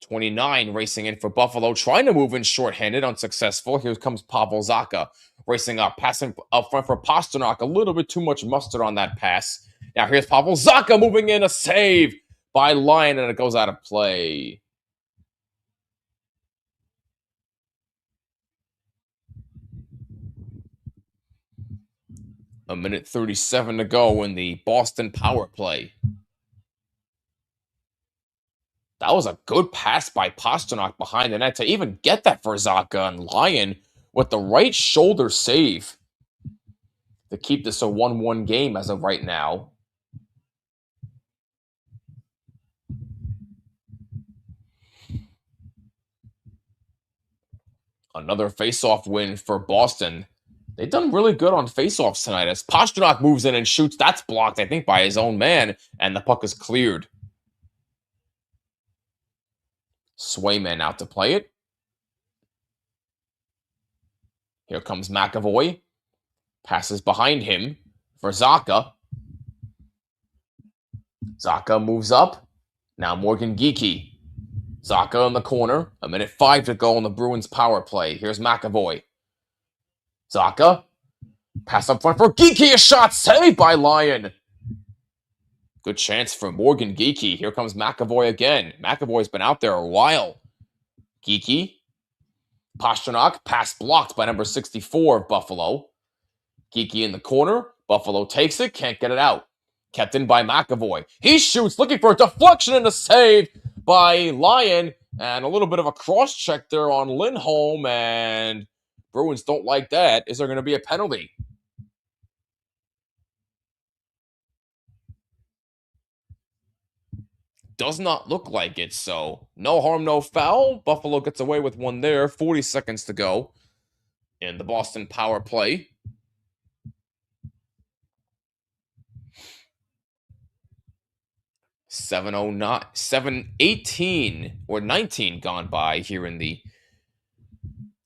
29 racing in for Buffalo, trying to move in shorthanded, unsuccessful. Here comes Pavel Zacha racing up, passing up front for Pastrnak. A little bit too much mustard on that pass. Now here's Pavel Zacha moving in, a save by Lyon, and it goes out of play. A minute 37 to go in the Boston power play. That was a good pass by Pastrnak behind the net to even get that for Zacha, and Lyon with the right shoulder save to keep this a 1-1 game as of right now. Another face-off win for Boston. They've done really good on face-offs tonight as Pastrnak moves in and shoots. That's blocked, I think, by his own man, and the puck is cleared. Swayman out to play it. Here comes McAvoy. Passes behind him for Zacha. Zacha moves up. Now Morgan Geekie. Zacha in the corner. A minute 5 to go on the Bruins power play. Here's McAvoy. Zacha. Pass up front for Geekie. A shot saved by Lyon. Good chance for Morgan Geekie. Here comes McAvoy again. McAvoy's been out there a while. Geekie. Pastrnak. Pass blocked by number 64 of Buffalo. Geekie in the corner. Buffalo takes it. Can't get it out. Kept in by McAvoy. He shoots, looking for a deflection and a save by Lyon. And a little bit of a cross-check there on Lindholm. And Bruins don't like that. Is there going to be a penalty? Does not look like it, so no harm, no foul. Buffalo gets away with one there. 40 seconds to go in the Boston power play. 7:09, 7:18 or 19 gone by here in the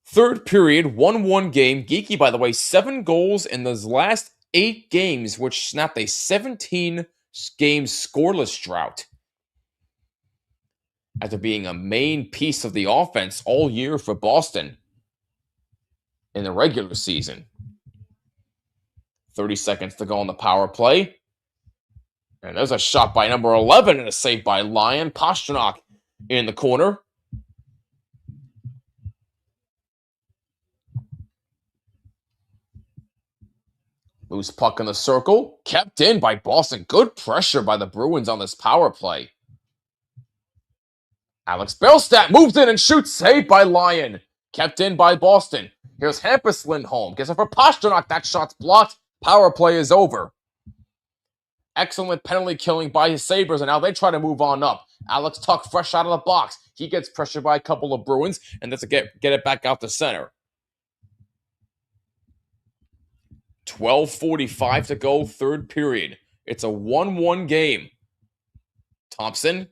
third period. 1-1 game. Geeky, by the way, 7 goals in those last 8 games, which snapped a 17-game scoreless drought after being a main piece of the offense all year for Boston in the regular season. 30 seconds to go on the power play. And there's a shot by number 11 and a save by Lyon. Pastrnak in the corner. Loose puck in the circle. Kept in by Boston. Good pressure by the Bruins on this power play. Alex Bellstat moves in and shoots. Saved by Lyon. Kept in by Boston. Here's Hampus Lindholm. Gets it for Pastrnak. That shot's blocked. Power play is over. Excellent penalty killing by his Sabres, and now they try to move on up. Alex Tuch fresh out of the box. He gets pressured by a couple of Bruins, and that's to get it back out to center. 12:45 to go, third period. It's a 1-1 game. Thompson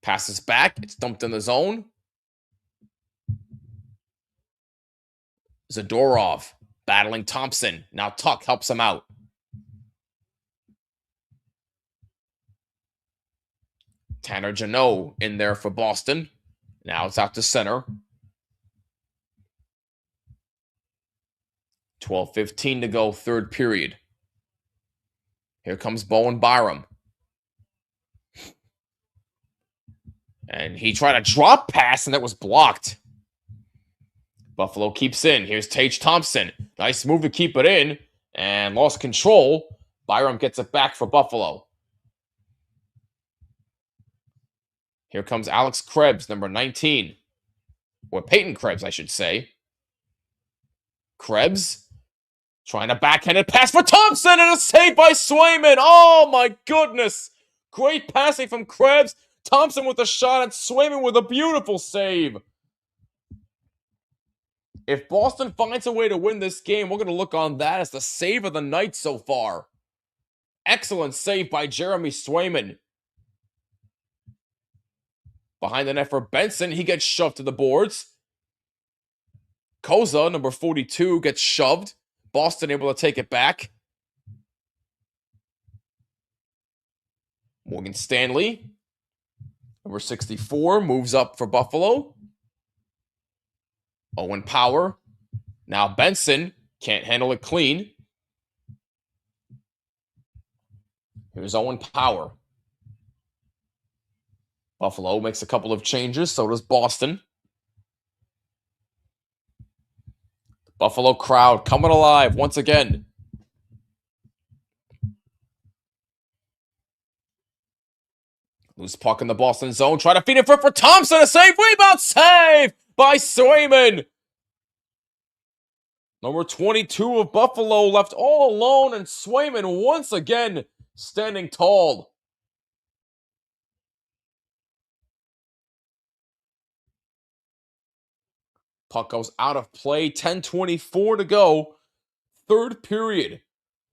passes back. It's dumped in the zone. Zadorov battling Thompson. Now Tuch helps him out. Tanner Jeannot in there for Boston. Now it's out to center. 12:15 to go, third period. Here comes Bowen Byram. And he tried a drop pass, and that was blocked. Buffalo keeps in. Here's Tage Thompson. Nice move to keep it in, and lost control. Byram gets it back for Buffalo. Here comes Alex Krebs, number 19. Or Peyton Krebs, I should say. Krebs trying a backhanded pass for Thompson, and a save by Swayman. Oh, my goodness. Great passing from Krebs. Thompson with a shot, and Swayman with a beautiful save. If Boston finds a way to win this game, we're going to look on that as the save of the night so far. Excellent save by Jeremy Swayman. Behind the net for Benson, he gets shoved to the boards. Koza, number 42, gets shoved. Boston able to take it back. Morgan Stanley, number 64, moves up for Buffalo. Owen Power. Now Benson can't handle it clean. Here's Owen Power. Buffalo makes a couple of changes, so does Boston. Buffalo crowd coming alive once again. Loose puck in the Boston zone. Try to feed it for Thompson. A save. Rebound save by Swayman. Number 22 of Buffalo left all alone, and Swayman once again standing tall. Puck goes out of play. 10:24 to go. Third period.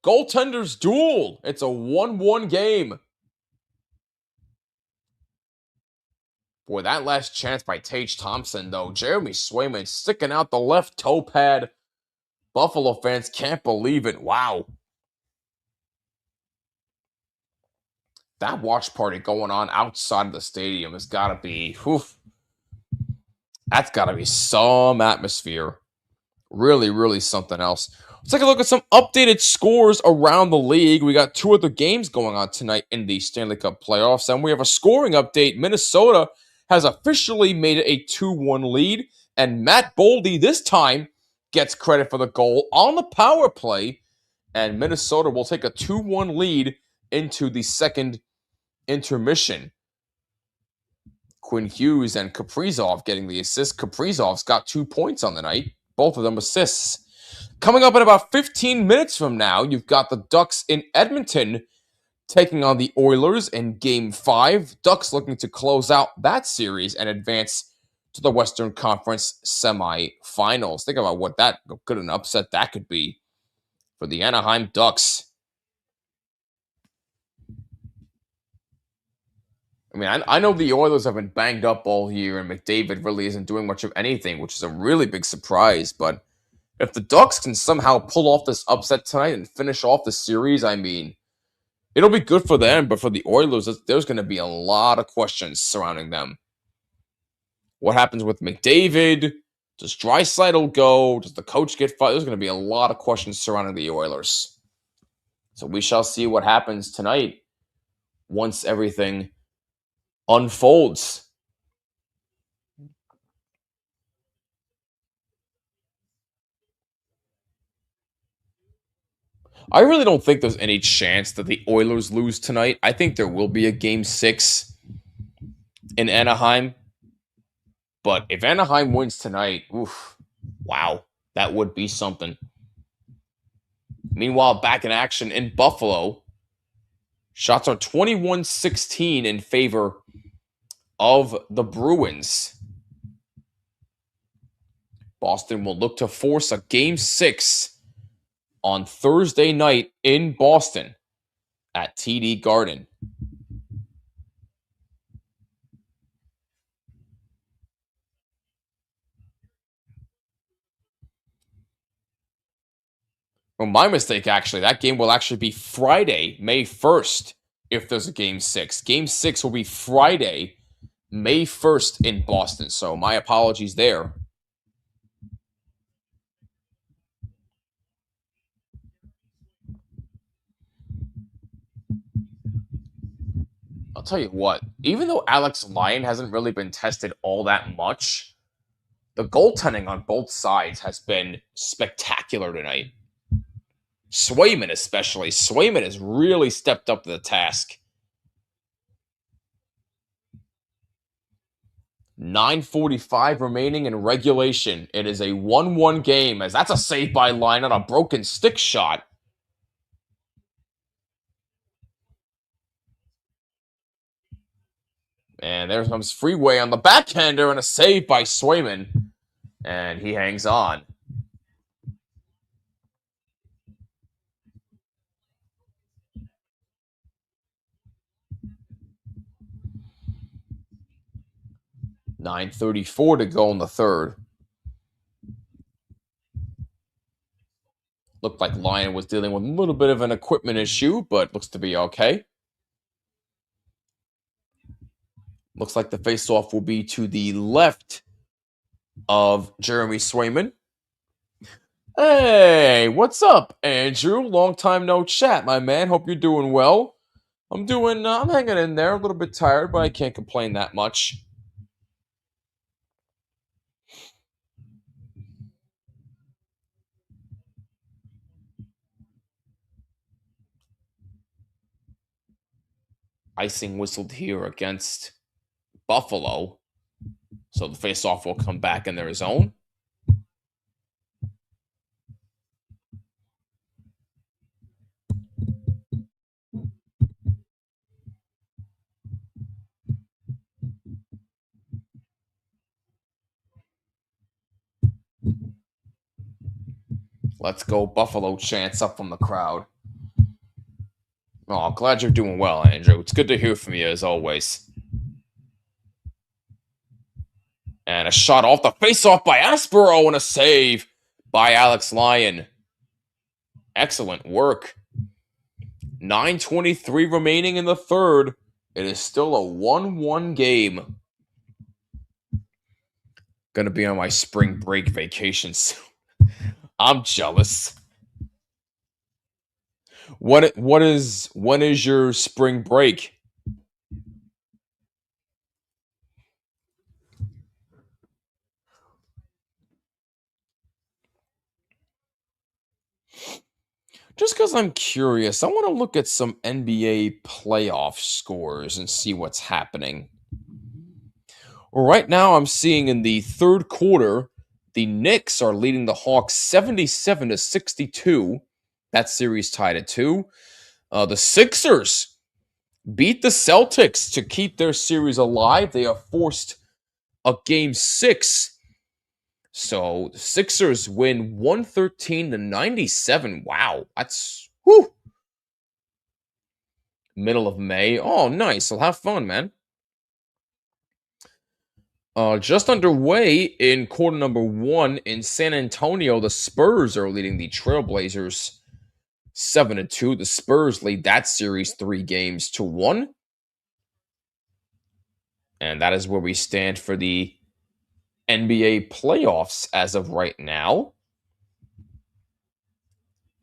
Goaltenders duel. It's a 1-1 game. Boy, that last chance by Tage Thompson, though. Jeremy Swayman sticking out the left toe pad. Buffalo fans can't believe it. Wow. That watch party going on outside of the stadium has got to be... That's got to be some atmosphere. Really, really something else. Let's take a look at some updated scores around the league. We got 2 other games going on tonight in the Stanley Cup playoffs, and we have a scoring update. Minnesota has officially made it a 2-1 lead, and Matt Boldy this time gets credit for the goal on the power play, and Minnesota will take a 2-1 lead into the second intermission. Quinn Hughes and Kaprizov getting the assist. Kaprizov's got 2 points on the night, both of them assists. Coming up in about 15 minutes from now, you've got the Ducks in Edmonton taking on the Oilers in Game 5. Ducks looking to close out that series and advance to the Western Conference semifinals. Think about what that good an upset that could be for the Anaheim Ducks. I mean, I know the Oilers have been banged up all year, and McDavid really isn't doing much of anything, which is a really big surprise. But if the Ducks can somehow pull off this upset tonight and finish off the series, I mean, it'll be good for them. But for the Oilers, there's going to be a lot of questions surrounding them. What happens with McDavid? Does Draisaitl go? Does the coach get fired? There's going to be a lot of questions surrounding the Oilers. So we shall see what happens tonight once everything unfolds. I really don't think there's any chance that the Oilers lose tonight. I think there will be a Game 6 in Anaheim. But if Anaheim wins tonight, oof, wow, that would be something. Meanwhile, back in action in Buffalo, shots are 21-16 in favor of the Bruins. Boston will look to force a Game 6 on Thursday night in Boston at TD Garden. Well, my mistake, actually. That game will actually be Friday, May 1st, if there's a Game 6. Game 6 will be Friday, May 1st in Boston. So my apologies there. I'll tell you what, even though Alex Lyon hasn't really been tested all that much, the goaltending on both sides has been spectacular tonight. Swayman especially. Swayman has really stepped up to the task. 9:45 remaining in regulation. It is a 1-1 game, as that's a save by Lyon on a broken stick shot. And there comes Freeway on the backhander and a save by Swayman. And he hangs on. .934 to go in the third. Looked like Lyon was dealing with a little bit of an equipment issue, but looks to be okay. Looks like the faceoff will be to the left of Jeremy Swayman. Hey, what's up, Andrew? Long time no chat, my man. Hope you're doing well. I'm hanging in there. A little bit tired, but I can't complain that much. Icing whistled here against Buffalo. So the faceoff will come back in their zone. Let's go Buffalo chants up from the crowd. Oh, glad you're doing well, Andrew. It's good to hear from you as always. And a shot off the faceoff by Aspero and a save by Alex Lyon. Excellent work. 9:23 remaining in the third. It is still a 1-1 game. Gonna be on my spring break vacation soon. I'm jealous. When is your spring break? Just because I'm curious, I want to look at some NBA playoff scores and see what's happening. Right now, I'm seeing in the third quarter, the Knicks are leading the Hawks 77-62. That series tied at 2. The Sixers beat the Celtics to keep their series alive. They are forced a game 6. So the Sixers win 113-97. Wow, that's whew. Middle of May. Oh, nice. I'll have fun, man. Just underway in quarter number 1 in San Antonio. The Spurs are leading the Trailblazers 7-2. The Spurs lead that series 3-1. And that is where we stand for the NBA playoffs as of right now.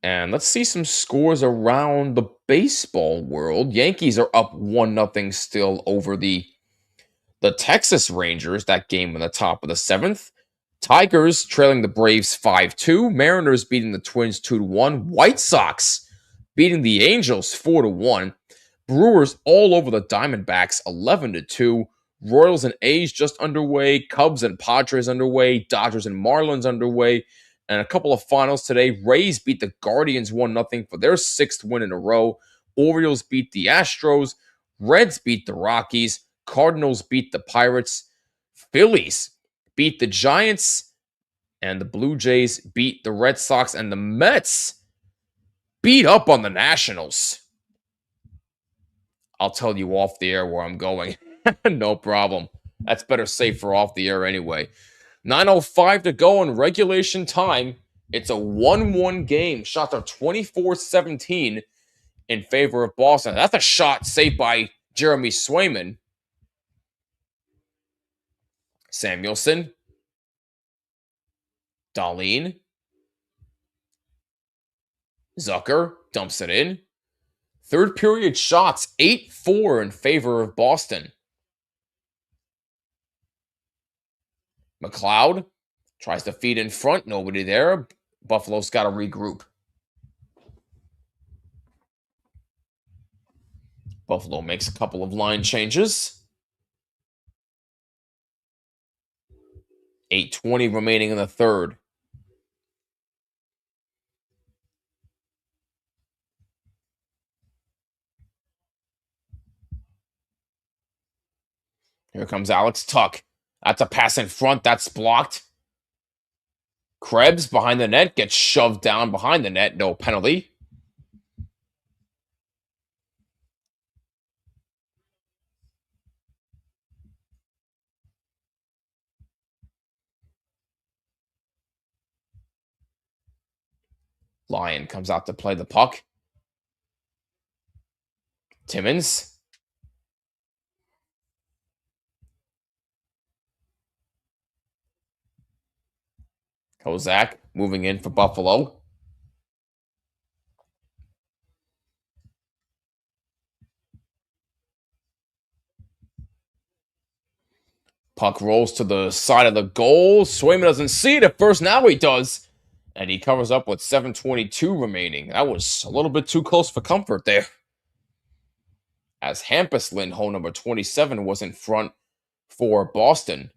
And let's see some scores around the baseball world. Yankees are up 1-0 still over the Texas Rangers. That game in the top of the 7th. Tigers trailing the Braves 5-2. Mariners beating the Twins 2-1. White Sox beating the Angels 4-1. Brewers all over the Diamondbacks 11-2. Royals and A's just underway. Cubs and Padres underway. Dodgers and Marlins underway. And a couple of finals today. Rays beat the Guardians 1-0 for their 6th win in a row. Orioles beat the Astros. Reds beat the Rockies. Cardinals beat the Pirates. Phillies beat the Giants. And the Blue Jays beat the Red Sox. And the Mets beat up on the Nationals. I'll tell you off the air where I'm going. No problem. That's better safe for off the air anyway. 9:05 to go in regulation time. It's a 1-1 game. Shots are 24-17 in favor of Boston. That's a shot saved by Jeremy Swayman. Samuelson. Dahlin. Zucker dumps it in. Third period shots, 8-4 in favor of Boston. McLeod tries to feed in front. Nobody there. Buffalo's got to regroup. Buffalo makes a couple of line changes. 8:20 remaining in the third. Here comes Alex Tuck. That's a pass in front. That's blocked. Krebs behind the net gets shoved down behind the net. No penalty. Lyon comes out to play the puck. Timmins. Kozak moving in for Buffalo. Puck rolls to the side of the goal. Swayman doesn't see it at first. Now he does. And he covers up with 7:22 remaining. That was a little bit too close for comfort there. As Hampus Lindholm, number 27, was in front for Boston.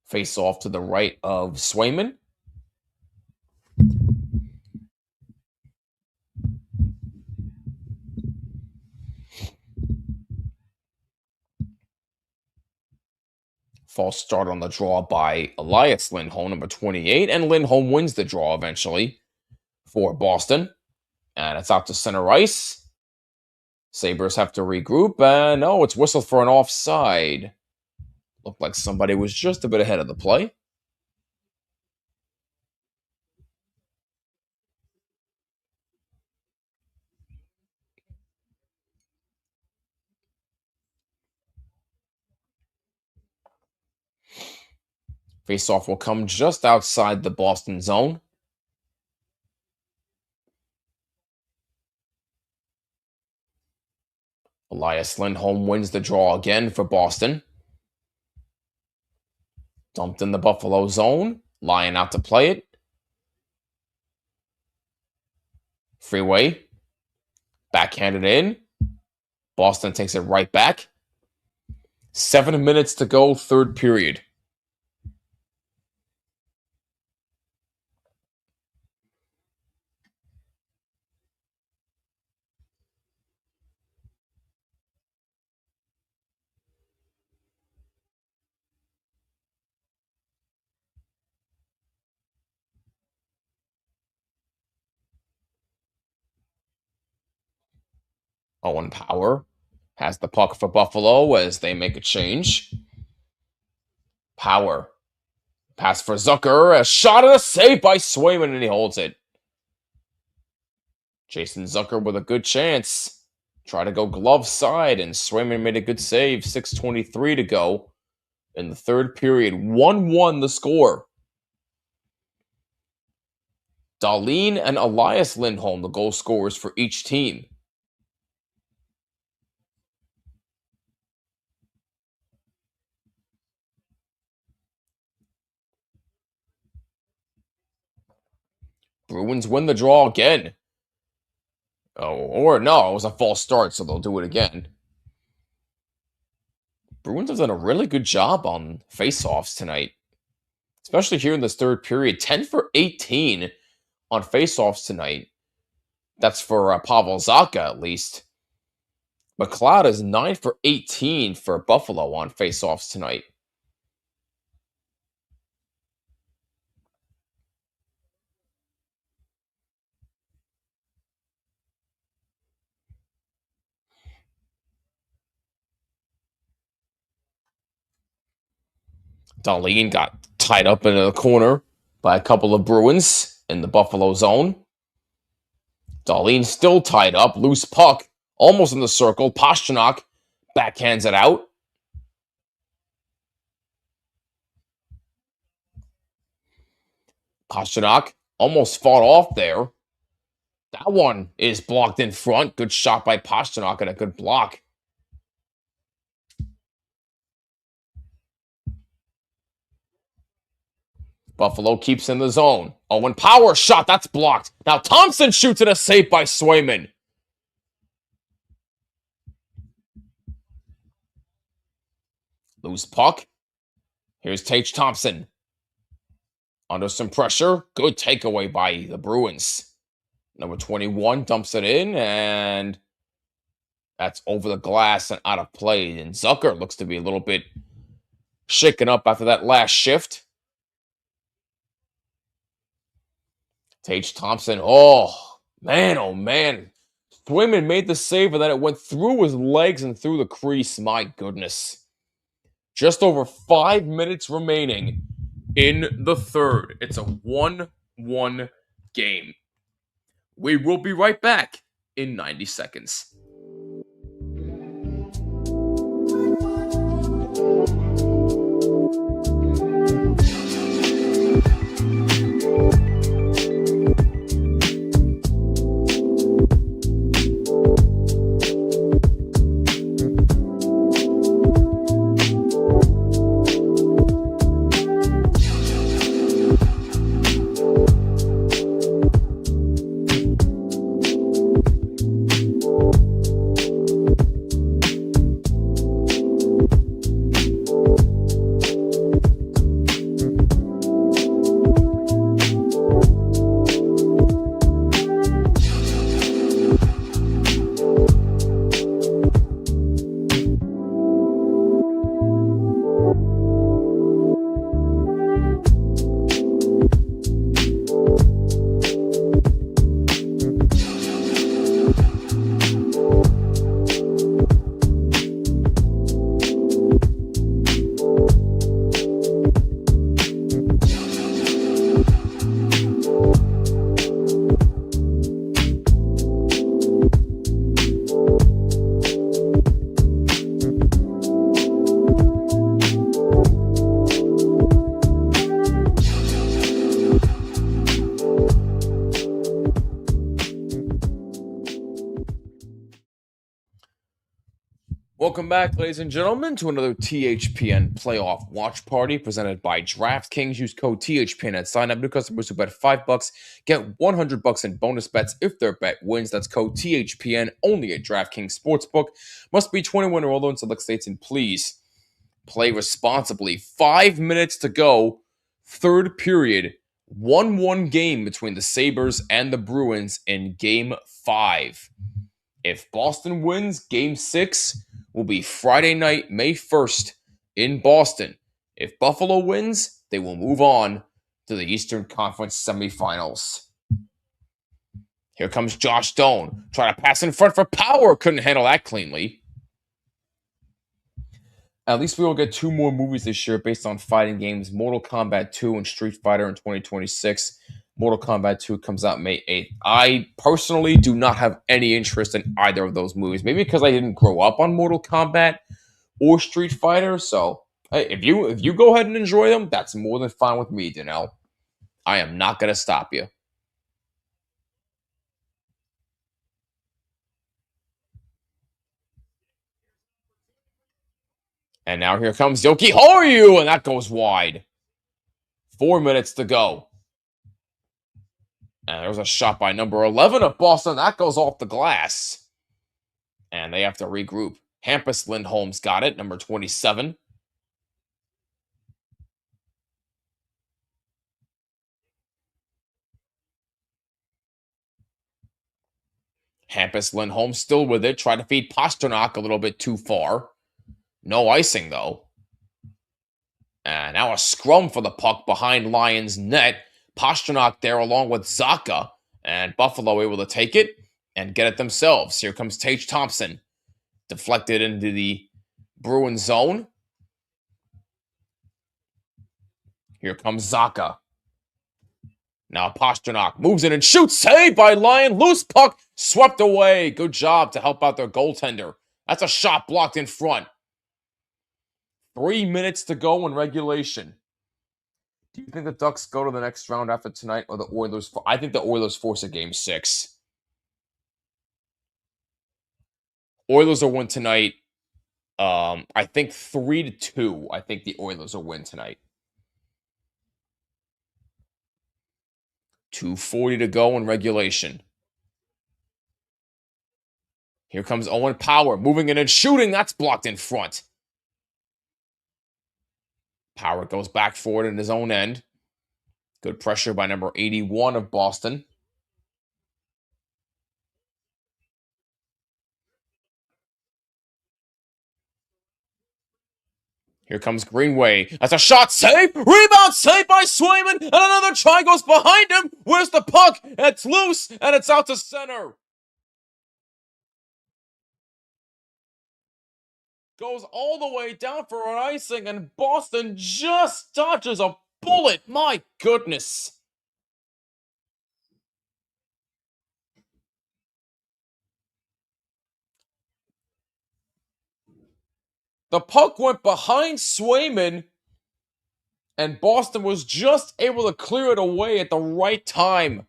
Face off to the right of Swayman. False start on the draw by Elias Lindholm, number 28, and Lindholm wins the draw eventually for Boston. And it's out to center ice. Sabres have to regroup, and no, it's whistled for an offside. Looked like somebody was just a bit ahead of the play. Faceoff will come just outside the Boston zone. Elias Lindholm wins the draw again for Boston. Dumped in the Buffalo zone. Lyon out to play it. Freeway. Backhanded in. Boston takes it right back. 7 minutes to go, third period. Owen Power has the puck for Buffalo as they make a change. Power. Pass for Zucker. A shot and a save by Swayman, and he holds it. Jason Zucker with a good chance. Try to go glove side, and Swayman made a good save. 6:23 to go in the third period. 1-1 the score. Dahlin and Elias Lindholm, the goal scorers for each team. Bruins win the draw again. Oh, or no, it was a false start, so they'll do it again. Bruins have done a really good job on faceoffs tonight, especially here in this third period. 10 for 18 on faceoffs tonight. That's for Pavel Zacha, at least. McLeod is 9 for 18 for Buffalo on faceoffs tonight. Dahlin got tied up into the corner by a couple of Bruins in the Buffalo zone. Dahlin still tied up, loose puck, almost in the circle. Pastrnak backhands it out. Pastrnak almost fought off there. That one is blocked in front. Good shot by Pastrnak and a good block. Buffalo keeps in the zone. Owen Power shot. That's blocked. Now Thompson shoots it, a save by Swayman. Loose puck. Here's Tage Thompson. Under some pressure. Good takeaway by the Bruins. Number 21 dumps it in, and that's over the glass and out of play. And Zucker looks to be a little bit shaken up after that last shift. Tage Thompson, oh man. Swayman made the save, and then it went through his legs and through the crease. My goodness. Just over 5 minutes remaining in the third. It's a 1-1 game. We will be right back in 90 seconds. Welcome back, ladies and gentlemen, to another THPN playoff watch party presented by DraftKings. Use code THPN at sign up. New customers who bet $5 get $100 in bonus bets if their bet wins. That's code THPN only at DraftKings Sportsbook. Must be 21 or older in select states, and please play responsibly. 5 minutes to go, third period. 1-1 game between the Sabres and the Bruins in Game 5. If Boston wins, Game 6 will be Friday night, May 1st in Boston. If Buffalo wins, they will move on to the Eastern Conference semifinals. Here comes Josh Doan. Trying to pass in front for Power. Couldn't handle that cleanly. At least we will get 2 more movies this year based on fighting games. Mortal Kombat 2 and Street Fighter in 2026. Mortal Kombat 2 comes out May 8th. I personally do not have any interest in either of those movies. Maybe because I didn't grow up on Mortal Kombat or Street Fighter. So hey, if you go ahead and enjoy them, that's more than fine with me, Danelle. I am not going to stop you. And now here comes Yoki Horyu, and that goes wide. 4 minutes to go. And there's a shot by number 11 of Boston. That goes off the glass. And they have to regroup. Hampus Lindholm's got it, number 27. Hampus Lindholm still with it. Try to feed Pasternak a little bit too far. No icing, though. And now a scrum for the puck behind Lions' net. Pasternak there along with Zacha. And Buffalo able to take it and get it themselves. Here comes Tage Thompson. Deflected into the Bruins zone. Here comes Zacha. Now Pasternak moves in and shoots. Saved by Lyon. Loose puck. Swept away. Good job to help out their goaltender. That's a shot blocked in front. 3 minutes to go in regulation. Do you think the Ducks go to the next round after tonight, or the Oilers? I think the Oilers force a Game 6. Oilers will win tonight. I think 3-2. I think the Oilers will win tonight. 2:40 to go in regulation. Here comes Owen Power, moving in and shooting. That's blocked in front. Power goes back forward in his own end. Good pressure by number 81 of Boston. Here comes Greenway. That's a shot save. Rebound saved by Swayman. And another try goes behind him. Where's the puck? It's loose and it's out to center. Goes all the way down for an icing, and Boston just dodges a bullet. My goodness. The puck went behind Swayman, and Boston was just able to clear it away at the right time.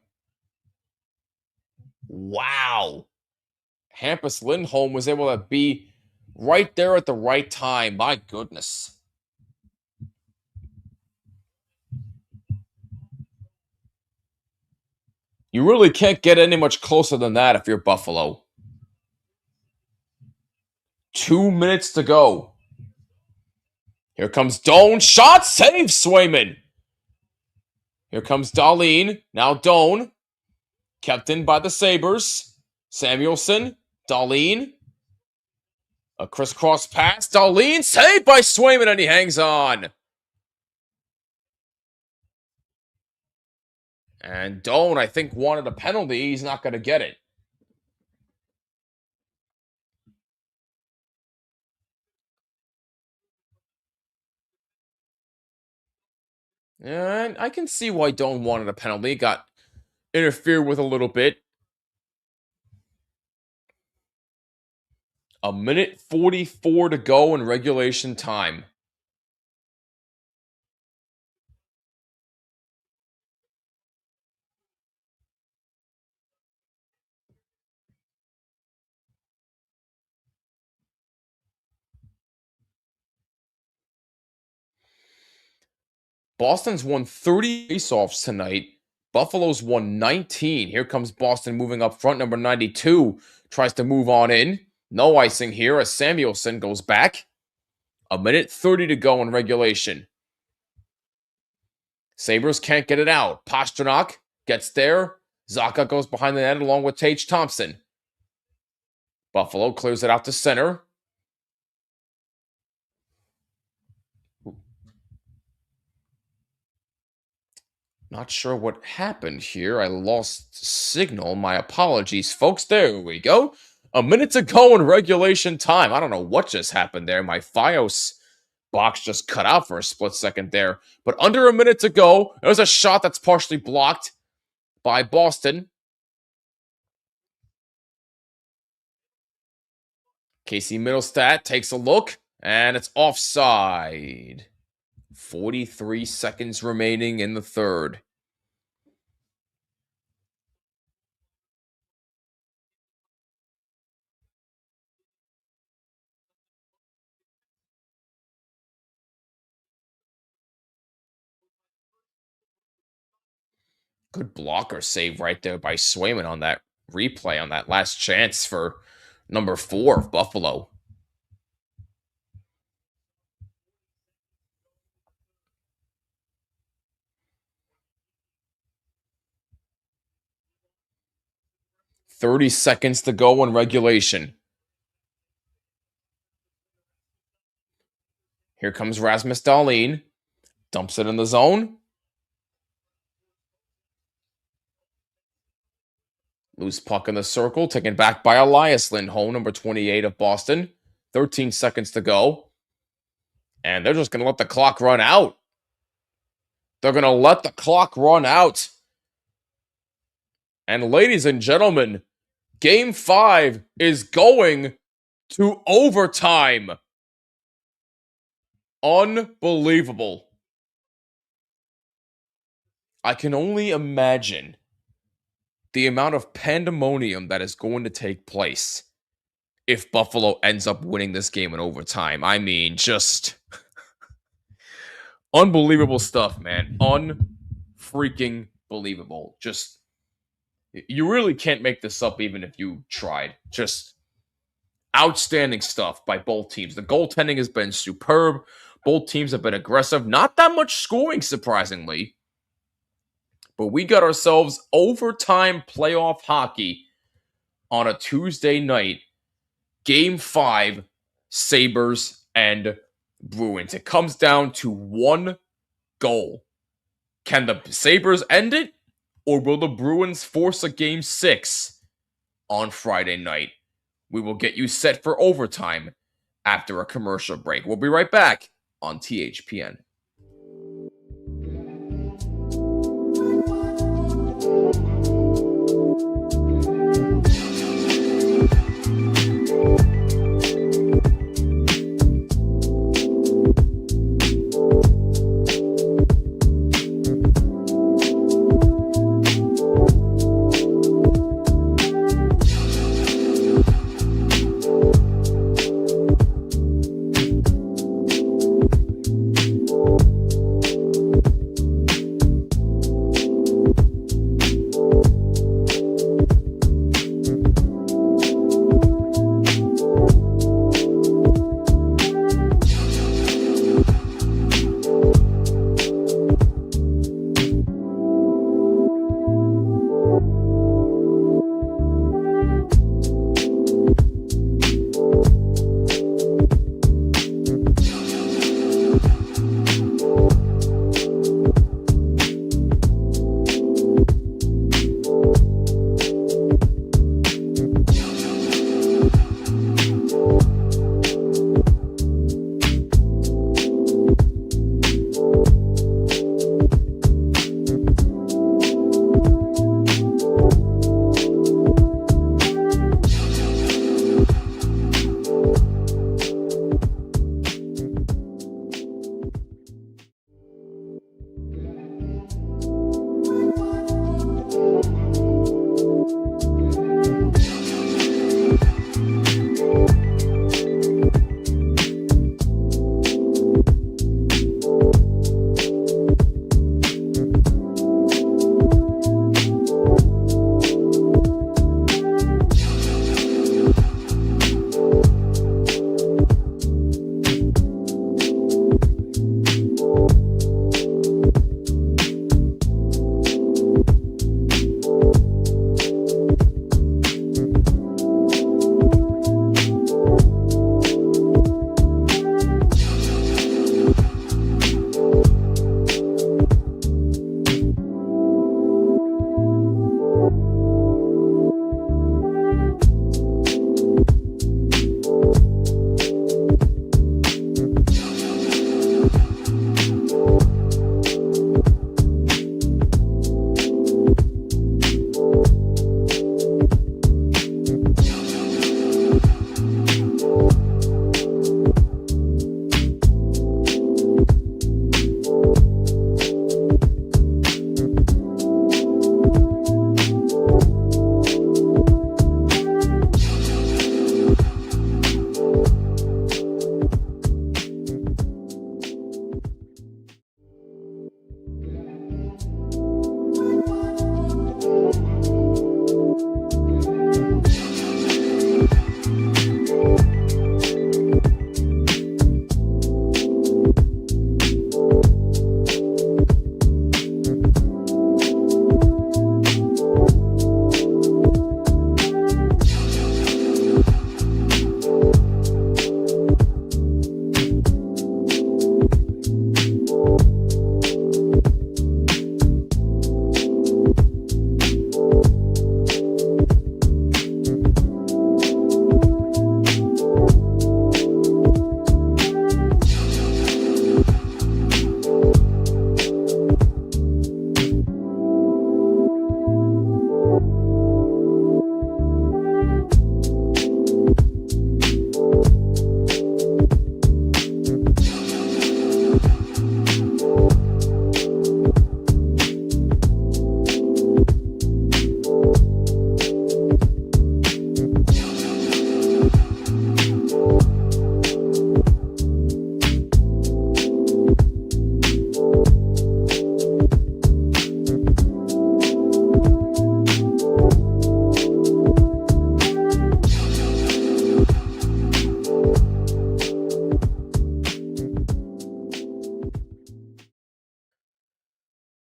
Wow. Hampus Lindholm was able to be right there at the right time. My goodness. You really can't get any much closer than that if you're Buffalo. 2 minutes to go. Here comes Doan. Shot save Swayman. Here comes Dahlin. Now Doan. Kept in by the Sabres. Samuelson. Dahlin. A crisscross pass. Dahlin saved by Swayman, and he hangs on. And Doan, I think, wanted a penalty. He's not going to get it. And I can see why Doan wanted a penalty. Got interfered with a little bit. 1:44 to go in regulation time. Boston's won 30 faceoffs tonight. Buffalo's won 19. Here comes Boston moving up front. Number 92 tries to move on in. No icing here as Samuelson goes back. 1:30 to go in regulation. Sabres can't get it out. Pastrnak gets there. Zacha goes behind the net along with Tage Thompson. Buffalo clears it out to center. Not sure what happened here. I lost signal. My apologies, folks. There we go. 1 minute to go in regulation time. I don't know what just happened there. My Fios box just cut out for a split second there. But under 1 minute to go, there's a shot that's partially blocked by Boston. Casey Middlestat takes a look, and it's offside. 43 seconds remaining in the third. Good blocker save right there by Swayman on that replay on that last chance for number 4 of Buffalo. "30 seconds to go in regulation. Here comes Rasmus Dahlin. Dumps it in the zone. Loose puck in the circle, taken back by Elias Lindholm, number 28 of Boston. 13 seconds to go. And they're just going to let the clock run out. They're going to let the clock run out. And ladies and gentlemen, Game 5 is going to overtime. Unbelievable. I can only imagine the amount of pandemonium that is going to take place if Buffalo ends up winning this game in overtime. I mean, just unbelievable stuff, man. Unfreaking believable. Just, you really can't make this up even if you tried. Just outstanding stuff by both teams. The goaltending has been superb. Both teams have been aggressive. Not that much scoring, surprisingly. But we got ourselves overtime playoff hockey on a Tuesday night. Game 5, Sabres and Bruins. It comes down to one goal. Can the Sabres end it? Or will the Bruins force a Game 6 on Friday night? We will get you set for overtime after a commercial break. We'll be right back on THPN.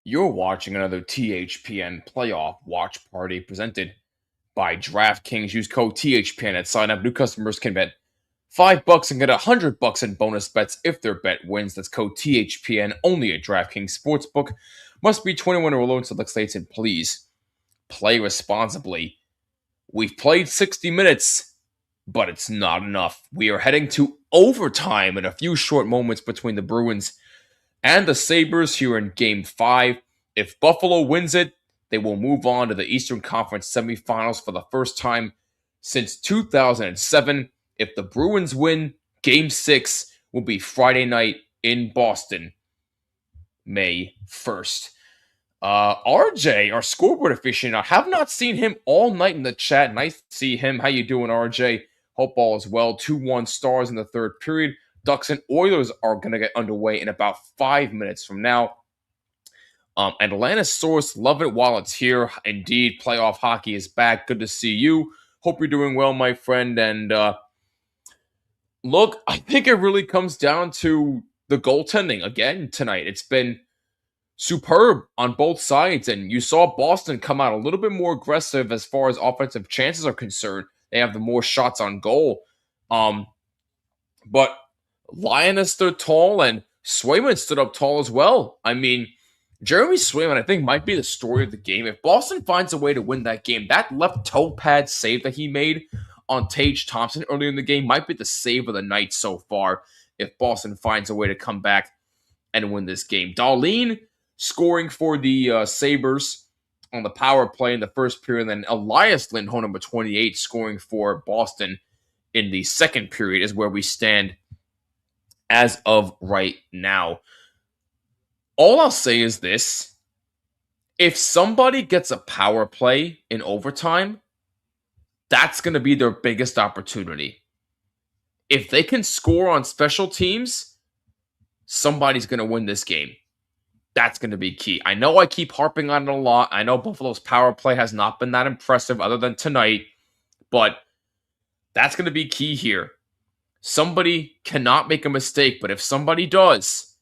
You're watching another THPN playoff watch party presented by DraftKings. Use code THPN at sign up. New customers can bet $5 and get $100 in bonus bets if their bet wins. That's code THPN only at DraftKings Sportsbook. Must be 21 or older in select states, and please play responsibly. We've played 60 minutes, but it's not enough. We are heading to overtime in a few short moments between the Bruins and the Sabres here in Game 5. If Buffalo wins it, they will move on to the Eastern Conference semifinals for the first time since 2007. If the Bruins win, Game 6 will be Friday night in Boston, May 1st. RJ, our scoreboard aficionado, I have not seen him all night in the chat. Nice to see him. How you doing, RJ? Hope all is well. 2-1 Stars in the third period. Ducks and Oilers are going to get underway in about 5 minutes from now. Atlanta Source, love it while it's here. Indeed, playoff hockey is back. Good to see you. Hope you're doing well, my friend. And look, I think it really comes down to the goaltending again tonight. It's been superb on both sides, and you saw Boston come out a little bit more aggressive as far as offensive chances are concerned. They have the more shots on goal. But Lioness stood tall, and Swayman stood up tall as well. I mean, Jeremy Swayman, I think, might be the story of the game. If Boston finds a way to win that game, that left toe pad save that he made on Tage Thompson earlier in the game might be the save of the night so far if Boston finds a way to come back and win this game. Darlene scoring for the Sabres on the power play in the first period, and then Elias Lindholm, number 28, scoring for Boston in the second period is where we stand as of right now. All I'll say is this. If somebody gets a power play in overtime, that's going to be their biggest opportunity. If they can score on special teams, somebody's going to win this game. That's going to be key. I know I keep harping on it a lot. I know Buffalo's power play has not been that impressive other than tonight, but that's going to be key here. Somebody cannot make a mistake, but if somebody does,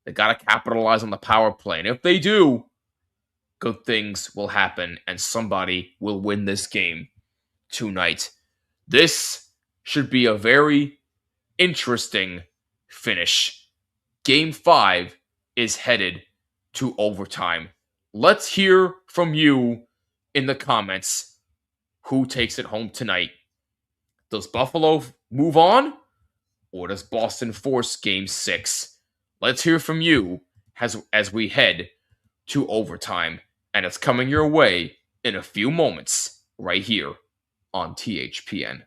they got to capitalize on the power play. And if they do, good things will happen and somebody will win this game tonight. This should be a very interesting finish. Game 5 is headed to overtime. Let's hear from you in the comments. Who takes it home tonight? Does Buffalo move on, or does Boston force Game 6? Let's hear from you as we head to overtime, and it's coming your way in a few moments right here on THPN.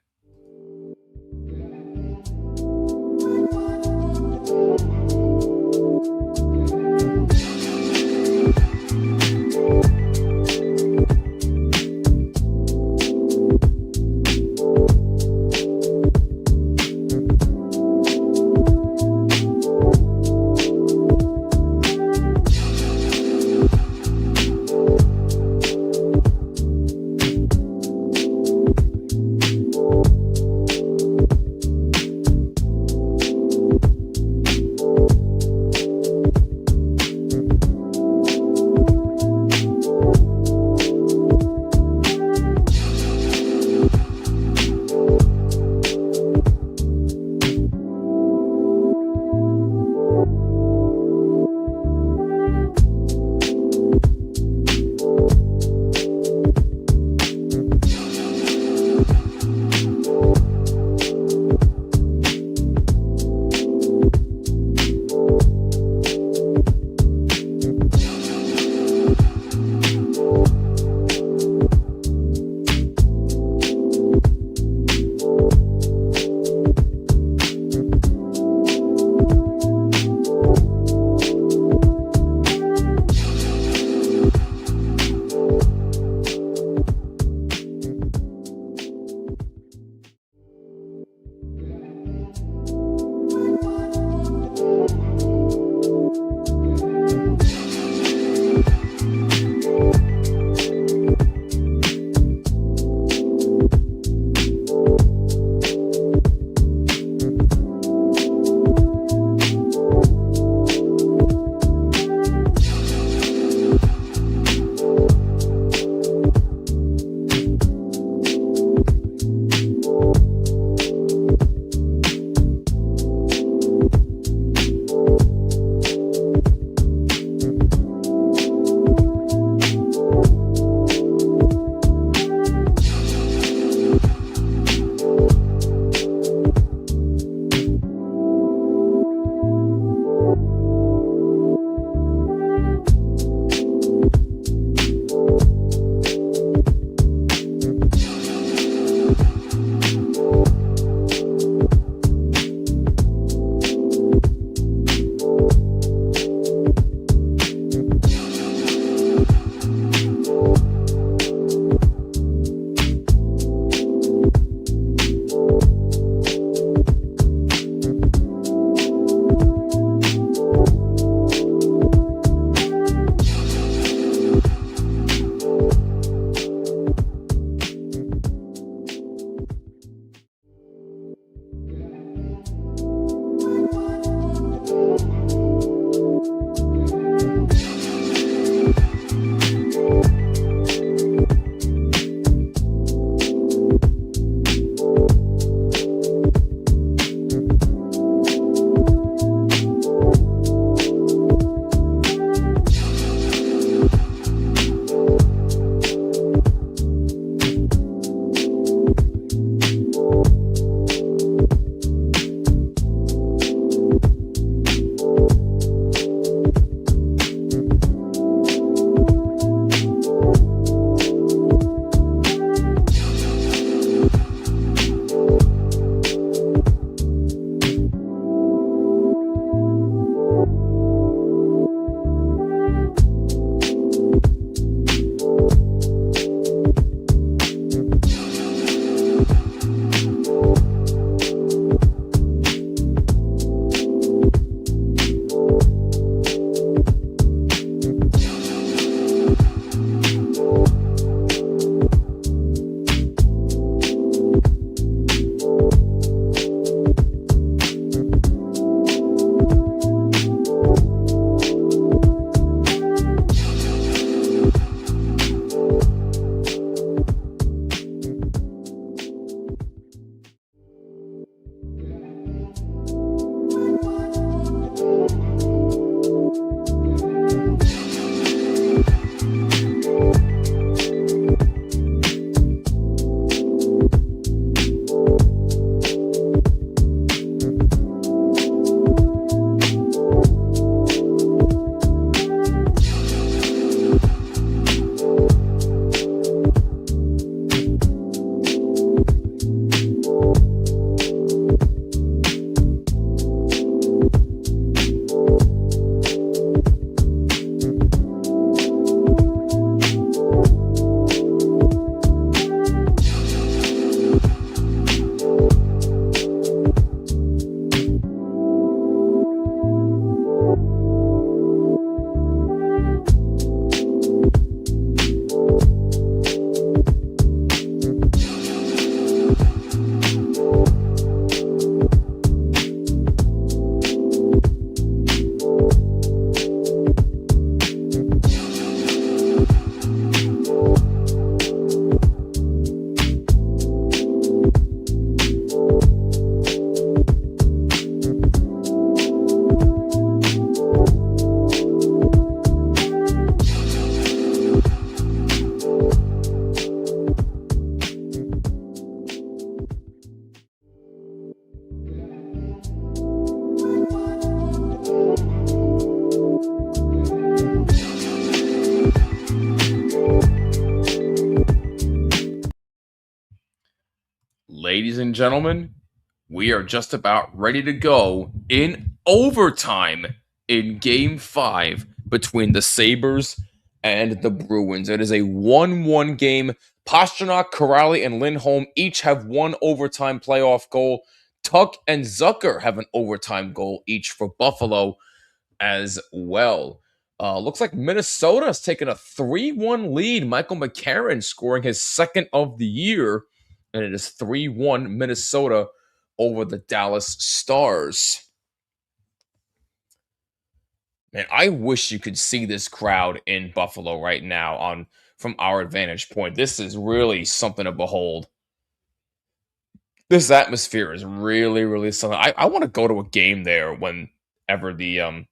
ladies and gentlemen, we are just about ready to go in overtime in Game 5 between the Sabres and the Bruins. It is a 1-1 game. Pastrnak, Corrali, and Lindholm each have one overtime playoff goal. Tuck and Zucker have an overtime goal each for Buffalo as well. Looks like Minnesota has taken a 3-1 lead. Michael McCarron scoring his second of the year, and it is 3-1 Minnesota over the Dallas Stars. Man, I wish you could see this crowd in Buffalo right now from our vantage point. This is really something to behold. This atmosphere is really, really something. I want to go to a game there whenever the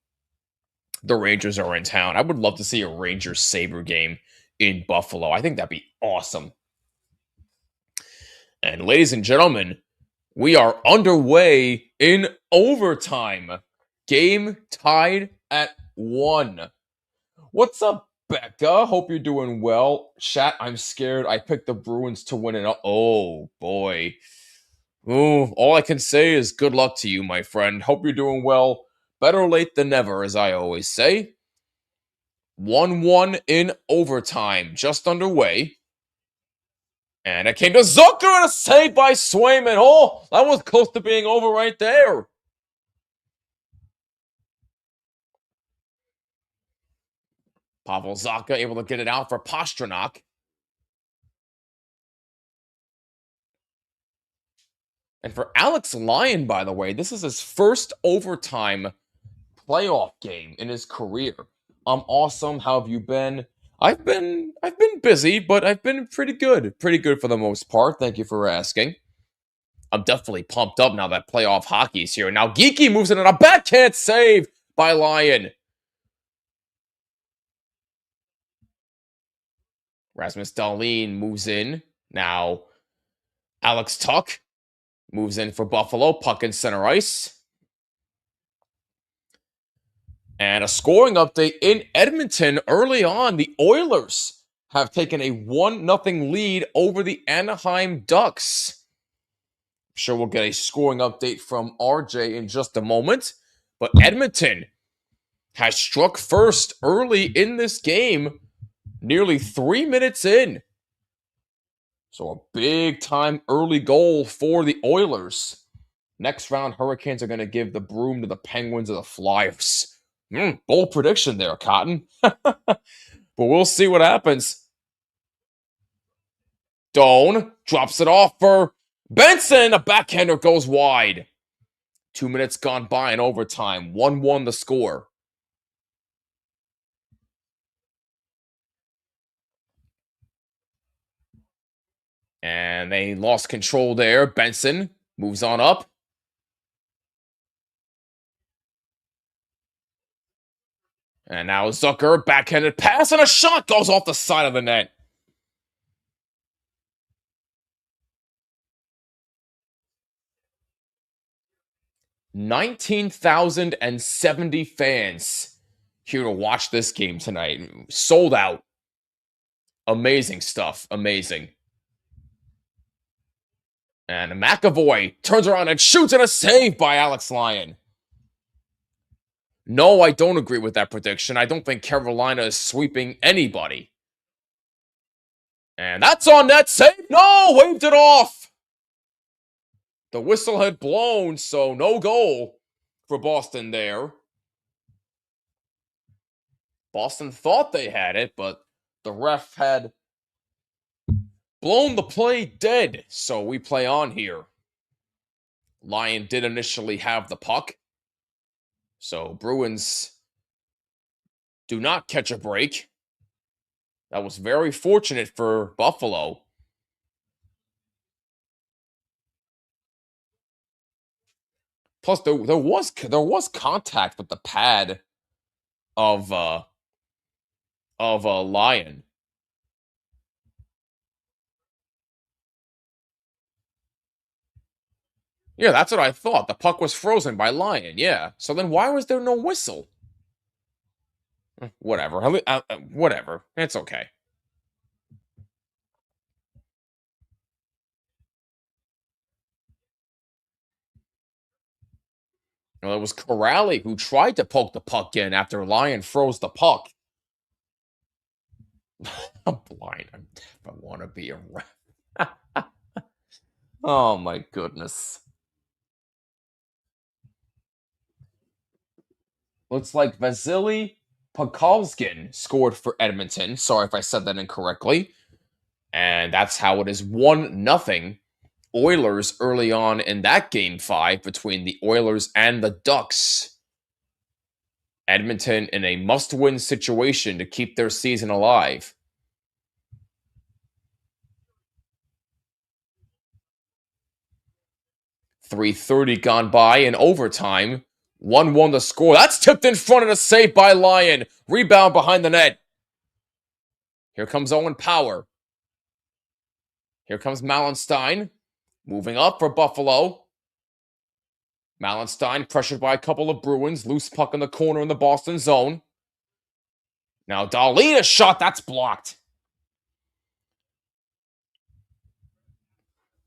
Rangers are in town. I would love to see a Rangers-Sabre game in Buffalo. I think that'd be awesome. And ladies and gentlemen, we are underway in overtime. Game tied at 1. What's up, Becca? Hope you're doing well. Chat, I'm scared. I picked the Bruins to win it. Oh, boy. Ooh, all I can say is good luck to you, my friend. Hope you're doing well. Better late than never, as I always say. 1-1 in overtime, just underway. And it came to Zucker and a save by Swayman. Oh, that was close to being over right there. Pavel Zacha able to get it out for Pastrnak. And for Alex Lyon, by the way, this is his first overtime playoff game in his career. I'm awesome. How have you been? I've been busy, but I've been pretty good. Pretty good for the most part. Thank you for asking. I'm definitely pumped up now that playoff hockey's here. Now Geeky moves in and a backhand save by Lyon. Rasmus Dahlin moves in. Now Alex Tuck moves in for Buffalo. Puck in center ice. And a scoring update in Edmonton early on. The Oilers have taken a 1-0 lead over the Anaheim Ducks. I'm sure we'll get a scoring update from RJ in just a moment. But Edmonton has struck first early in this game, nearly 3 minutes in. So a big-time early goal for the Oilers. Next round, Hurricanes are going to give the broom to the Penguins or the Flyers. Bold prediction there, Cotton. But we'll see what happens. Doan drops it off for Benson. A backhander goes wide. 2 minutes gone by in overtime. 1-1 the score. And they lost control there. Benson moves on up. And now Zucker, backhanded pass, and a shot goes off the side of the net. $19,070 fans here to watch this game tonight. Sold out. Amazing stuff. Amazing. And McAvoy turns around and shoots, and a save by Alex Lyon. No, I don't agree with that prediction. I don't think Carolina is sweeping anybody. And that's on net. Save. No, waved it off. The whistle had blown, so no goal for Boston there. Boston thought they had it, but the ref had blown the play dead, so we play on here. Lyon did initially have the puck. So Bruins do not catch a break. That was very fortunate for Buffalo. Plus, there was contact with the pad of Lyon. Yeah, that's what I thought. The puck was frozen by Lyon. Yeah. So then why was there no whistle? Whatever. Whatever. It's okay. Well, it was Corrali who tried to poke the puck in after Lyon froze the puck. I'm blind. I'm deaf. I want to be a ref. Oh my goodness. Looks like Vasily Podkolzin scored for Edmonton. Sorry if I said that incorrectly. And that's how it is 1-0 Oilers early on in that game 5 between the Oilers and the Ducks. Edmonton in a must-win situation to keep their season alive. 3:30 gone by in overtime. 1-1 the score. That's tipped in front of a save by Lyon. Rebound behind the net. Here comes Owen Power. Here comes Malenstein. Moving up for Buffalo. Malenstein pressured by a couple of Bruins. Loose puck in the corner in the Boston zone. Now Dahlin, a shot that's blocked.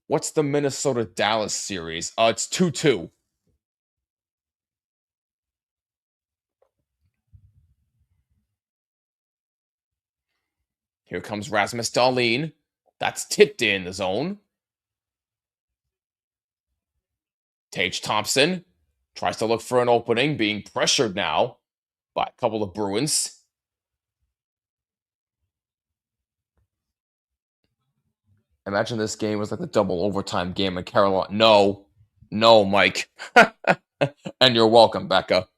What's the Minnesota-Dallas series? It's 2-2. Here comes Rasmus Dahlin. That's tipped in the zone. Tage Thompson tries to look for an opening, being pressured now by a couple of Bruins. Imagine this game was like the double overtime game in Carolina. No, Mike. And you're welcome, Becca.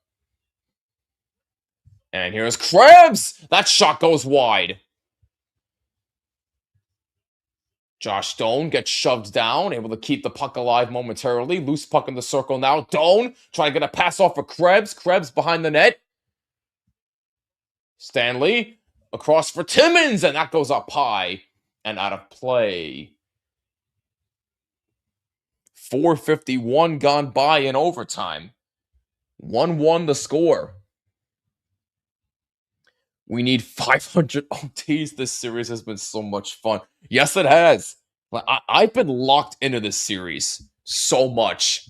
And here's Krebs. That shot goes wide. Josh Stone gets shoved down, able to keep the puck alive momentarily. Loose puck in the circle now. Doan trying to get a pass off for Krebs. Krebs behind the net. Stanley across for Timmins, and that goes up high and out of play. 4:51 gone by in overtime. 1-1 the score. We need 500 OTs. This series has been so much fun. Yes, it has. I've been locked into this series so much.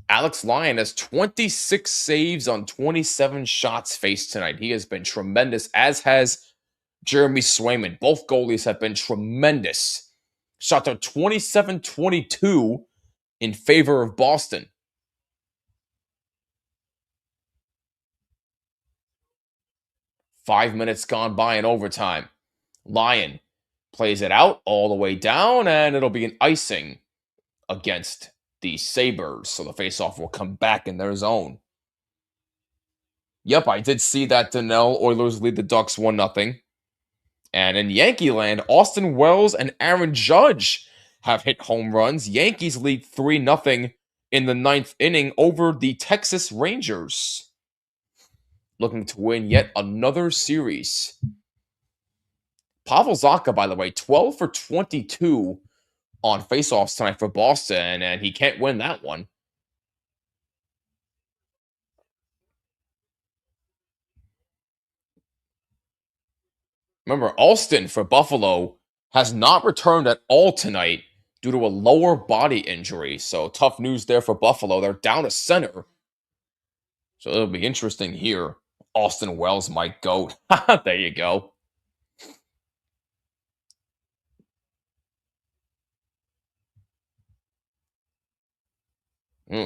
Alex Lyon has 26 saves on 27 shots faced tonight. He has been tremendous, as has Jeremy Swayman. Both goalies have been tremendous. Shot out 27-22 in favor of Boston. 5 minutes gone by in overtime. Lyon plays it out all the way down, and it'll be an icing against the Sabres. So the faceoff will come back in their zone. Yep, I did see that Donnell Oilers lead the Ducks 1-0. And in Yankee land, Austin Wells and Aaron Judge have hit home runs. Yankees lead 3-0 in the 9th inning over the Texas Rangers, looking to win yet another series. Pavel Zacha, by the way, 12 for 22 on faceoffs tonight for Boston, and he can't win that one. Remember, Alston for Buffalo has not returned at all tonight due to a lower body injury. So tough news there for Buffalo. They're down a center. So it'll be interesting here. Austin Wells might go. There you go.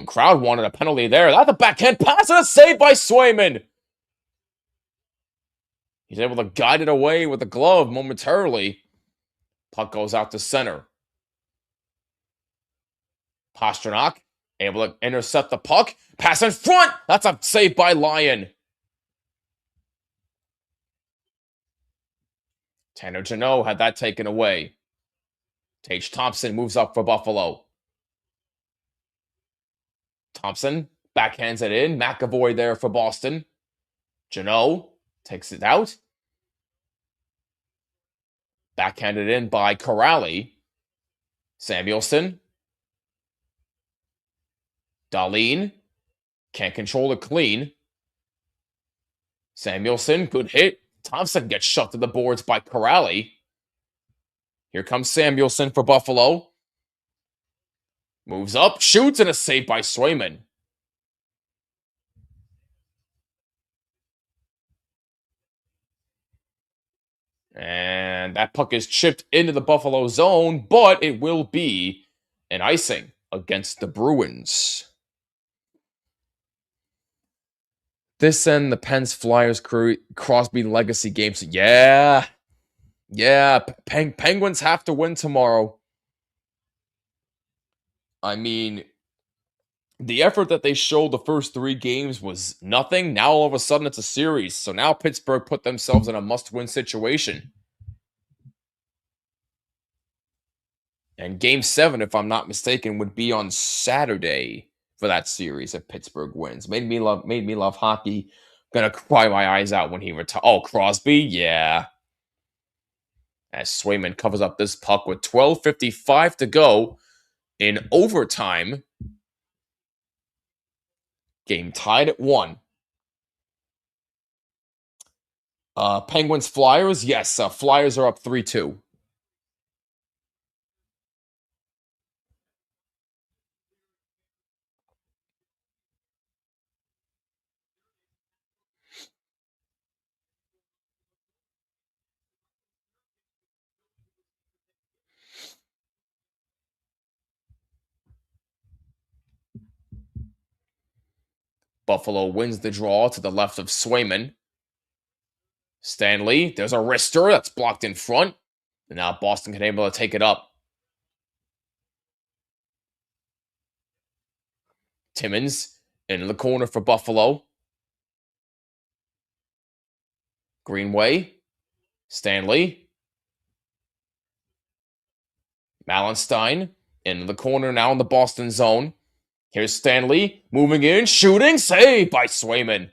Crowd wanted a penalty there. That's a backhand pass and a save by Swayman. He's able to guide it away with the glove momentarily. Puck goes out to center. Pastrnak able to intercept the puck. Pass in front. That's a save by Lyon. Tanner Jeannot had that taken away. Tage Thompson moves up for Buffalo. Thompson backhands it in. McAvoy there for Boston. Jeannot takes it out. Backhanded in by Corrali. Samuelson. Dahlin. Can't control it clean. Samuelson, good hit. Thompson gets shoved to the boards by Corrali. Here comes Samuelson for Buffalo. Moves up, shoots, and a save by Swayman. And that puck is chipped into the Buffalo zone, but it will be an icing against the Bruins. This and the Pens Flyers Crosby legacy games. Yeah. Penguins have to win tomorrow. I mean, the effort that they showed the first 3 games was nothing. Now all of a sudden it's a series. So now Pittsburgh put themselves in a must-win situation. And Game 7, if I'm not mistaken, would be on Saturday for that series if Pittsburgh wins. Made me love hockey. Gonna cry my eyes out when he retires. Oh, Crosby? Yeah. As Swayman covers up this puck with 12:55 to go in overtime. Game tied at 1. Penguins Flyers? Yes, Flyers are up 3-2. Buffalo wins the draw to the left of Swayman. Stanley, there's a wrister that's blocked in front. And now Boston can able to take it up. Timmins in the corner for Buffalo. Greenway. Stanley. Malenstein in the corner now in the Boston zone. Here's Stanley moving in, shooting, saved by Swayman.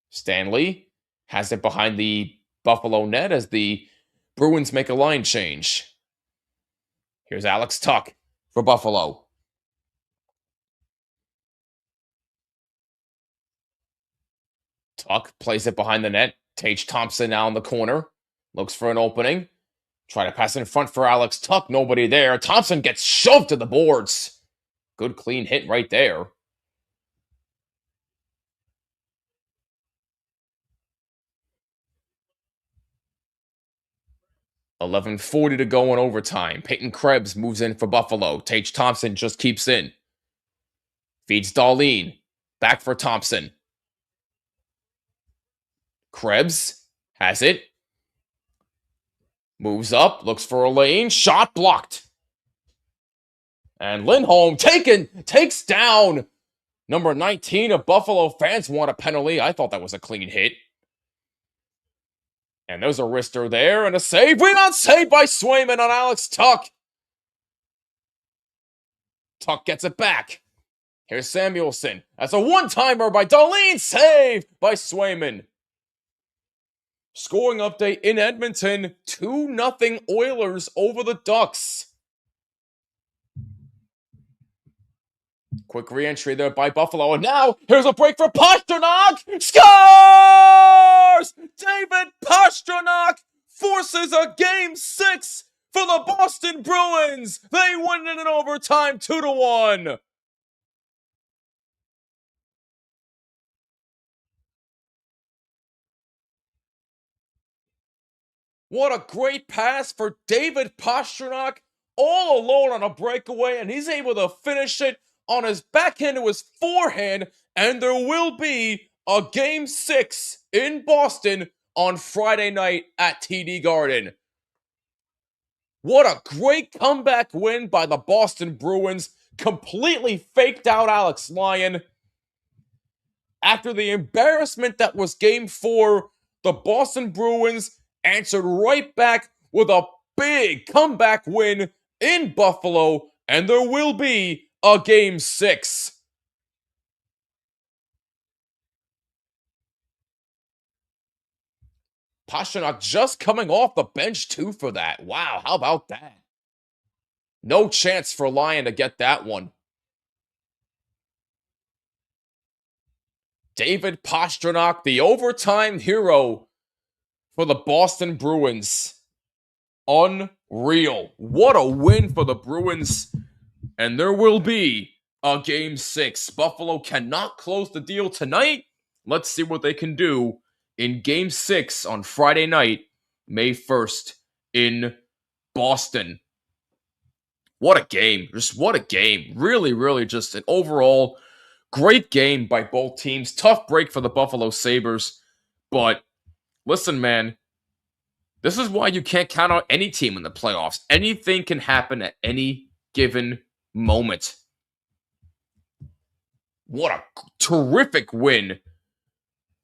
Stanley has it behind the Buffalo net as the Bruins make a line change. Here's Alex Tuch for Buffalo. Tuch plays it behind the net. Tage Thompson now in the corner. Looks for an opening. Try to pass in front for Alex Tuch. Nobody there. Thompson gets shoved to the boards. Good clean hit right there. $11:40 to go in overtime. Peyton Krebs moves in for Buffalo. Tage Thompson just keeps in. Feeds Darlene. Back for Thompson. Krebs has it. Moves up. Looks for a lane. Shot blocked. And Lindholm takes down number 19 of Buffalo. Fans want a penalty. I thought that was a clean hit. And there's a wrister there and a save. Rebound save by Swayman on Alex Tuch. Tuch gets it back. Here's Samuelson. That's a one-timer by Darlene. Save by Swayman. Scoring update in Edmonton. 2-0 Oilers over the Ducks. Quick re-entry there by Buffalo. And now, here's a break for Pastrnak. Scores! David Pastrnak forces a Game 6 for the Boston Bruins. They win it in overtime 2-1. What a great pass for David Pastrnak. All alone on a breakaway, and he's able to finish it on his backhand to his forehand, and there will be a Game 6 in Boston on Friday night at TD Garden. What a great comeback win by the Boston Bruins. Completely faked out Alex Lyon. After the embarrassment that was Game 4, the Boston Bruins answered right back with a big comeback win in Buffalo, and there will be a Game 6. Pastrnak just coming off the bench too for that. Wow, how about that? No chance for Lyon to get that one. David Pastrnak, the overtime hero for the Boston Bruins. Unreal. What a win for the Bruins. And there will be a Game 6. Buffalo cannot close the deal tonight. Let's see what they can do in Game 6 on Friday night, May 1st in Boston. What a game. Just what a game. Really, really just an overall great game by both teams. Tough break for the Buffalo Sabres. But listen, man, this is why you can't count out any team in the playoffs. Anything can happen at any given moment. What a terrific win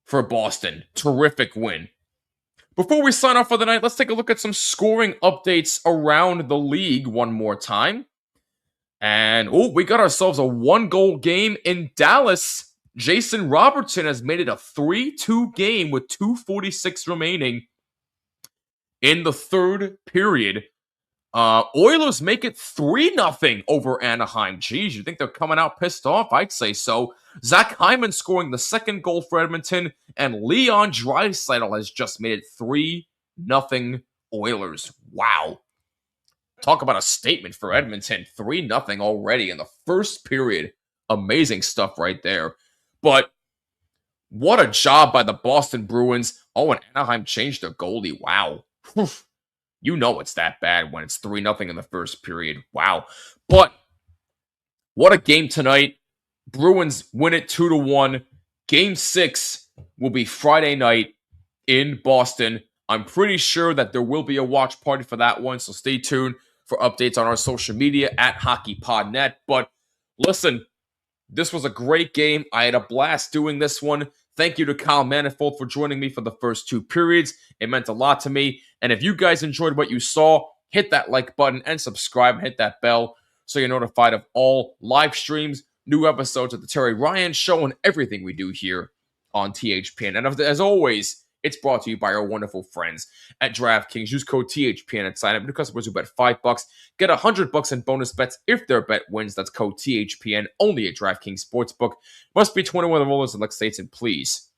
for Boston. Terrific win. Before we sign off for the night, let's take a look at some scoring updates around the league one more time. And, we got ourselves a 1-goal game in Dallas. Jason Robertson has made it a 3-2 game with 2:46 remaining in the third period. Oilers make it 3-0 over Anaheim. Geez, you think they're coming out pissed off? I'd say so. Zach Hyman scoring the second goal for Edmonton, and Leon Draisaitl has just made it 3-0 Oilers. Wow. Talk about a statement for Edmonton. 3-0 already in the first period. Amazing stuff right there. But what a job by the Boston Bruins. Oh, and Anaheim changed their goalie. Wow. Whew. You know it's that bad when it's 3-0 in the first period. Wow. But what a game tonight. Bruins win it 2-1. Game 6 will be Friday night in Boston. I'm pretty sure that there will be a watch party for that one, so stay tuned for updates on our social media at HockeyPodNet. But listen, this was a great game. I had a blast doing this one. Thank you to Kyle Manifold for joining me for the first 2 periods. It meant a lot to me. And if you guys enjoyed what you saw, hit that like button and subscribe and hit that bell so you're notified of all live streams, new episodes of The Terry Ryan Show, and everything we do here on THPN. And as always, it's brought to you by our wonderful friends at DraftKings. Use code THPN and sign up. New customers who bet $5 get $100 in bonus bets if their bet wins. That's code THPN only at DraftKings Sportsbook. Must be 21 or older in select states, and please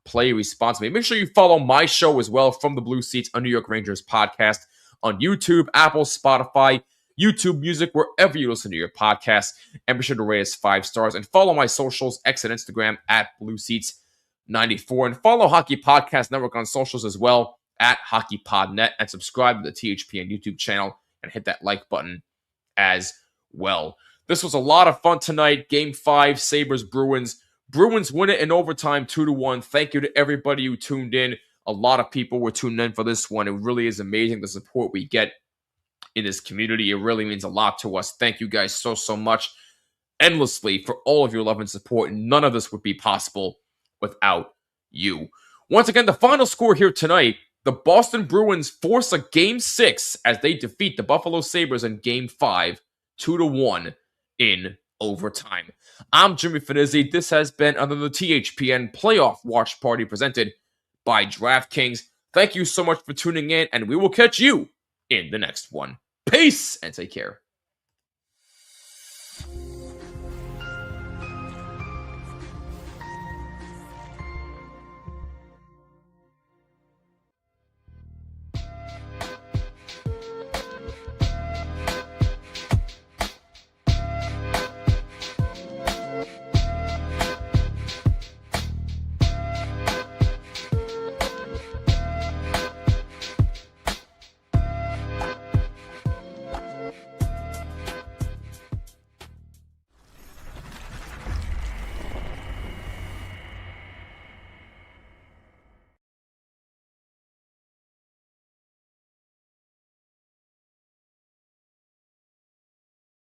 play responsibly. Make sure you follow my show as well, From the Blue Seats, a New York Rangers podcast on YouTube, Apple, Spotify, YouTube Music, wherever you listen to your podcasts. And be sure to rate us 5 stars. And follow my socials, X and Instagram at BlueSeats94. And follow Hockey Podcast Network on socials as well at HockeyPodNet. And subscribe to the THPN YouTube channel and hit that like button as well. This was a lot of fun tonight. Game 5, Sabres, Bruins. Bruins win it in overtime 2-1. Thank you to everybody who tuned in. A lot of people were tuned in for this one. It really is amazing the support we get in this community. It really means a lot to us. Thank you guys so much endlessly for all of your love and support. None of this would be possible without you. Once again, the final score here tonight, the Boston Bruins force a Game 6 as they defeat the Buffalo Sabres in Game 5, 2-1 in overtime. I'm Jimmy Finizzi. This has been another THPN Playoff Watch Party presented by DraftKings. Thank you so much for tuning in, and we will catch you in the next one. Peace, and take care.